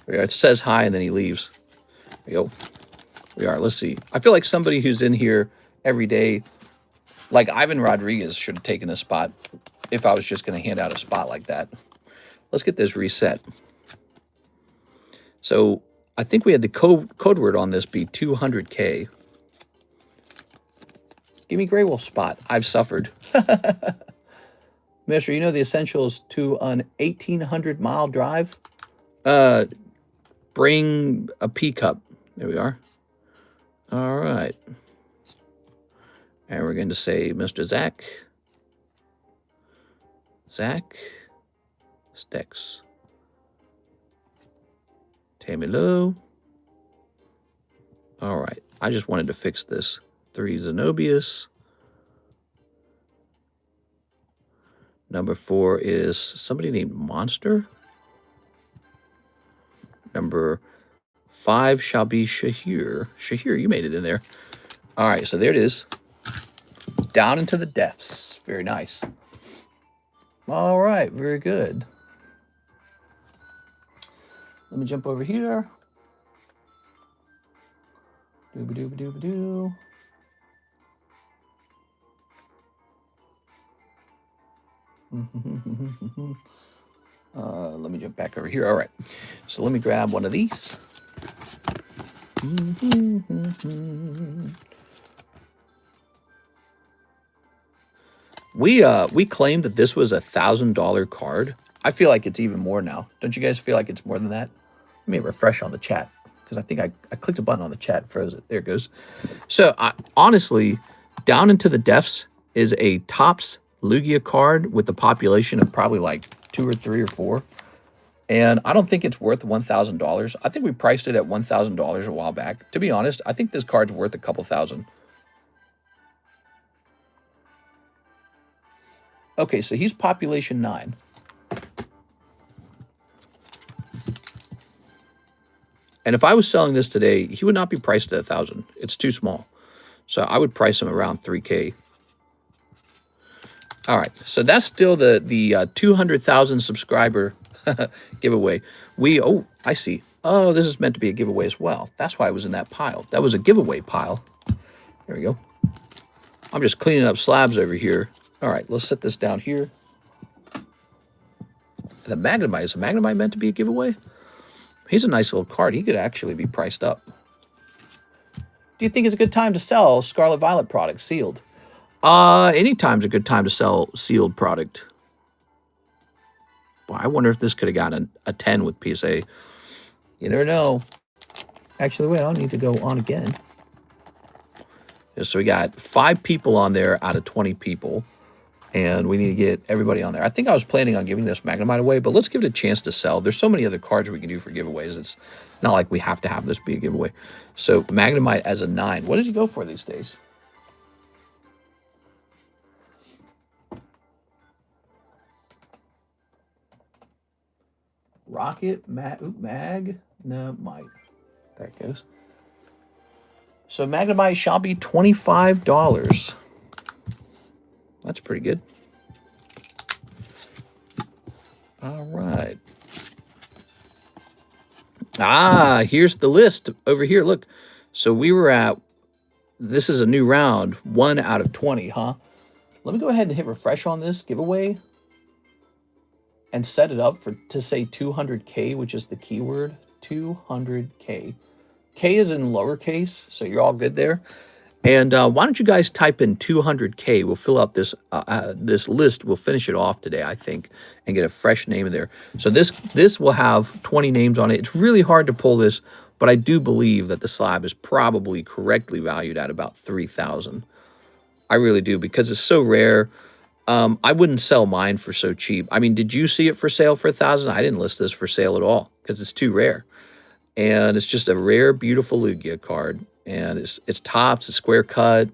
It says hi and then he leaves. There we go. We are. Let's see. I feel like somebody who's in here every day, like Ivan Rodriguez, should have taken a spot if I was just going to hand out a spot like that. Let's get this reset. So I think we had the code word on this be 200K. Give me Grey Wolf spot. I've suffered. Mister, you know the essentials to an 1,800-mile drive? Bring a pea cup. There we are. All right. And we're going to say Mr. Zach. Zach. Stex. Tammy Lowe. All right. I just wanted to fix this. 3 Zenobius. Number 4 is somebody named Monster. Number 5 shall be Shahir. Shahir, you made it in there. All right, so there it is. Down into the depths. Very nice. All right, very good. Let me jump over here. Dooba-dooba-dooba-doo. Let me jump back over here. All right. So let me grab one of these. We claimed that this was a $1,000 card. I feel like it's even more now. Don't you guys feel like it's more than that? Let me refresh on the chat because I think I clicked a button on the chat, froze it. There it goes. So honestly, Down into the Depths is a Topps Lugia card with the population of probably like 2 or 3 or 4. And I don't think it's worth $1,000. I think we priced it at $1,000 a while back. To be honest, I think this card's worth a couple thousand. Okay, so he's population 9. And if I was selling this today, he would not be priced at 1,000. It's too small. So I would price him around 3K. All right, so that's still the 200,000 subscriber giveaway. I see. Oh, this is meant to be a giveaway as well. That's why it was in that pile. That was a giveaway pile. There we go. I'm just cleaning up slabs over here. All right, let's set this down here. The Magnemite, is the Magnemite meant to be a giveaway? He's a nice little card. He could actually be priced up. Do you think it's a good time to sell Scarlet Violet products sealed? Anytime's a good time to sell sealed product. Boy, I wonder if this could have gotten a 10 with PSA. You never know. Actually, wait, I don't need to go on again. So we got 5 people on there out of 20 people. And we need to get everybody on there. I think I was planning on giving this Magnemite away, but let's give it a chance to sell. There's so many other cards we can do for giveaways. It's not like we have to have this be a giveaway. So Magnemite as a 9. What does he go for these days? Rocket, Mag, no, Mite. There it goes. So Magnemite shall be $25. That's pretty good. All right. Here's the list over here. Look. So we were at, this is a new round, 1 out of 20, huh? Let me go ahead and hit refresh on this giveaway and set it up to say 200K, which is the keyword, 200K. K is in lowercase, so you're all good there. And why don't you guys type in 200K? We'll fill out this this list. We'll finish it off today, I think, and get a fresh name in there. So this will have 20 names on it. It's really hard to pull this, but I do believe that the slab is probably correctly valued at about 3,000. I really do, because it's so rare. I wouldn't sell mine for so cheap. I mean, did you see it for sale for 1,000? I didn't list this for sale at all because it's too rare. And it's just a rare, beautiful Lugia card. And it's tops, it's square cut.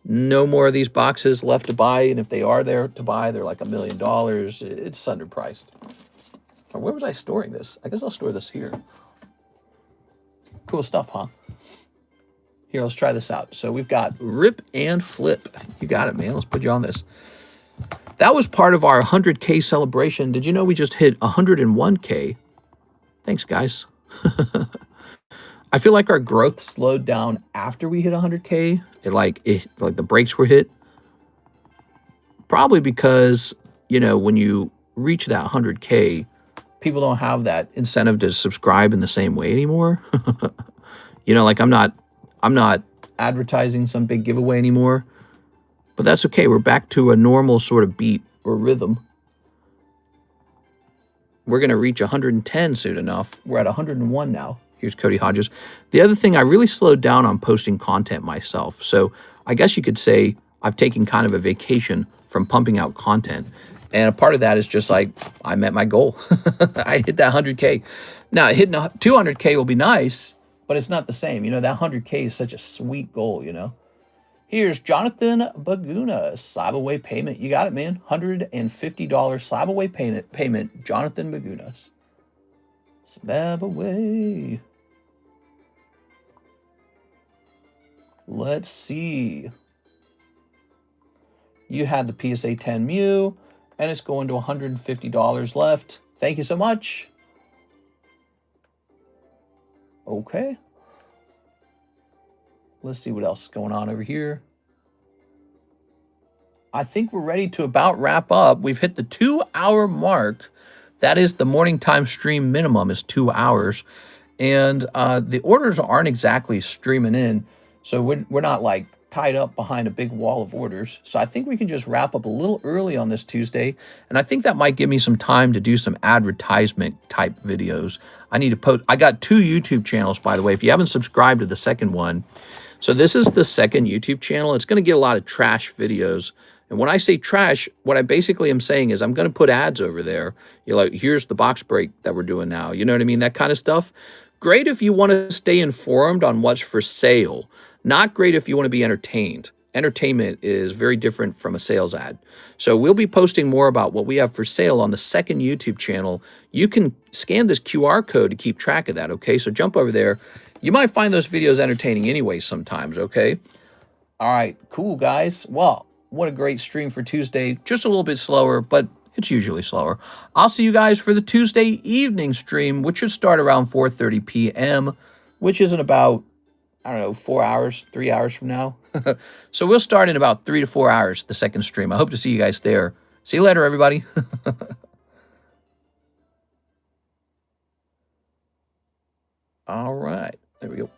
No more of these boxes left to buy. And if they are there to buy, they're like $1 million. It's underpriced. Or where was I storing this? I guess I'll store this here. Cool stuff, huh? Here, let's try this out. So we've got Rip and Flip. You got it, man. Let's put you on this. That was part of our 100K celebration. Did you know we just hit 101K? Thanks, guys. I feel like our growth slowed down after we hit 100K. Like the brakes were hit. Probably because, you know, when you reach that 100K, people don't have that incentive to subscribe in the same way anymore. You know, like I'm not advertising some big giveaway anymore. But that's okay. We're back to a normal sort of beat or rhythm. We're going to reach 110 soon enough. We're at 101 now. Here's Cody Hodges. The other thing, I really slowed down on posting content myself. So I guess you could say I've taken kind of a vacation from pumping out content. And a part of that is just like, I met my goal. I hit that 100K. Now, hitting 200K will be nice, but it's not the same. You know, that 100K is such a sweet goal, you know. Here's Jonathan Baguna, slab away payment. You got it, man. $150 slab away payment. Jonathan Bagunas. Slab away. Let's see. You had the PSA 10 Mew, and it's going to $150 left. Thank you so much. Okay. Let's see what else is going on over here. I think we're ready to about wrap up. We've hit the 2-hour mark. That is the morning time stream minimum is 2 hours. And the orders aren't exactly streaming in. So we're not like tied up behind a big wall of orders. So I think we can just wrap up a little early on this Tuesday. And I think that might give me some time to do some advertisement type videos. I need to post. I got 2 YouTube channels, by the way. If you haven't subscribed to the second one. So this is the second YouTube channel. It's going to get a lot of trash videos. And when I say trash, what I basically am saying is I'm going to put ads over there. You're like, here's the box break that we're doing now. You know what I mean? That kind of stuff. Great if you want to stay informed on what's for sale. Not great if you want to be entertained. Entertainment is very different from a sales ad. So we'll be posting more about what we have for sale on the second YouTube channel. You can scan this QR code to keep track of that, okay? So jump over there. You might find those videos entertaining anyway sometimes, okay? All right, cool, guys. Well, what a great stream for Tuesday. Just a little bit slower, but it's usually slower. I'll see you guys for the Tuesday evening stream, which should start around 4:30 p.m., which is in about, I don't know, 4 hours, 3 hours from now. So we'll start in about 3 to 4 hours, the second stream. I hope to see you guys there. See you later, everybody. All right. There we go.